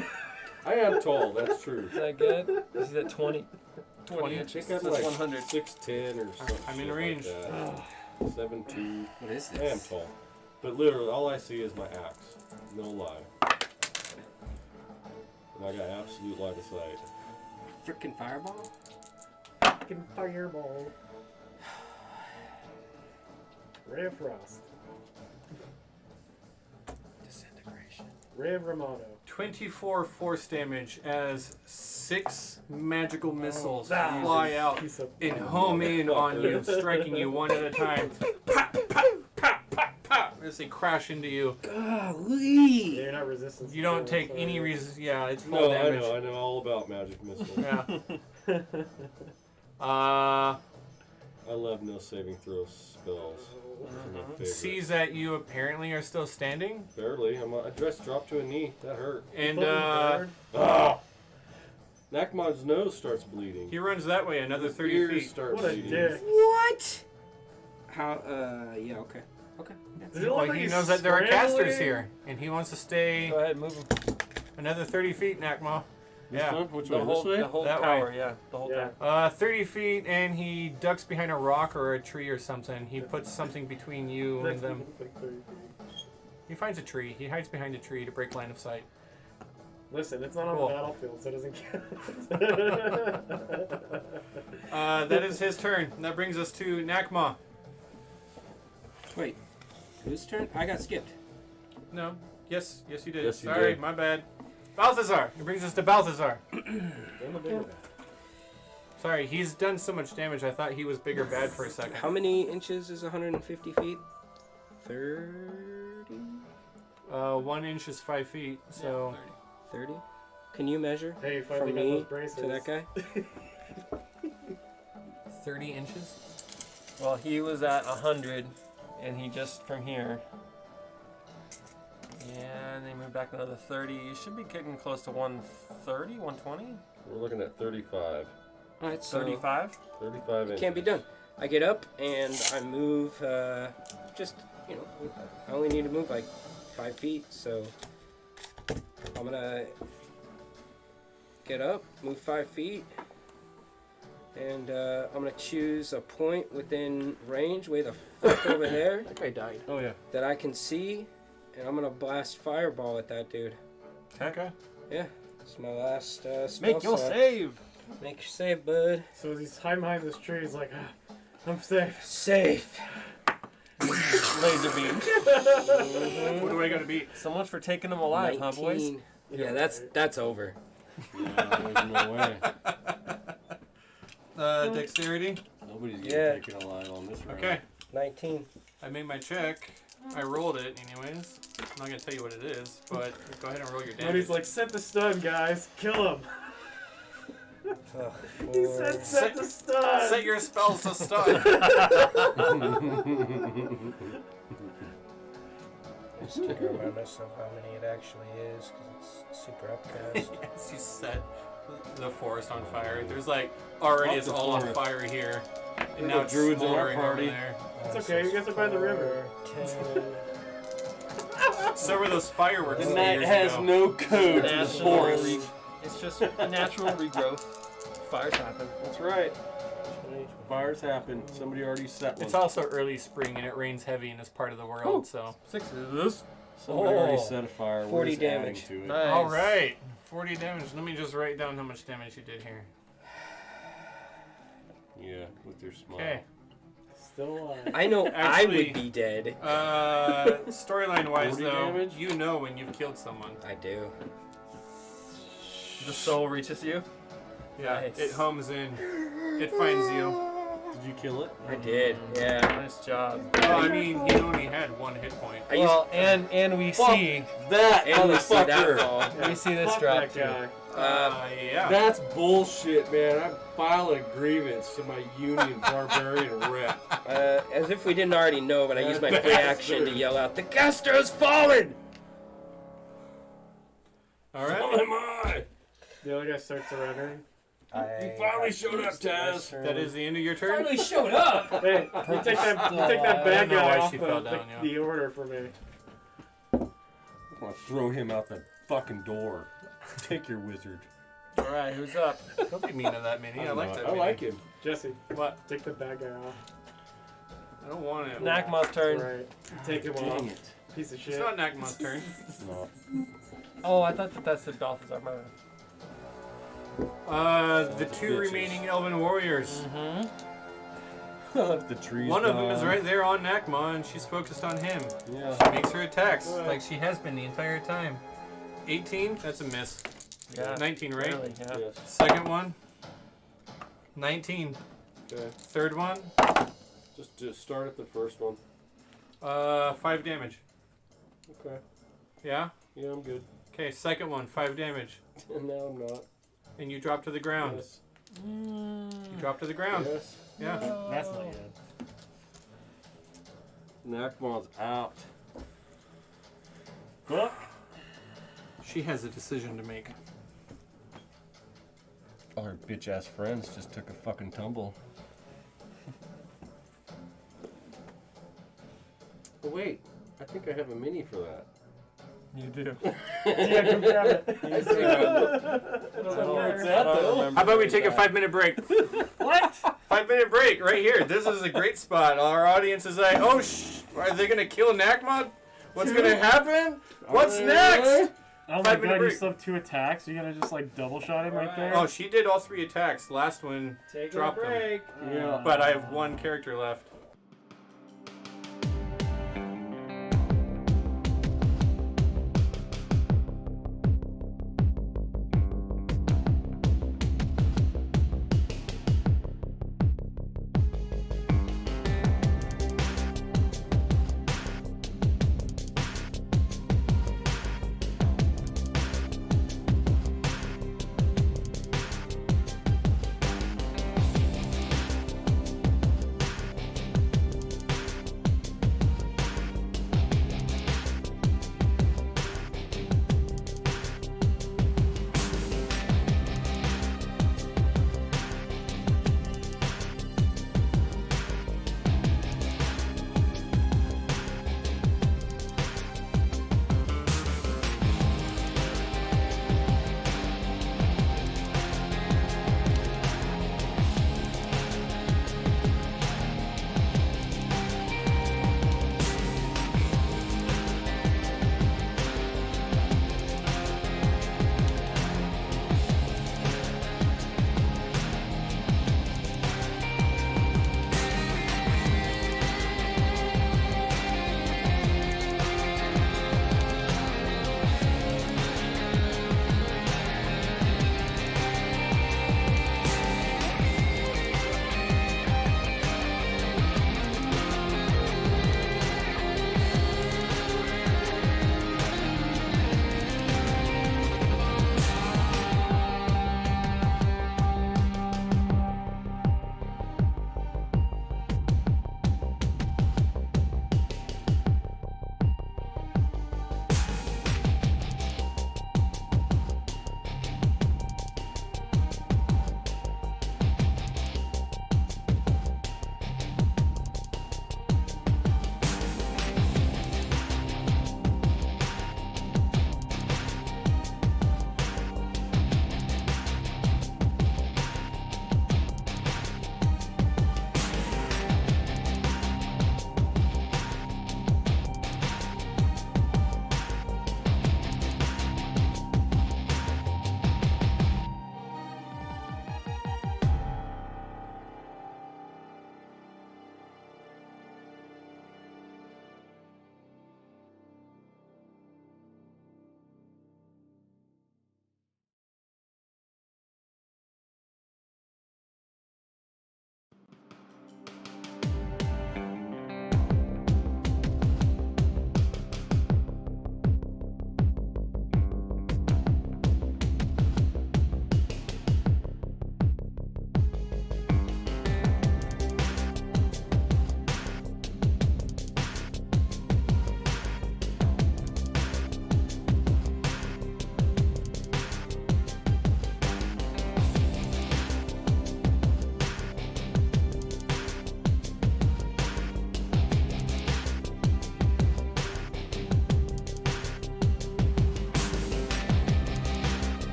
I am tall, that's true. Is that good? He's at 20. 20 I inches. think I'm That's like 100. 6'10" or something. I'm in shit range. Like that. 7'2". What is I am this? tall. But literally, all I see is my axe. No lie. And I got absolute line of sight. Frickin' fireball? Fucking fireball. Ray of Frost. Disintegration. Ray of Romano. 24 force damage as 6 magical missiles Ah, fly out Piece of and home in on you, striking you one at a time. Pop, pop, pop, pop, pop, as they crash into you. Golly! Yeah, you're not resistant. You don't take any reason. Yeah, it's full No, damage. I know all about magic missiles. Yeah. I love no saving throw spells. Those are my favorite. Sees that you apparently are still standing, Barely. I just dropped to a knee. That hurt. and Ah! Nakmon's nose starts bleeding. he runs that way another His 30 ears feet. start What a bleeding. dick. What? How, yeah, okay. Okay. Does it look Well, like he he's knows that there are casters scrambling? here, and he wants to stay Go ahead, move him. another 30 feet, Nakma. This Yeah. one? Which The way? whole, This way? the whole That tower, way. yeah. The whole Yeah. tower. 30 feet, and he ducks behind a rock or a tree or something. He puts something between you and That's them. like 30 feet. He finds a tree. He hides behind a tree to break line of sight. Listen, it's not on Cool. the battlefield, so it doesn't count. That is his turn. That brings us to Nakma. Wait. Whose turn? I got skipped. No. Yes, you did. Yes, you Sorry, did. my bad. Balthazar. It brings us to Balthazar. Sorry, he's done so much damage. I thought he was bigger bad for a second. How many inches is 150 feet? 30? 1 inch is 5 feet, so 30? Can you measure Hey, you from finally got me those braces. to that guy? 30 inches. Well, he was at 100, and he just from here. Yeah, and they moved back another 30. You should be getting close to 130, 120, We're looking at 35. Alright, so 35. 35 inches. can't be done. I get up and I move, just, you know, I only need to move like 5 feet, so I'm gonna get up, move 5 feet, and I'm gonna choose a point within range, way the fuck over there, That guy died. Oh, yeah. that I can see, and I'm gonna blast fireball at that dude. Okay. Yeah, it's my last spell Make your slot. save. Make your save, bud. So he's hiding behind this tree. He's like, I'm safe. Safe. Laser beam. What do I gotta beat? So much for taking them alive, huh, boys? 19. Yeah, that's over. There's no way. Dexterity. Nobody's getting Yeah. taken alive on this round. Okay. 19. I made my check. I rolled it anyways. I'm not gonna tell you what it is, but go ahead and roll your And damage. he's like, set the stun, guys. Kill him. Oh, He said, set the stun. Set your spells to stun. Just to remind myself how many it actually is, because it's super upcast. Yes, you set the forest on fire. There's like already Fuck it's the all on forest. fire here, and There now are it's druids in our smoldering over party. there. It's okay, you guys are by the river. 10. So were those fireworks. The a few night years has ago. no code to the Natural forest. It's just natural regrowth. Fires happen. That's right. Fires happen. Somebody already set one. It's also early spring and it rains heavy in this part of the world. So 6s. Somebody already Oh, set a fire. 40 We're just adding damage. to it. Nice. all right, 40 damage. Let me just write down how much damage you did here. Yeah, with your smile. Okay. Still alive. I know Actually- I would be dead. Storyline wise 40 though, damage? you know when you've killed someone. I do. The soul reaches you. Yeah, Nice. it homes in. It finds you. Did you kill it? I did. Yeah. Nice job. Well, I mean, he only had 1 hit point. I used Well, and we Fuck. see That and we see that motherfucker. fall. we see this Fuck drop that too. guy. Yeah. That's bullshit, man. I'm filing a grievance to my union barbarian rep. As if we didn't already know, but I used my That free action to bastard. yell out, "The caster has fallen!" All So right. am I. The other guy starts surrendering. You finally showed up, Taz. That is the end of your turn. Finally showed up. Hey, you take that I bad don't know guy why off she fell down, yeah. the order for me. I'm gonna throw him out the fucking door. Take your wizard. All right, who's up? Don't be mean to that mini. I like that. I mini. like him. Jesse, What? take the bad guy off. I don't want it. Nakma's turn. Right. Take him off. Dang it. Piece of It's shit. not Nakma's turn. No. Oh, I thought that's the Balthazar. My bad. The 2 bitches. remaining elven warriors. The trees. One of them is gone. right there on Nakma, and she's focused on him. Yeah. She makes her attacks like she has been the entire time. 18, that's a miss. Yeah. 19, right? Really, yeah. Yes. Second one, 19. Okay. Third one, Just start at the first one. 5 damage. Okay. Yeah? Yeah, I'm good. Okay, second one, 5 damage. And now I'm not. And you drop to the ground. Yes. You drop to the ground. Yes. Yeah. That's not good. Nakmon's out. Fuck. She has a decision to make. All her bitch ass friends just took a fucking tumble. Oh wait, I think I have a mini for that. You do. Yeah, come grab it. I don't know where it's at though. How about we take a 5-minute break? What? 5-minute break right here. This is a great spot. Our audience is like, oh, are they going to kill Nakma? What's going to happen? What's next? Oh my 5-minute god, you break. still have 2 attacks? You're gonna just like double shot him right there? Oh, she did all 3 attacks. Last one dropped them. Yeah. But I have 1 character left.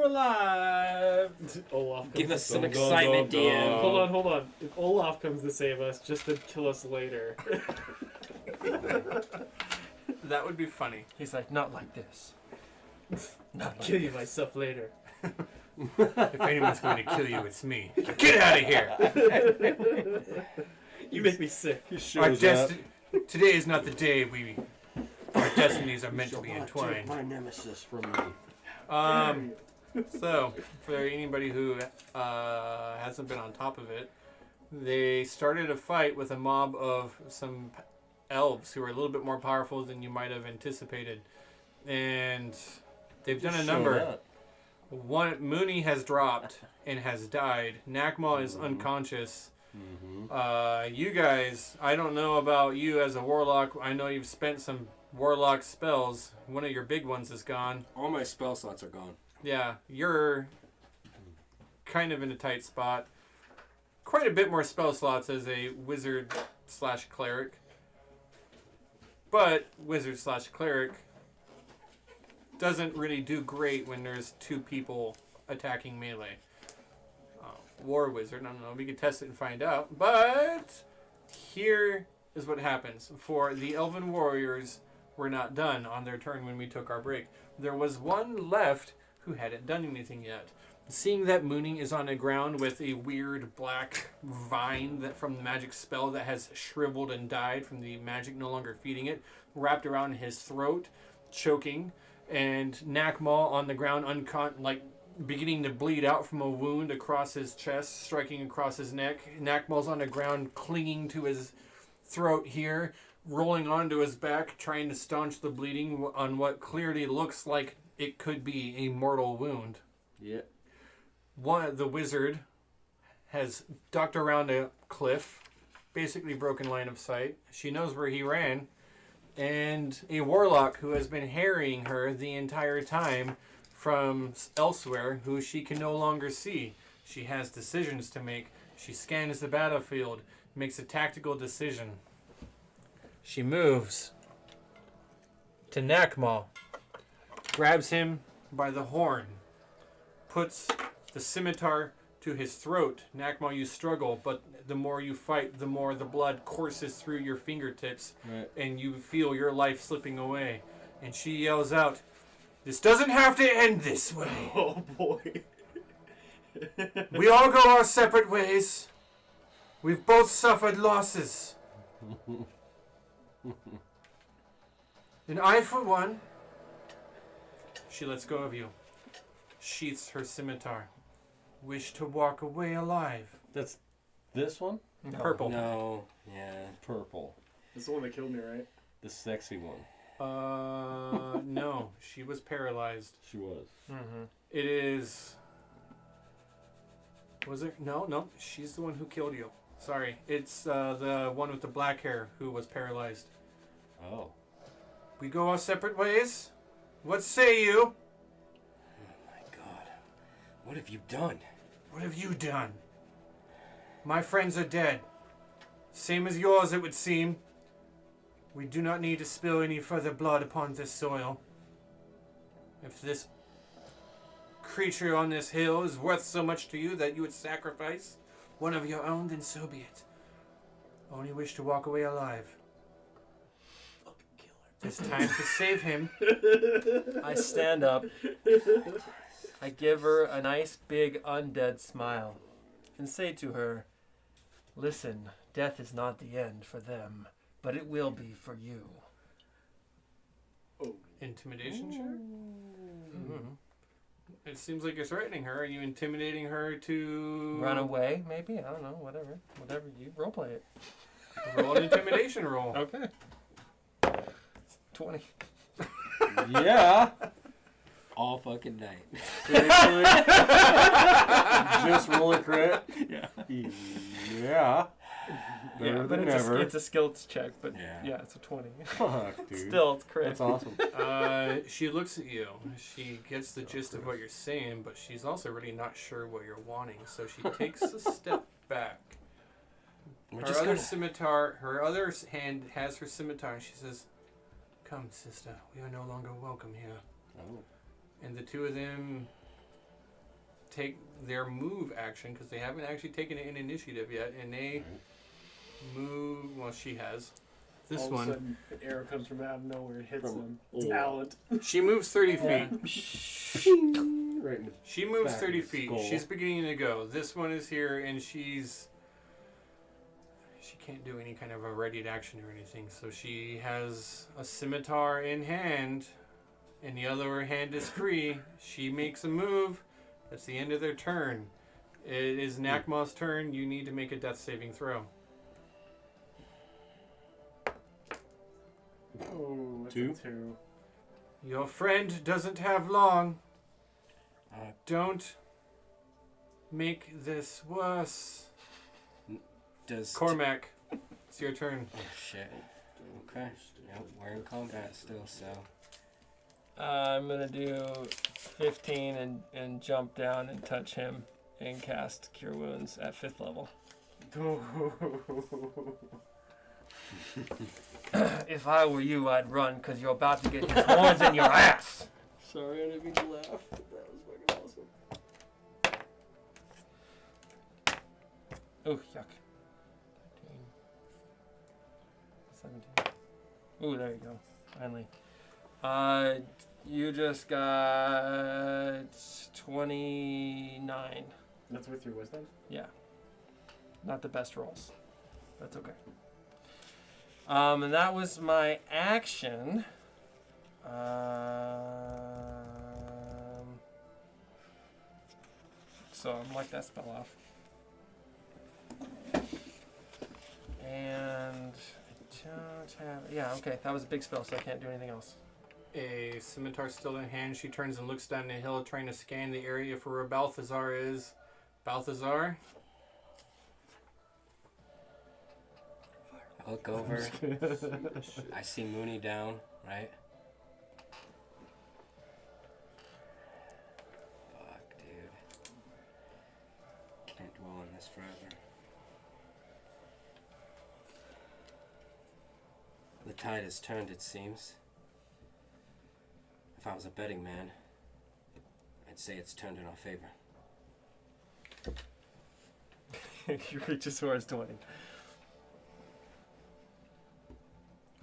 alive. Olaf comes Give to us some save excitement, DM. Hold on. If Olaf comes to save us, just to kill us later. That would be funny. He's like, not like this. Not like Kill you this. myself later. If anyone's going to kill you, it's me. Get out of here! You make me sick. He Our shows up. today is not the day our destinies are meant to be Take entwined. my nemesis from me. So, for anybody who hasn't been on top of it, they started a fight with a mob of some elves who are a little bit more powerful than you might have anticipated. And they've done a Showed number. up. One, Mooney has dropped and has died. Nakmal is unconscious. You guys, I don't know about you as a warlock. I know you've spent some warlock spells. One of your big ones is gone. All my spell slots are gone. Yeah, you're kind of in a tight spot. Quite a bit more spell slots as a wizard / cleric. But wizard / cleric doesn't really do great when there's two people attacking melee. War wizard, I don't know, we could test it and find out. But here is what happens. For the elven warriors were not done on their turn when we took our break. There was one left who hadn't done anything yet. Seeing that Mooney is on the ground with a weird black vine that from the magic spell that has shriveled and died from the magic no longer feeding it, wrapped around his throat, choking, and Nakmal on the ground beginning to bleed out from a wound across his chest, striking across his neck. Nakmal's on the ground clinging to his throat here, rolling onto his back, trying to staunch the bleeding on what clearly looks like it could be a mortal wound. Yeah. The wizard has ducked around a cliff, basically broken line of sight. She knows where he ran, and a warlock who has been harrying her the entire time from elsewhere, who she can no longer see. She has decisions to make. She scans the battlefield, makes a tactical decision. She moves to Nakmal, grabs him by the horn, puts the scimitar to his throat. Nakmal, you struggle, but the more you fight, the more the blood courses through your fingertips, Right. and you feel your life slipping away. And she yells out, "This doesn't have to end this way. Oh boy. We all go our separate ways. We've both suffered losses. And I, for one," she lets go of you, sheaths her scimitar, "wish to walk away alive." That's this one? No. Purple. No. Yeah. Purple. This is the one that killed me, right? The sexy one. No, she was paralyzed. She was. Mm-hmm. It is. Was it? No, she's the one who killed you. Sorry, it's the one with the black hair who was paralyzed. Oh. We go our separate ways. What say you? Oh my God. What have you done? What have you done? My friends are dead. Same as yours, it would seem. We do not need to spill any further blood upon this soil. If this creature on this hill is worth so much to you that you would sacrifice one of your own, then so be it. Only wish to walk away alive. It's time to save him. I stand up. I give her a nice big undead smile and say to her, "Listen, death is not the end for them, but it will be for you." Intimidation, sure? Mm-hmm. It seems like you're threatening her. Are you intimidating her to Run away, maybe? I don't know, whatever. Whatever, you roleplay it. roll an intimidation roll? Okay. 20. Yeah. All fucking night. Seriously? Just roll a crit? Yeah. Yeah. Better Yeah, but than it's never. it's a skills check, but Yeah. yeah, it's a 20. Fuck, dude. Still, it's crit. That's awesome. She looks at you. She gets the gist of what you're saying, but she's also really not sure what you're wanting. So she takes a step back. We're Her just other gonna... scimitar, her other hand has her scimitar, and she says, "Come, sister, we are no longer welcome here." Oh. And the two of them take their move action because they haven't actually taken an initiative yet, and they move. Well, she has this All one. of a sudden, an arrow comes from out of nowhere and hits From them. old. Talent. She moves 30 Yeah. feet. Right in the She moves back 30 of the feet. skull. She's beginning to go. This one is here, and she can't do any kind of a readied action or anything. So she has a scimitar in hand, and the other hand is free. She makes a move. That's the end of their turn. It is Nakma's turn. You need to make a death saving throw. Oh, that's Two? a 2. Your friend doesn't have long. Uh, Don't make this worse. Does Cormac, it's your turn. Oh shit. Okay. Nope, we're in combat still, so. I'm gonna do 15 and jump down and touch him and cast Cure Wounds at 5th level. If I were you, I'd run because you're about to get his horns in your ass. Sorry, I didn't mean to laugh. That was fucking awesome. Oh, yuck. 13, 17. Ooh, there you go. Finally. You just got 29. That's with your wisdom? Yeah. Not the best rolls. That's okay. And that was my action. So I'm like that spell off. And I don't have. Yeah, okay. That was a big spell, so I can't do anything else. A scimitar still in hand. She turns and looks down the hill, trying to scan the area for where Balthazar is. Balthazar? I look over. I see Mooney down, right? Fuck, dude. Can't dwell on this forever. The tide has turned, it seems. If I was a betting man, I'd say it's turned in our favor. You reach as far as 20.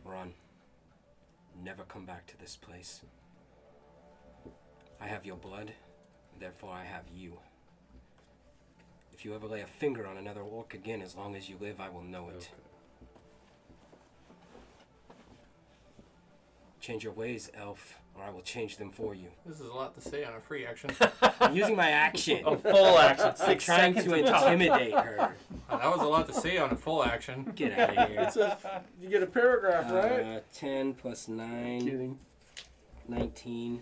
Run. Never come back to this place. I have your blood, therefore I have you. If you ever lay a finger on another orc again, as long as you live, I will know it. Okay. Change your ways, elf, or I will change them for you. This is a lot to say on a free action. I'm using my action. A full action. I'm 6 trying seconds to of time. intimidate her. That was a lot to say on a full action. Get out of here. You get a paragraph, right? 10 plus 9, Kidding. 19.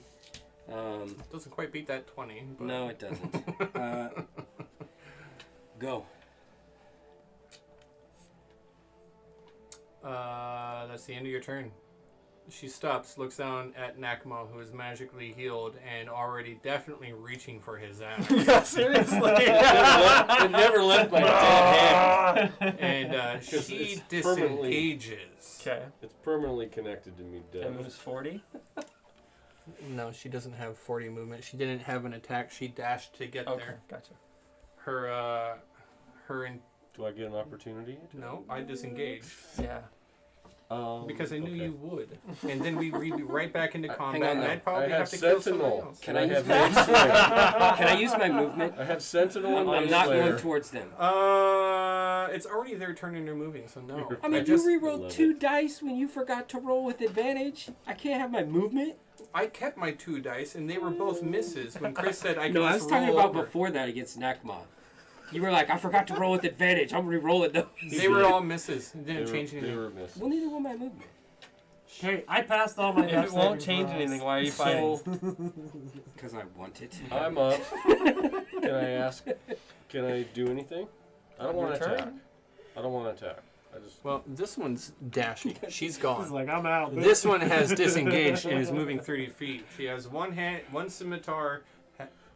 Doesn't quite beat that 20. But No, it doesn't. Go. That's the end of your turn. She stops, looks down at Nakma, who is magically healed and already definitely reaching for his ass. Yeah, seriously. It never left my dead hand. And she it's permanently- disengages. Okay. It's permanently connected to me, That dead. moves 40. No, she doesn't have 40 movement. She didn't have an attack. She dashed to get Okay, there. gotcha. Her in Do I get an opportunity? no, I disengaged Yeah. because I knew okay. you would, and then we read right back into combat. on, and though. I'd probably I have have to kill Sentinel. somebody else. Can I use have my Maid Slayer? Can I use my movement? I have Sentinel and I'm Maid not Slayer. going towards them. It's already their turn and they're moving, so no. I mean, just, you rerolled love 2 it. dice when you forgot to roll with advantage. I can't have my movement. I kept my 2 dice, and they were both misses when Chris said I could No, I just was talking roll about over. before that against Nakma. You were like, I forgot to roll with advantage. I'm re-rolling those. They were all misses. It They didn't were, change they anything. were missed. Well, neither will my movement. Hey, I passed all my If death it won't saving change throws. anything, why are you fighting? Because I want it. I'm up. Can I ask? Can I do anything? I don't want to Your attack. turn. I don't want to attack. I just. Well, this one's dashing. She's He's gone. like, I'm out. This one has disengaged and is moving 30 feet. She has one scimitar.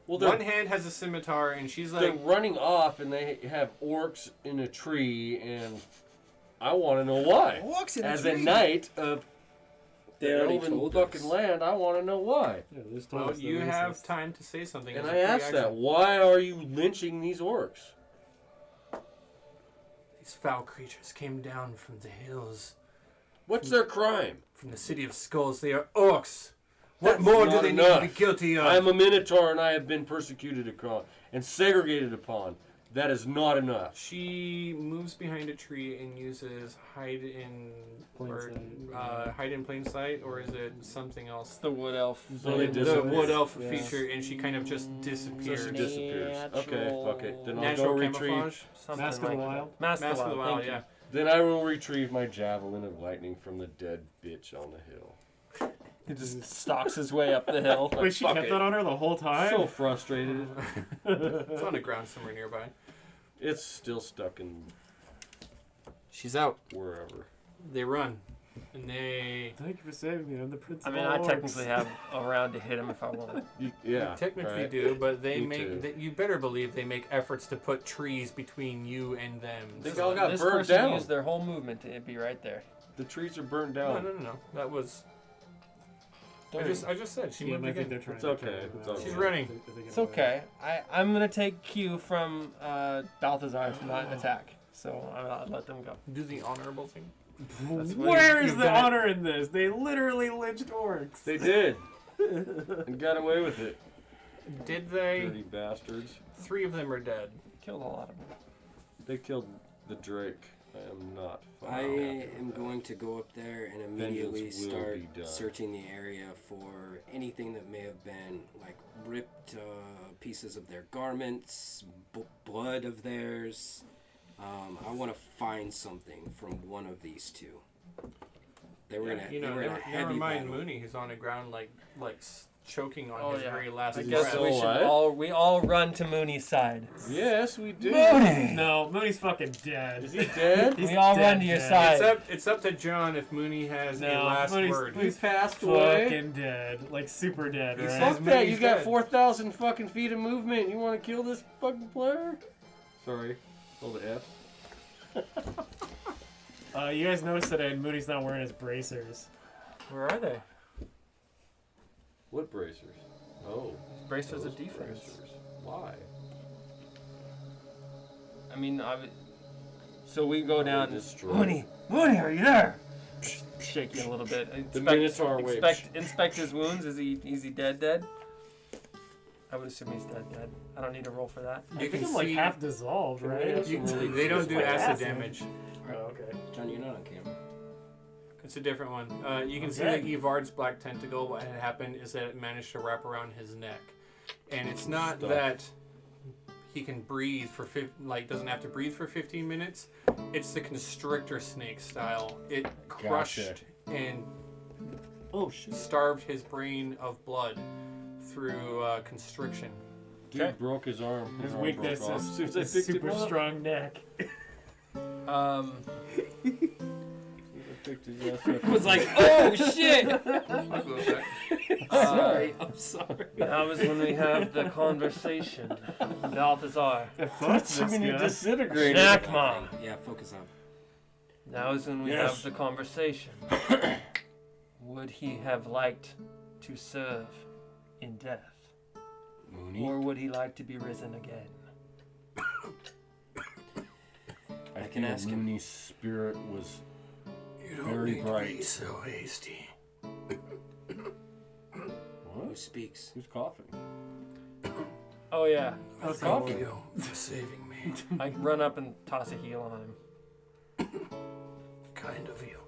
Well, One hand has a scimitar, and she's they're like, running off, and they have orcs in a tree, and I want to know why. Walks in As a a tree. knight of They the already elven told fucking us. land. I want to know why. Yeah, they just told Well, us you they're have racist. time to say something. And as a I free asked that. action. Why are you lynching these orcs? These foul creatures came down from the hills, What's their crime? from the city of skulls. They are orcs. What That's more do not they enough. need to be guilty of? I am a minotaur and I have been persecuted and segregated upon. That is not enough. She moves behind a tree and uses hide in plain sight, or is it something else? It's the wood elf. So they The disappear. wood elf Yeah. feature, and she kind of just So disappears. she disappears. Okay, fuck it. Then I'll Natural go retrieve. camouflage. Something Mask of like the that. Wild? Mask Mask of the Wild. yeah. Then I will retrieve my javelin of lightning from the dead bitch on the hill. He just stalks his way up the hill. Wait, she fuck kept it. that on her the whole time? So frustrated. It's on the ground somewhere nearby. It's still stuck in She's out. wherever. They run, and they Thank you for saving me. I'm the prince I of mean, all I orcs. technically have a round to hit him if I want. Yeah. technically right. do, but they Me make. too. You better believe they make efforts to put trees between you and them. They all got This burnt person down. used their whole movement to be right there. The trees are burnt No, down. no. That was. I Don't just said she Yeah, moved I think again. they're trying It's to okay, carry it's them out. okay. She's running. If they get It's away. okay. I'm gonna take cue from Balthazar to not attack, so I'll let them go. Do the honorable thing. Where is you've the done it. honor in this? They literally lynched orcs. They did. And got away with it. Did they? Dirty bastards. 3 of them are dead. Killed a lot of them. They killed the Drake. I am not I fucking happy. am going to go up there and immediately Vengeance will start be done. searching the area for anything that may have been like ripped pieces of their garments, blood of theirs. I want to find something from one of these two. They were in a, you they know, were in a never heavy mind battle. Mooney, who's on the ground like choking on Oh, his yeah. very last I Is he guess breath. still we should alive? we all run to Mooney's side. Yes, we do. No, Mooney's fucking dead. Is he dead? He's We all dead, run to your dead. side. It's up to John if Mooney has a No, last Mooney's- word. He's passed away. Fucking dead. Like super dead, He right? says- Fuck that, you Mooney's got dead. 4,000 fucking feet of movement. You want to kill this fucking player? Sorry. All the F. You guys noticed that Mooney's not wearing his bracers. Where are they? What bracers? Oh. Bracers those of defense. bracers. Why? I mean, so we go down. destroy. Mooney, are you there? Shake you a little bit. Minotaur witch. Inspect his wounds. Is he dead? I would assume he's dead. I don't need to roll for that. You I think can I'm like see half dissolved, right? they don't do like acid acid. damage. Oh, okay. John, you're not on camera. It's a different one. You can see Okay. that Evard's black tentacle. What had happened is that it managed to wrap around his neck, and it's not Stuff. that he can breathe for doesn't have to breathe for 15 minutes. It's the constrictor snake style. It crushed and starved his brain of blood through constriction. Dude Okay. broke his arm. His arm weakness broke off is as soon as I his picked super him up. strong neck. I picked his ass up. was like, oh shit! I'm sorry. Now is when we have the conversation. Balthazar. That's when you disintegrated. Nakma. Yeah, focus on. Now is when we Yes. have the conversation. Would he have liked to serve in death? Mooney? Or would he like to be risen again? I can feel ask him. Mooney's spirit was You don't Very need to be bright. so hasty. what? Who speaks? Who's coughing? Oh yeah. How's Thank that? you for saving me. I run up and toss a heel on him. Kind of you.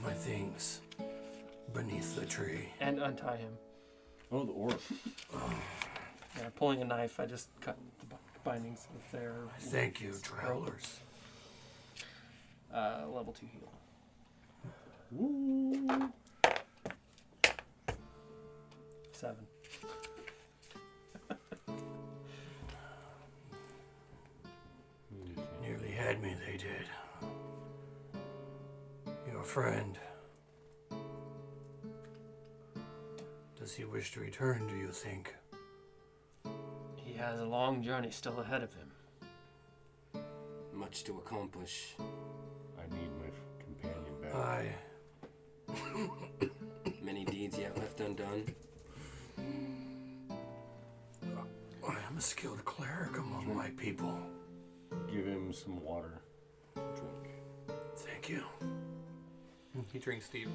My things beneath the tree. And untie him. Oh, the orc. Yeah, pulling a knife, I just cut the bindings with their Thank you, travelers. level 2 heal. Woo. 7. Nearly had me, they did. Your friend. Does he wish to return, do you think? He has a long journey still ahead of him. Much to accomplish. I need my companion back. I a skilled cleric among my people. Give him some water. Drink. Thank you. He drinks deep,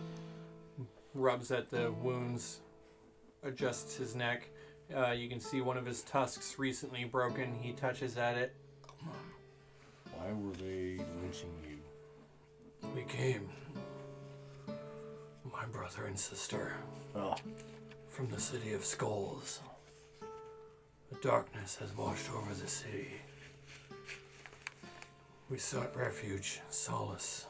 rubs at the wounds, adjusts his neck. You can see one of his tusks recently broken. He touches at it. Why were they lynching you? We came, my brother and sister, from the city of Skulls. The darkness has washed over the city. We sought refuge, solace.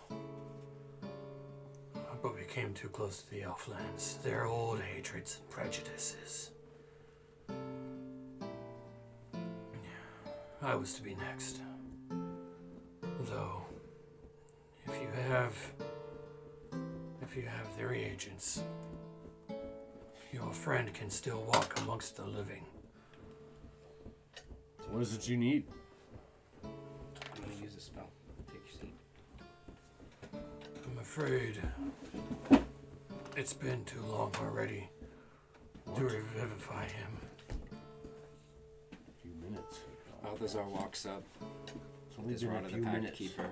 But we came too close to the Elflands. Their old hatreds and prejudices. I was to be next. Though, if you have their reagents, your friend can still walk amongst the living. So what is it you need? I'm gonna use a spell. Take your seat. I'm afraid it's been too long already to revivify him. A few minutes. Balthazar walks up. It's only His been rod a of the few Pact minutes. Keeper.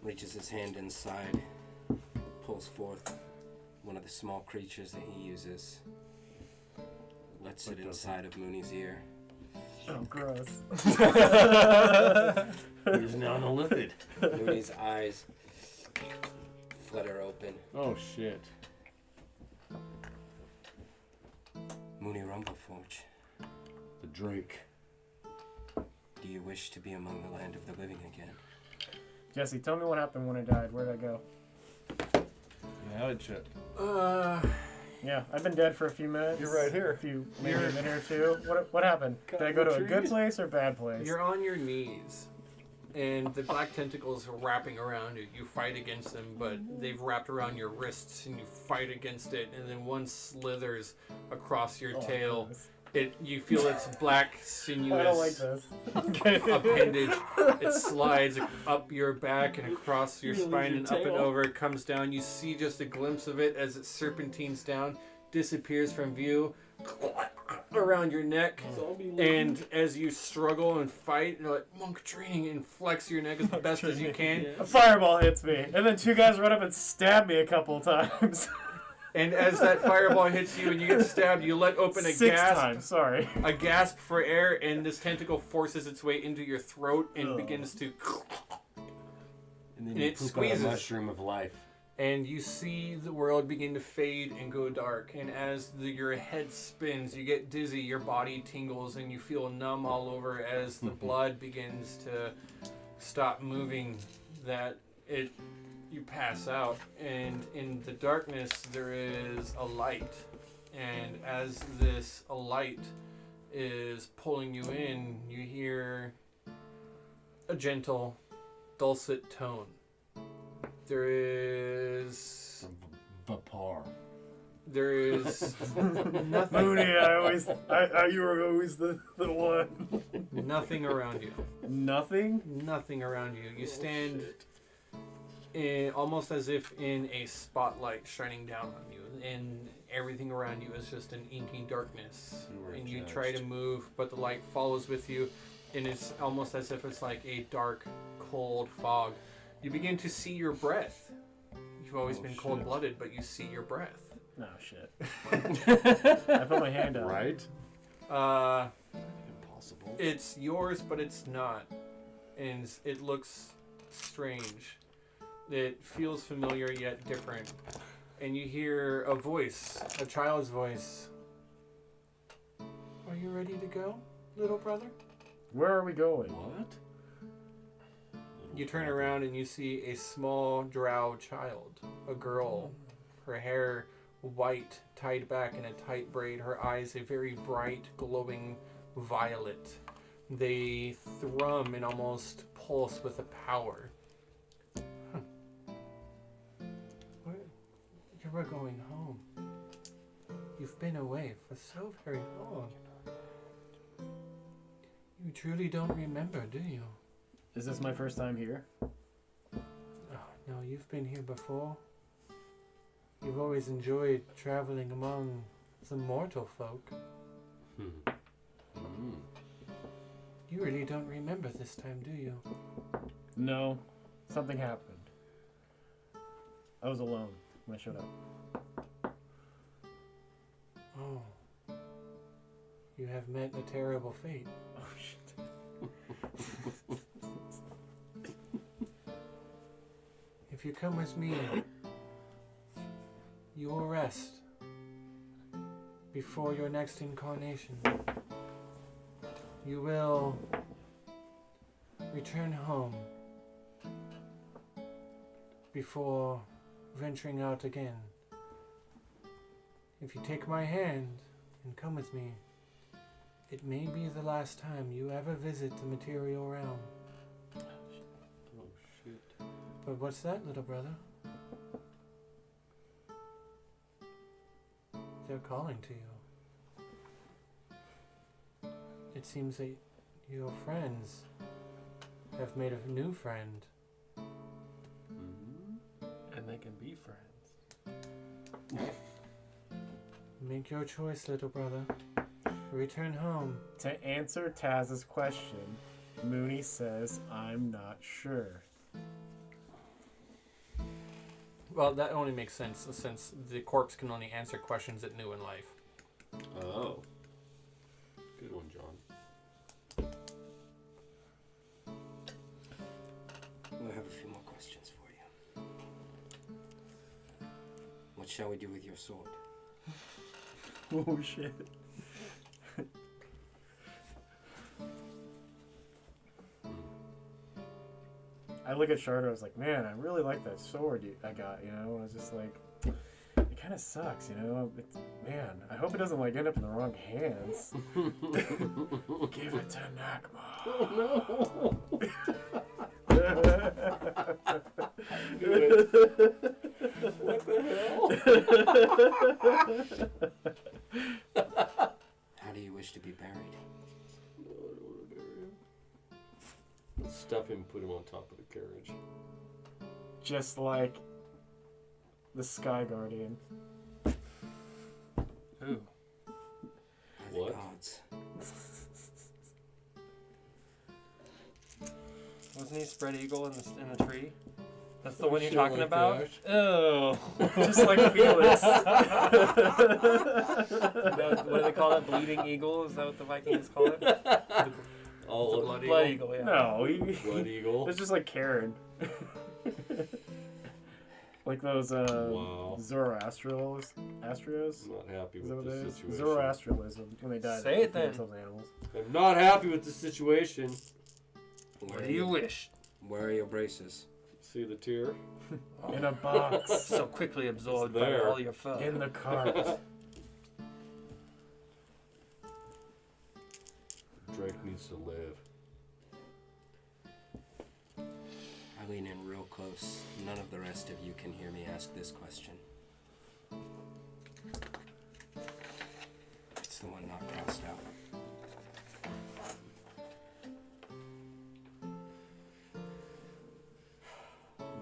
Reaches his hand inside. Pulls forth one of the small creatures that he uses. Lets it inside of Mooney's ear. Oh, gross. He's now nolithid. Mooney's eyes flutter open. Oh shit. Mooney Rumbleforge, The Drake. do you wish to be among the land of the living again? Jesse, tell me what happened when I died. Where'd I go? Yeah, how did shit? Yeah, I've been dead for a few minutes. You're right here. Maybe a minute or two. What happened? Did I go to a good place or bad place? You're on your knees, and the black tentacles are wrapping around you. You fight against them, but they've wrapped around your wrists, and you fight against it, and then one slithers across your tail. gross. You feel its black, sinuous I don't like this. appendage. It slides up your back and across your spine and up and over. It comes down. You see just a glimpse of it as it serpentines down, disappears from view, around your neck. And as you struggle and fight, you're like, monk training, and flex your neck as best as you can. A fireball hits me, and then two guys run up and stab me a couple times. And as that fireball hits you and you get stabbed, you let open a 6 gasp. times, sorry. A gasp for air, and this tentacle forces its way into your throat and begins to... And then And you it poop squeezes. out a mushroom of life. And you see the world begin to fade and go dark. And as your head spins, you get dizzy, your body tingles, and you feel numb all over as the blood begins to stop moving. You pass out. And in the darkness, there is a light. And as a light is pulling you in, you hear a gentle, dulcet tone. There is nothing. Mooney, you were always the one. Nothing around you. Nothing? Nothing around you. You stand almost as if in a spotlight shining down on you, and everything around you is just an inky darkness. And you try to move, but the light follows with you, and it's almost as if it's like a dark, cold fog. You begin to see your breath. You've always been cold-blooded, but you see your breath. Oh, shit. I put my hand up. Right? Impossible. It's yours, but it's not. And it looks strange. It feels familiar yet different. And you hear a voice, a child's voice. Are you ready to go, little brother? Where are we going? What? You turn around and you see a small drow child, a girl. Her hair white, tied back in a tight braid. Her eyes a very bright, glowing violet. They thrum and almost pulse with a power. We're going home. You've been away for so very long. You truly don't remember, do you? Is this my first time here? Oh, no, you've been here before. You've always enjoyed traveling among the mortal folk. You really don't remember this time, do you? No, something happened. I was alone when I showed up. Oh. You have met a terrible fate. Oh shit. If you come with me, you will rest before your next incarnation. You will return home before venturing out again. If you take my hand and come with me, it may be the last time you ever visit the material realm. Oh shit. But what's that, little brother? They're calling to you. It seems that your friends have made a new friend. And they can be friends. Make your choice, little brother. Return home. To answer Taz's question, Mooney says, I'm not sure. Well, that only makes sense since the corpse can only answer questions it knew in life. Oh. Good one, John. We'll have a few more questions for you. What shall we do with your sword? Oh shit. I look at Shardo, I was like, man, I really like that sword I got, you know? I was just like, it kind of sucks, you know? Man, I hope it doesn't, like, end up in the wrong hands. Give it to Nakma. Oh no! What the hell? How do you wish to be buried? No, I don't want to bury him. Let's stuff him, put him on top of the carriage. Just like the Sky Guardian. Ooh. By the What? gods. Wasn't he spread eagle in the tree? That's the one you're Shit talking like about? that. Oh. Just like Felix. What do they call it? Bleeding eagle? Is that what the Vikings call it? All Blood Blood eagle, yeah. No, Blood eagle. it's just like Karen. Like those Wow. Zoroastrials. Astrios? I'm not happy Is that with what it this is? situation. Zoroastrialism. When they died, Say they it feed then. themselves animals. I'm not happy with the situation. Where What do you wish? Where are your braces? See the tear? In a box. So quickly absorbed It's by there. all your foe. In the cart. Drake needs to live. I lean in real close. None of the rest of you can hear me ask this question. It's the one not crossed out.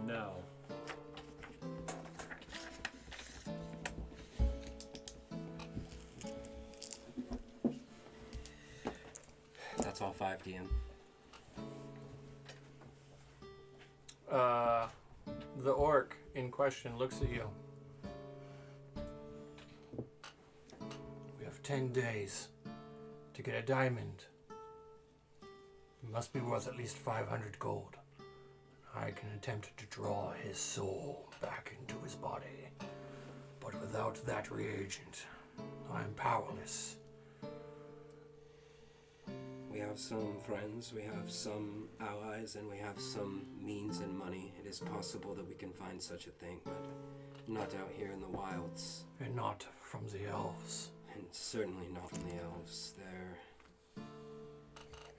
No. That's all 5 DM. The orc in question looks at you. We have 10 days to get a diamond. It must be worth at least 500 gold. I can attempt to draw his soul back into his body, but without that reagent, I am powerless. We have some friends, we have some allies, and we have some means and money. It is possible that we can find such a thing, but not out here in the wilds. And not from the elves. And certainly not from the elves. There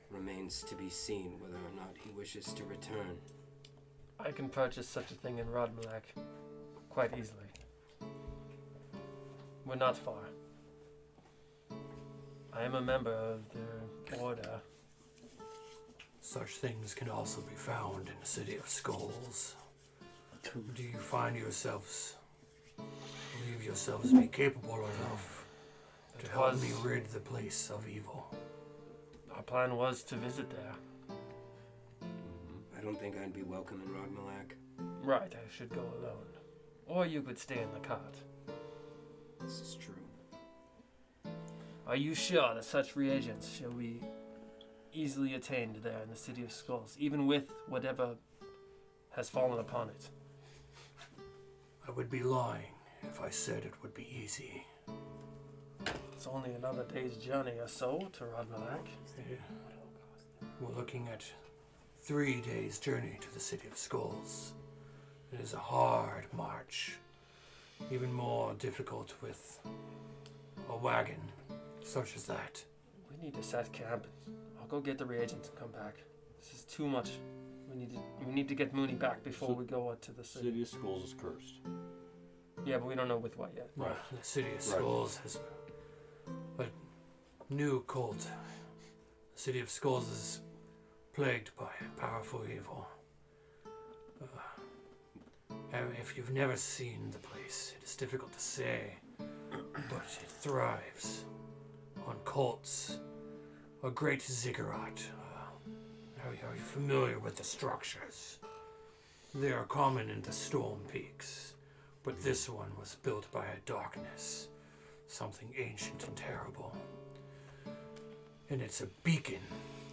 remains to be seen whether or not he wishes to return. I can purchase such a thing in Rodmalak quite easily. We're not far. I am a member of the order. Such things can also be found in the City of Skulls. Do you find yourselves, believe yourselves to be capable enough to help me rid the place of evil? Our plan was to visit there. I don't think I'd be welcome in Rodmalak. Right, I should go alone. Or you could stay in the cart. This is true. Are you sure that such reagents shall be easily attained there in the City of Skulls, even with whatever has fallen upon it? I would be lying if I said it would be easy. It's only another day's journey or so to Rodmalak. We're looking at 3 days' journey to the City of Skulls. It is a hard march, even more difficult with a wagon such as that. We need to set camp. I'll go get the reagents and come back. This is too much. We need to get Mooney back before we go out to the city. City of Skulls is cursed. Yeah, but we don't know with what yet. Right. The City of Skulls has a new cult. The City of Skulls is plagued by powerful evil. If you've never seen the place, it is difficult to say, but it thrives on cults. A great ziggurat. Are you familiar with the structures? They are common in the storm peaks, but this one was built by a darkness, something ancient and terrible. And it's a beacon,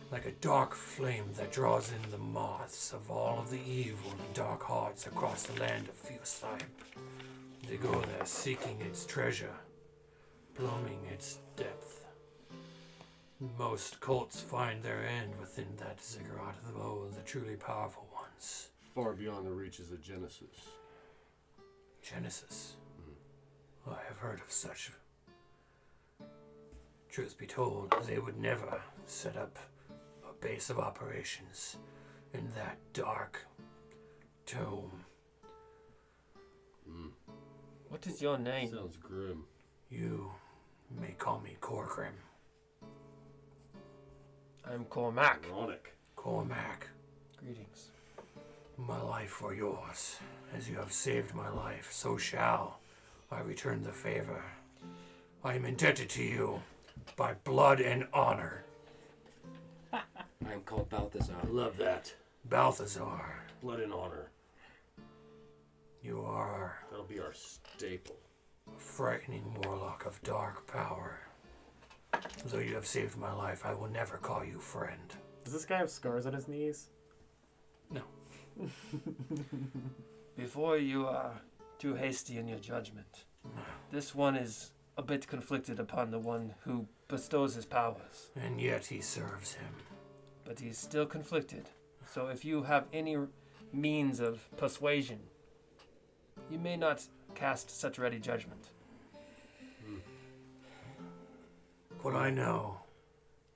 like a dark flame that draws in the moths of all of the evil and dark hearts across the land of Fustheim. They go there seeking its treasure, plumbing its depth. Most cults find their end within that ziggurat, though the truly powerful ones. Far beyond the reaches of Genesis. Genesis. I have heard of such. Truth be told, they would never set up a base of operations in that dark tomb. What is your name? Sounds grim. You may call me Corgrim. I'm Cormac. Ironic. Cormac. Greetings. My life or yours. As you have saved my life, so shall I return the favor. I am indebted to you by blood and honor. I am called Balthazar. Love that. Balthazar, Blood and honor. you are That'll be our staple. a frightening warlock of dark power. Though you have saved my life, I will never call you friend. Does this guy have scars on his knees? No. Before you are too hasty in your judgment, this one is a bit conflicted upon the one who bestows his powers. And yet he serves him. But he's still conflicted. So if you have any means of persuasion, you may not cast such ready judgment. What I know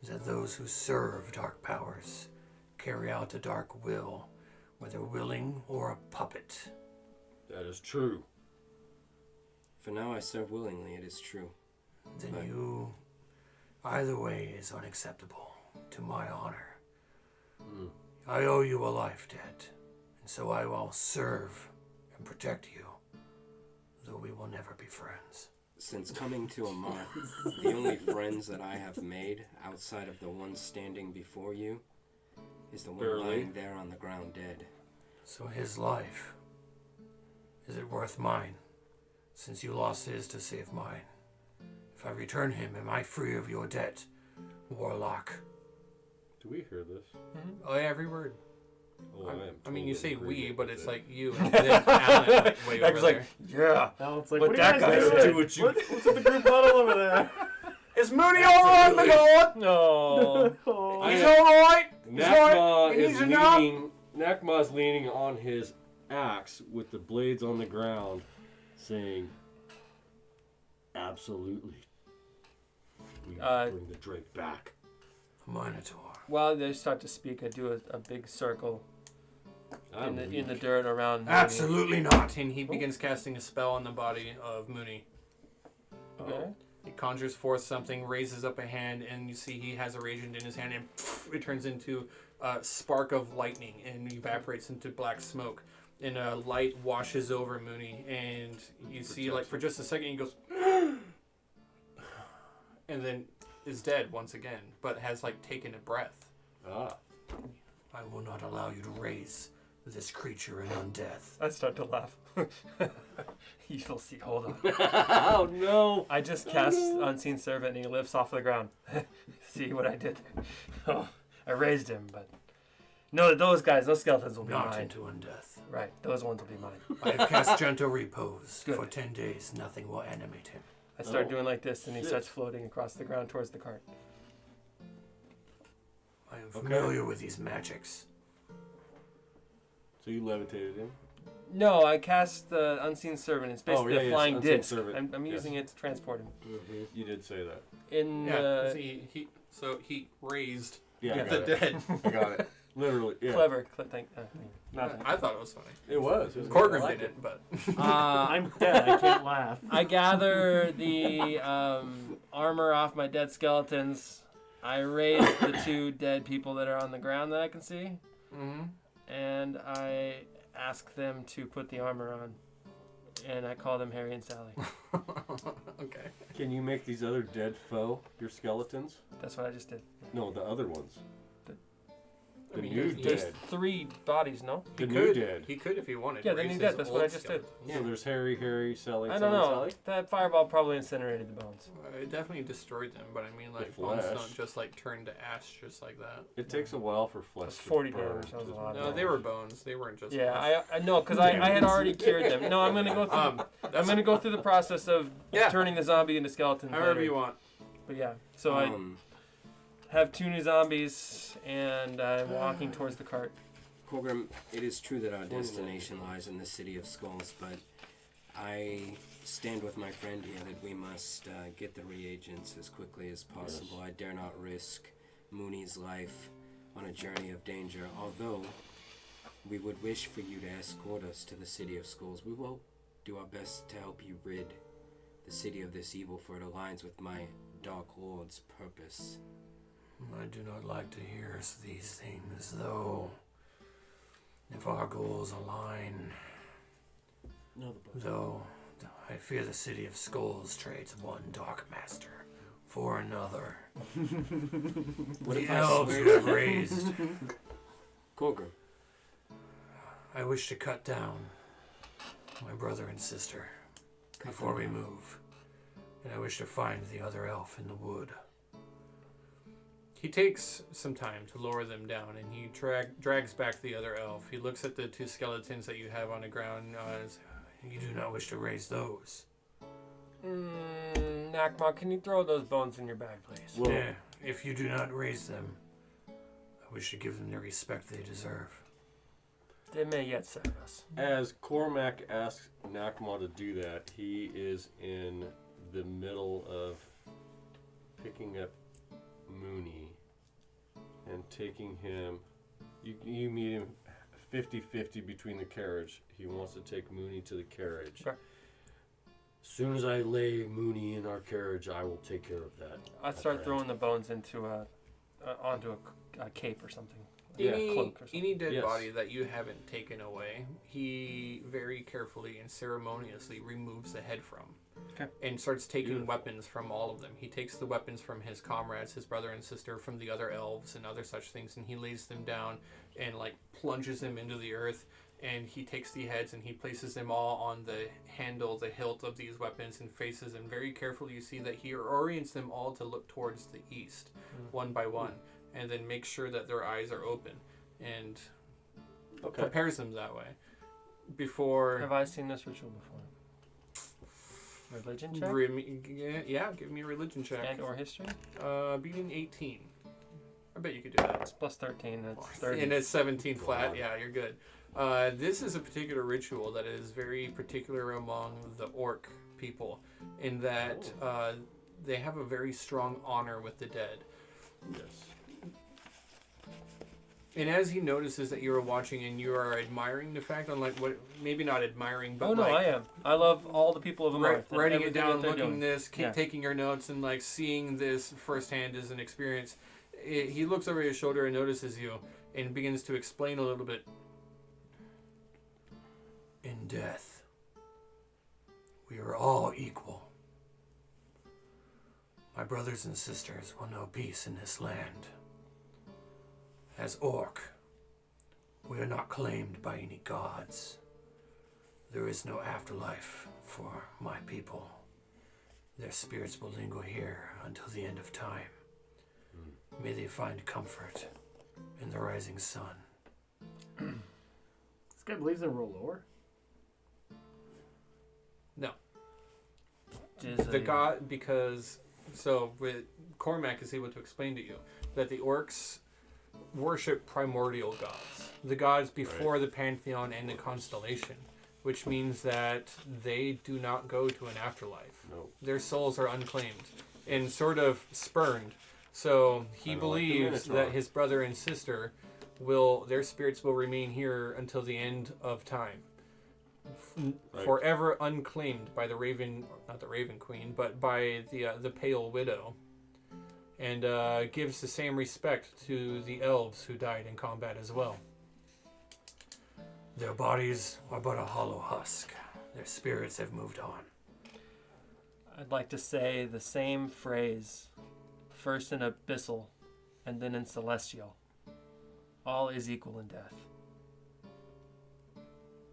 is that those who serve dark powers carry out a dark will, whether willing or a puppet. That is true. For now, I serve willingly, it is true. Then you... Either way is unacceptable to my honor. I owe you a life debt, and so I will serve and protect you, though we will never be friends. Since coming to Amath, the only friends that I have made, outside of the one standing before you, is the one Barely. lying there on the ground dead. So his life, is it worth mine, since you lost his to save mine? If I return him, am I free of your debt, warlock? Do we hear this? Oh, yeah, every word. Oh, I mean, you totally say we, agreement but with it's it. like you and then Alan like, way over It's like, there. yeah. Now it's like, But what that are you guy guys said doing? do what you- What's with the group huddle over there? Is Mooney alright, my lord? No. Oh. He's alright? Nakma He is needs a nap? leaning. Nakma's leaning on his axe with the blades on the ground, saying, "Absolutely, we bring the Drake back." Minotaur. While they start to speak, I do a big circle I'm in the weak. dirt around Mooney. Absolutely not. And he begins casting a spell on the body of Mooney. Okay. He conjures forth something, raises up a hand, and you see he has a reagent in his hand, and it turns into a spark of lightning and evaporates into black smoke. And a light washes over Mooney, and you see, like, for just a second, he goes, and then is dead once again, but has like taken a breath. Ah. I will not allow you to raise this creature in undeath. I start to laugh. You'll see. Hold on. Oh no! I just cast Unseen Servant and he lifts off the ground. See what I did there? Oh, I raised him, but no, those skeletons will be Not mine. into undeath. Right, those ones will be mine. I have cast gentle repose. Good. For 10 days, nothing will animate him. I start Oh, doing like this, and he shit. starts floating across the ground towards the cart. I am familiar with these magics. So you levitated him? No, I cast the Unseen Servant. It's basically yeah, a yes, flying Unseen disc. Servant. I'm Yes. using it to transport him. You did say that. In Yeah, so he raised Yeah, I got the it. dead. I got it. Literally, yeah. clever. Nothing. I thought it was funny. It was. Corgrim I liked didn't, but I'm dead. I can't laugh. I gather the armor off my dead skeletons. I raise the 2 dead people that are on the ground that I can see, and I ask them to put the armor on, and I call them Harry and Sally. okay. Can you make these other dead foe your skeletons? That's what I just did. No, the other ones. I The mean, new There's dead. 3 bodies, no? The He new could. dead. He could if he wanted. Yeah, to the raise new his dead, that's what old I just did. skeleton. So there's Harry, Sally, I don't Sally, know. Sally? That fireball probably incinerated the bones. It definitely destroyed them, but I mean, like bones flesh. don't just like turn to ash just like that. It takes a while for flesh That's to 40 burn. damage, that was a lot. No, they were bones. They weren't just. Yeah, flesh. I know, because I had already cured them. No, I'm gonna go through. I'm That's gonna go through the process of Yeah. turning the zombie into skeleton. however later. you want. But yeah, so I have 2 new zombies, and I'm walking towards the cart. Colgrim, it is true that our destination lies in the city of skulls, but I stand with my friend here that we must get the reagents as quickly as possible. I dare not risk Mooney's life on a journey of danger, although we would wish for you to escort us to the city of skulls. We will do our best to help you rid the city of this evil, for it aligns with my Dark Lord's purpose. I do not like to hear these things, though. If our goals align, though, I fear the city of skulls trades one dark master for another. What The if I elves swear you have raised. Colgrim, I wish to cut down my brother and sister before we move, and I wish to find the other elf in the wood. He takes some time to lower them down, and he drags back the other elf. He looks at the 2 skeletons that you have on the ground. You do not wish to raise those. Nakma, can you throw those bones in your bag, please? Well, Yeah, if you do not raise them, I wish to give them the respect they deserve. They may yet serve us. as Cormac asks Nakma to do that, he is in the middle of picking up Mooney and taking him. You meet him 50-50 between the carriage. He wants to take Mooney to the carriage. Sure. As soon as I lay Mooney in our carriage, I will take care of that. I'd start throwing the bones into onto a cape or something. Yeah. Cloak or something. Any dead Yes. body that you haven't taken away, he very carefully and ceremoniously removes the head from. Okay. And starts taking Beautiful. weapons from all of them. He takes the weapons from his comrades, his brother and sister, from the other elves and other such things, and he lays them down and like plunges them into the earth. And he takes the heads and he places them all on the handle, the hilt of these weapons, and faces them very carefully. You see that he orients them all to look towards the east, one by one, and then makes sure that their eyes are open, and prepares them that way. Before Have I seen this ritual before? Religion check yeah, give me a religion check. and or history? Beating 18. I bet you could do that. It's plus 13. That's 30. And it's 17 flat. Yeah, you're good. This is a particular ritual that is very particular among the orc people, in that they have a very strong honor with the dead. Yes. And as he notices that you are watching and you are admiring the fact, on like what, maybe not admiring, but Oh no, like I am. I love all the people of Amarth. and writing it everything down, that they're looking doing. this, Yeah. taking your notes, and like seeing this firsthand as an experience. He looks over his shoulder and notices you, and begins to explain a little bit. In death, we are all equal. My brothers and sisters will know peace in this land. As orc, we are not claimed by any gods. There is no afterlife for my people. Their spirits will linger here until the end of time. May they find comfort in the rising sun. This guy believes in Rolor? No. Is The a- god, because, so with Cormac is able to explain to you that the orcs worship primordial gods, the gods before the pantheon and the constellation, which means that they do not go to an afterlife. No. Their souls are unclaimed and sort of spurned. So he Kinda like the believes Minotaur. that his brother and sister will, their spirits will remain here until the end of time. Right. Forever unclaimed by the Raven, not the Raven Queen, but by the Pale Widow, and gives the same respect to the elves who died in combat as well. Their bodies are but a hollow husk. Their spirits have moved on. I'd like to say the same phrase, first in abyssal, and then in celestial. All is equal in death.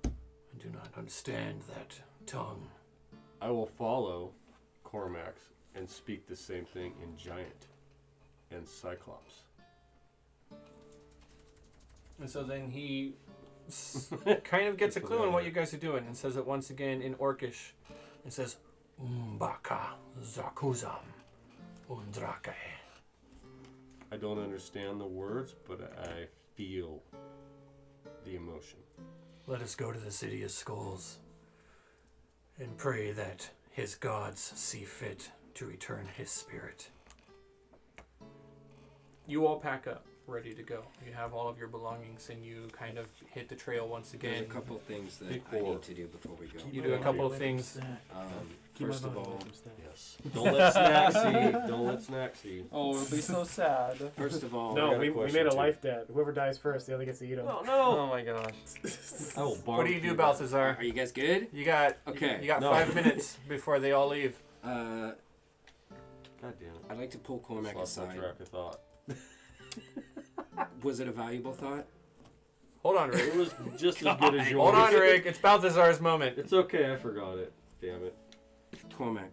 I do not understand that tongue. I will follow Cormac's and speak the same thing in Giant and Cyclops. And so then he kind of gets a clue on what you guys are doing and says it once again in Orcish. It says, Mbaka zakuzam undrake. I don't understand the words, but I feel the emotion. Let us go to the city of skulls and pray that his gods see fit to return his spirit. you all pack up, ready to go. You have all of your belongings and you kind of hit the trail once again. There's a couple things that Big I four. need to do before we go. You do a couple of things. First of all, Yes. Don't let Snack see. Don't let Snack see. Oh, it'll be so sad. first of all, I No, got a we question, made a too. life debt. Whoever dies first, the other gets to eat him. Oh Oh no! my gosh. I will What do you do, barbecue Balthazar? are you guys good? You got Okay. You got No. 5 minutes before they all leave. Uh, that. God damn it! I'd like to pull Cormac Lost my aside. track of thought. Was it a valuable thought? Hold on, Rick. It was just as good as yours. Hold on, Rick. It's Balthazar's moment. It's okay. I forgot it. Damn it. Cormac,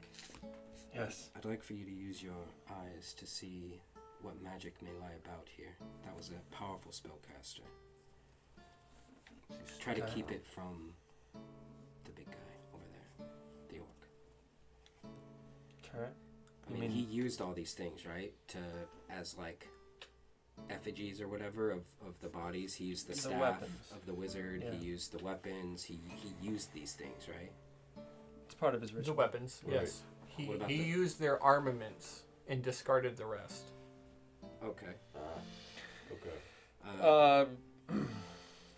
Yes. I'd like for you to use your eyes to see what magic may lie about here. That was a powerful spellcaster. Try to keep it from the big guy over there, the orc. Okay. I You mean, mean- he used all these things, right? As like effigies or whatever of the bodies. He used the staff weapons. of the wizard. Yeah. He used the weapons. He used these things, right? It's part of his The ritual. weapons, Right. yes. He What about he the- used their armaments and discarded the rest. Okay. Okay.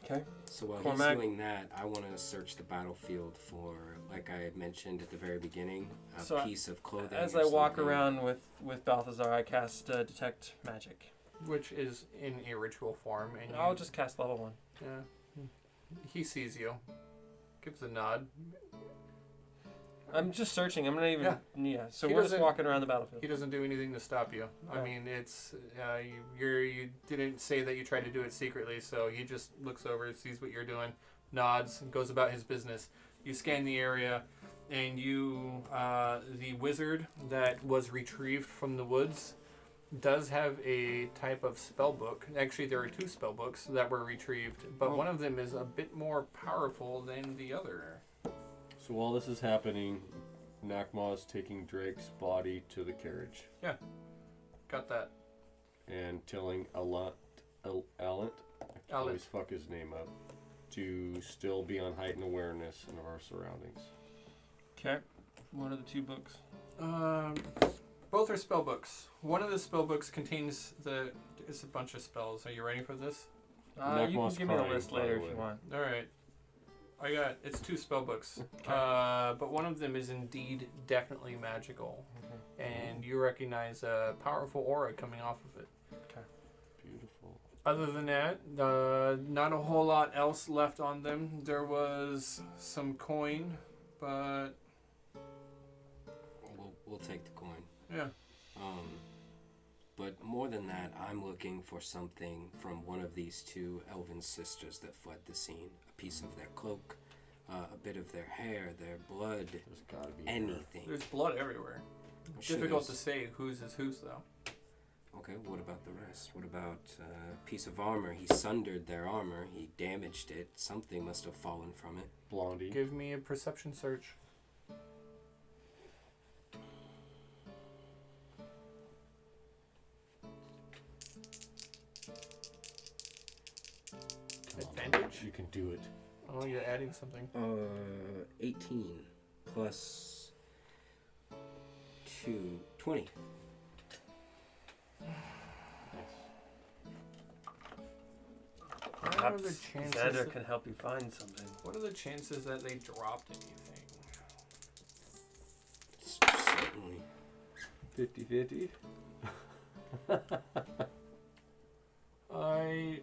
Okay. So while Cormac- he's doing that, I want to search the battlefield for, like I had mentioned at the very beginning, a So piece of clothing. As or I walk something. around with Balthazar, I cast Detect Magic. Which is in a ritual form, and I'll just cast level 1. yeah, he sees you, gives a nod. I'm just searching. I'm not even. Yeah. So He we're just doesn't- walking around the battlefield. He doesn't do anything to stop you. I No. mean, it's you didn't say that you tried to do it secretly, so he just looks over, sees what you're doing, nods, and goes about his business. You scan the area, and you the wizard that was retrieved from the woods does have a type of spell book. Actually, there are 2 spell books that were retrieved, but one of them is a bit more powerful than the other. So while this is happening, Nakma is taking Drake's body to the carriage Got that? and telling Allant, I always fuck his name up, to still be on heightened awareness of our surroundings. Okay. What are the 2 books? Both are spell books. One of the spell books contains it's a bunch of spells. Are you ready for this? You can Nakma's give me the crying, list by the later if way. you want. All right. It's 2 spell books. But one of them is indeed definitely magical, and you recognize a powerful aura coming off of it. Beautiful. Other than that, not a whole lot else left on them. There was some coin, but We'll take the coin. yeah. But more than that, I'm looking for something from one of these two elven sisters that fled the scene. A piece of their cloak, a bit of their hair, their blood, There's gotta be anything. There's blood everywhere. I'm sure Difficult to there's- say whose is whose, though. Okay, what about the rest? What about a piece of armor? He sundered their armor. He damaged it. Something must have fallen from it. Blondie. Give me a perception search. Advantage? You can do it. Oh, you're adding something. 18 plus 2, 20. What are Perhaps the chances? Xander that- can help you find something. What are the chances that they dropped anything? Certainly. 50-50. I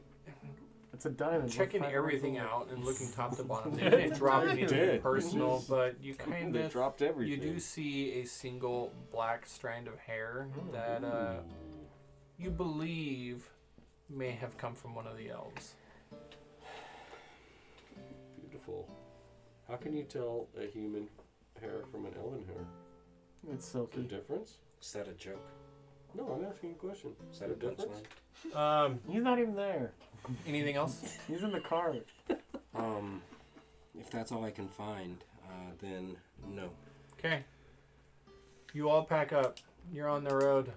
It's a diamond. checking What everything gold? out and looking top to bottom. They didn't drop anything did. personal, but you kind They of dropped everything. you do see a single black strand of hair that you believe may have come from one of the elves. Beautiful. How can you tell a human hair from an elven hair? It's Is there a silky. difference? Is that a joke? No, I'm asking a question. Is that a difference? punchline? He's not even there. Anything else? He's in the car. If that's all I can find, then no. Okay. You all pack up. You're on the road.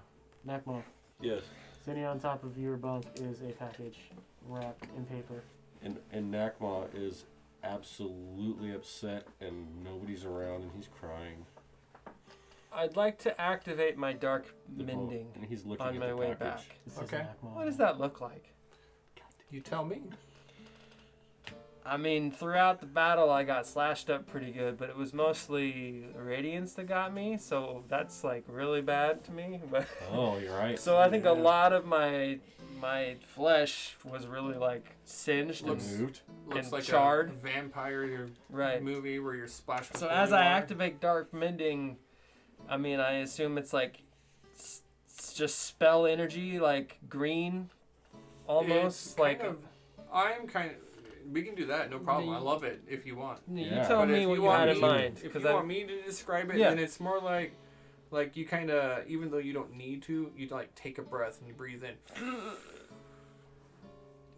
Nakma, Yes. sitting on top of your bunk is a package wrapped in paper. And Nakma is absolutely upset and nobody's around and he's crying. I'd like to activate my dark mending And he's looking on at my the way package. back. This Okay. is Nakma. What does that look like? You tell me. I mean, throughout the battle, I got slashed up pretty good, but it was mostly radiance that got me, so that's like really bad to me. But Oh, you're right. so I think a lot of my flesh was really like singed Looks- and moved. Looks And like charred. a vampire right. movie where you're splashing. So with as holy I water. activate dark mending, I mean, I assume it's like it's just spell energy, like green, almost It's like. kind of, I'm kind of. We can do that, no problem. I love it if you want. You Yeah. tell But me if what you you want had in me- mind, If because you want me to describe it, Yeah. then it's more like you kind of, even though you don't need to, you like take a breath and you breathe in.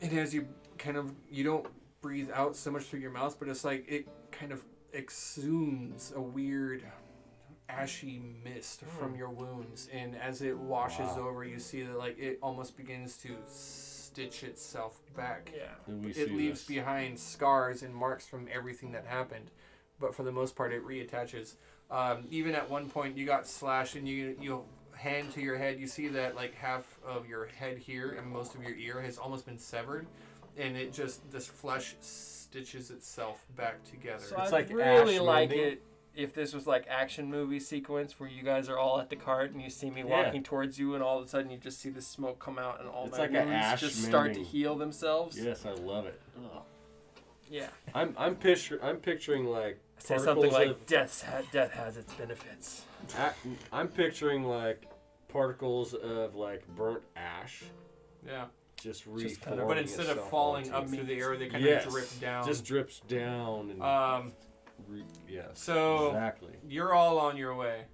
And as you kind of, you don't breathe out so much through your mouth, but it's like it kind of exudes a weird ashy mist from your wounds, and as it washes over, you see that like it almost begins to stitch itself back. yeah. And we It see leaves this. behind scars and marks from everything that happened, but for the most part, it reattaches. Even at one point, you got slashed, and you hand to your head. You see that like half of your head here and most of your ear has almost been severed, and it just this flesh stitches itself back together. So It's I'd like really ash like mending. it if this was like action movie sequence where you guys are all at the cart and you see me walking towards you, and all of a sudden you just see the smoke come out and all It's my like a wounds ash just start to mending. heal themselves. Yes, I love it. Yeah. I'm picturing like Say particles something like of, death has its benefits. I'm picturing like particles of like burnt ash Yeah, just kind of- reforming but instead of itself falling onto up it. through the air, they kind Yes, of drip down. just drips down and yes. So exactly. you're all on your way.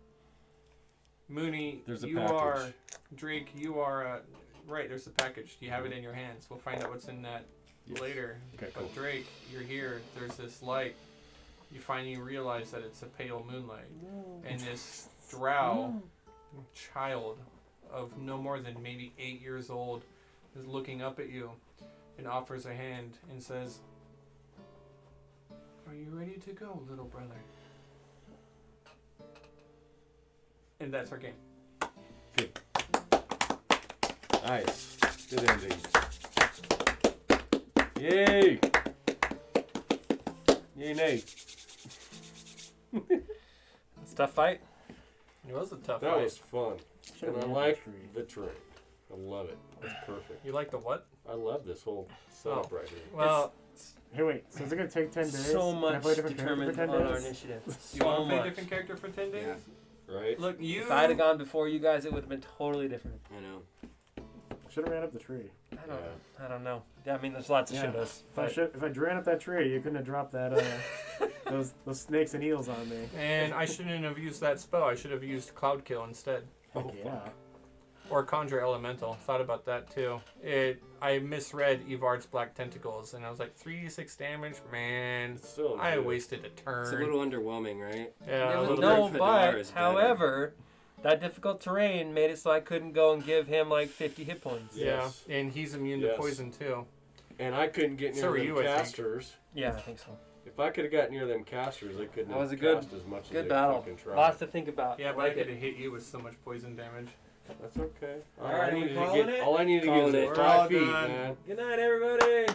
Mooney, There's a you package. are Drake. You are right. There's a package. You have it in your hands. We'll find out what's in that Yes. later. Okay, But cool. Drake, you're here. There's this light. You finally realize that it's a pale moonlight, and this drow child of no more than maybe 8 years old is looking up at you and offers a hand and says, "Are you ready to go, little brother?" And that's our game. Nice. Good ending. Yay! Yay, Nate. It's a tough fight. It was a tough That fight. was fun. Should've And I been like infantry. the terrain. I love it. It's perfect. You like the what? I love this whole setup right here. Well, Hey, wait. So is it gonna take 10 days? So Can I much play a different character determined for 10 on our days? initiative. you So want to play a much. different character for 10 days? Right? Look, you. If I'd have gone before you guys, it would have been totally different. I know. Should have ran up the tree. I don't know. I mean, there's lots of Yeah. shouldas. If I ran up that tree, you couldn't have dropped that those snakes and eels on me. And I shouldn't have used that spell. I should have used Cloud Kill instead. Heck yeah. Or Conjure Elemental. Thought about that too. I misread Evard's Black Tentacles, and I was like, 3d6 damage? Man, Still I good. wasted a It's a turn. little underwhelming, right? Yeah, It a was- little no, bit. Fedar but is better. however, that difficult terrain made it so I couldn't go and give him like 50 hit points. Yes. Yeah, and he's immune Yes. to poison too. And I couldn't get near So were them you, I think. casters. Yeah, I think so. If I could have got near them casters, they couldn't That have was a good- cast as much as Good they battle. fucking tried. Lots to think about. Yeah, but like I could it. have hit you with so much poison damage. That's okay. All right, we calling it? All I needed to get Calling was it. 5 feet, We're all done. man. Good night, everybody.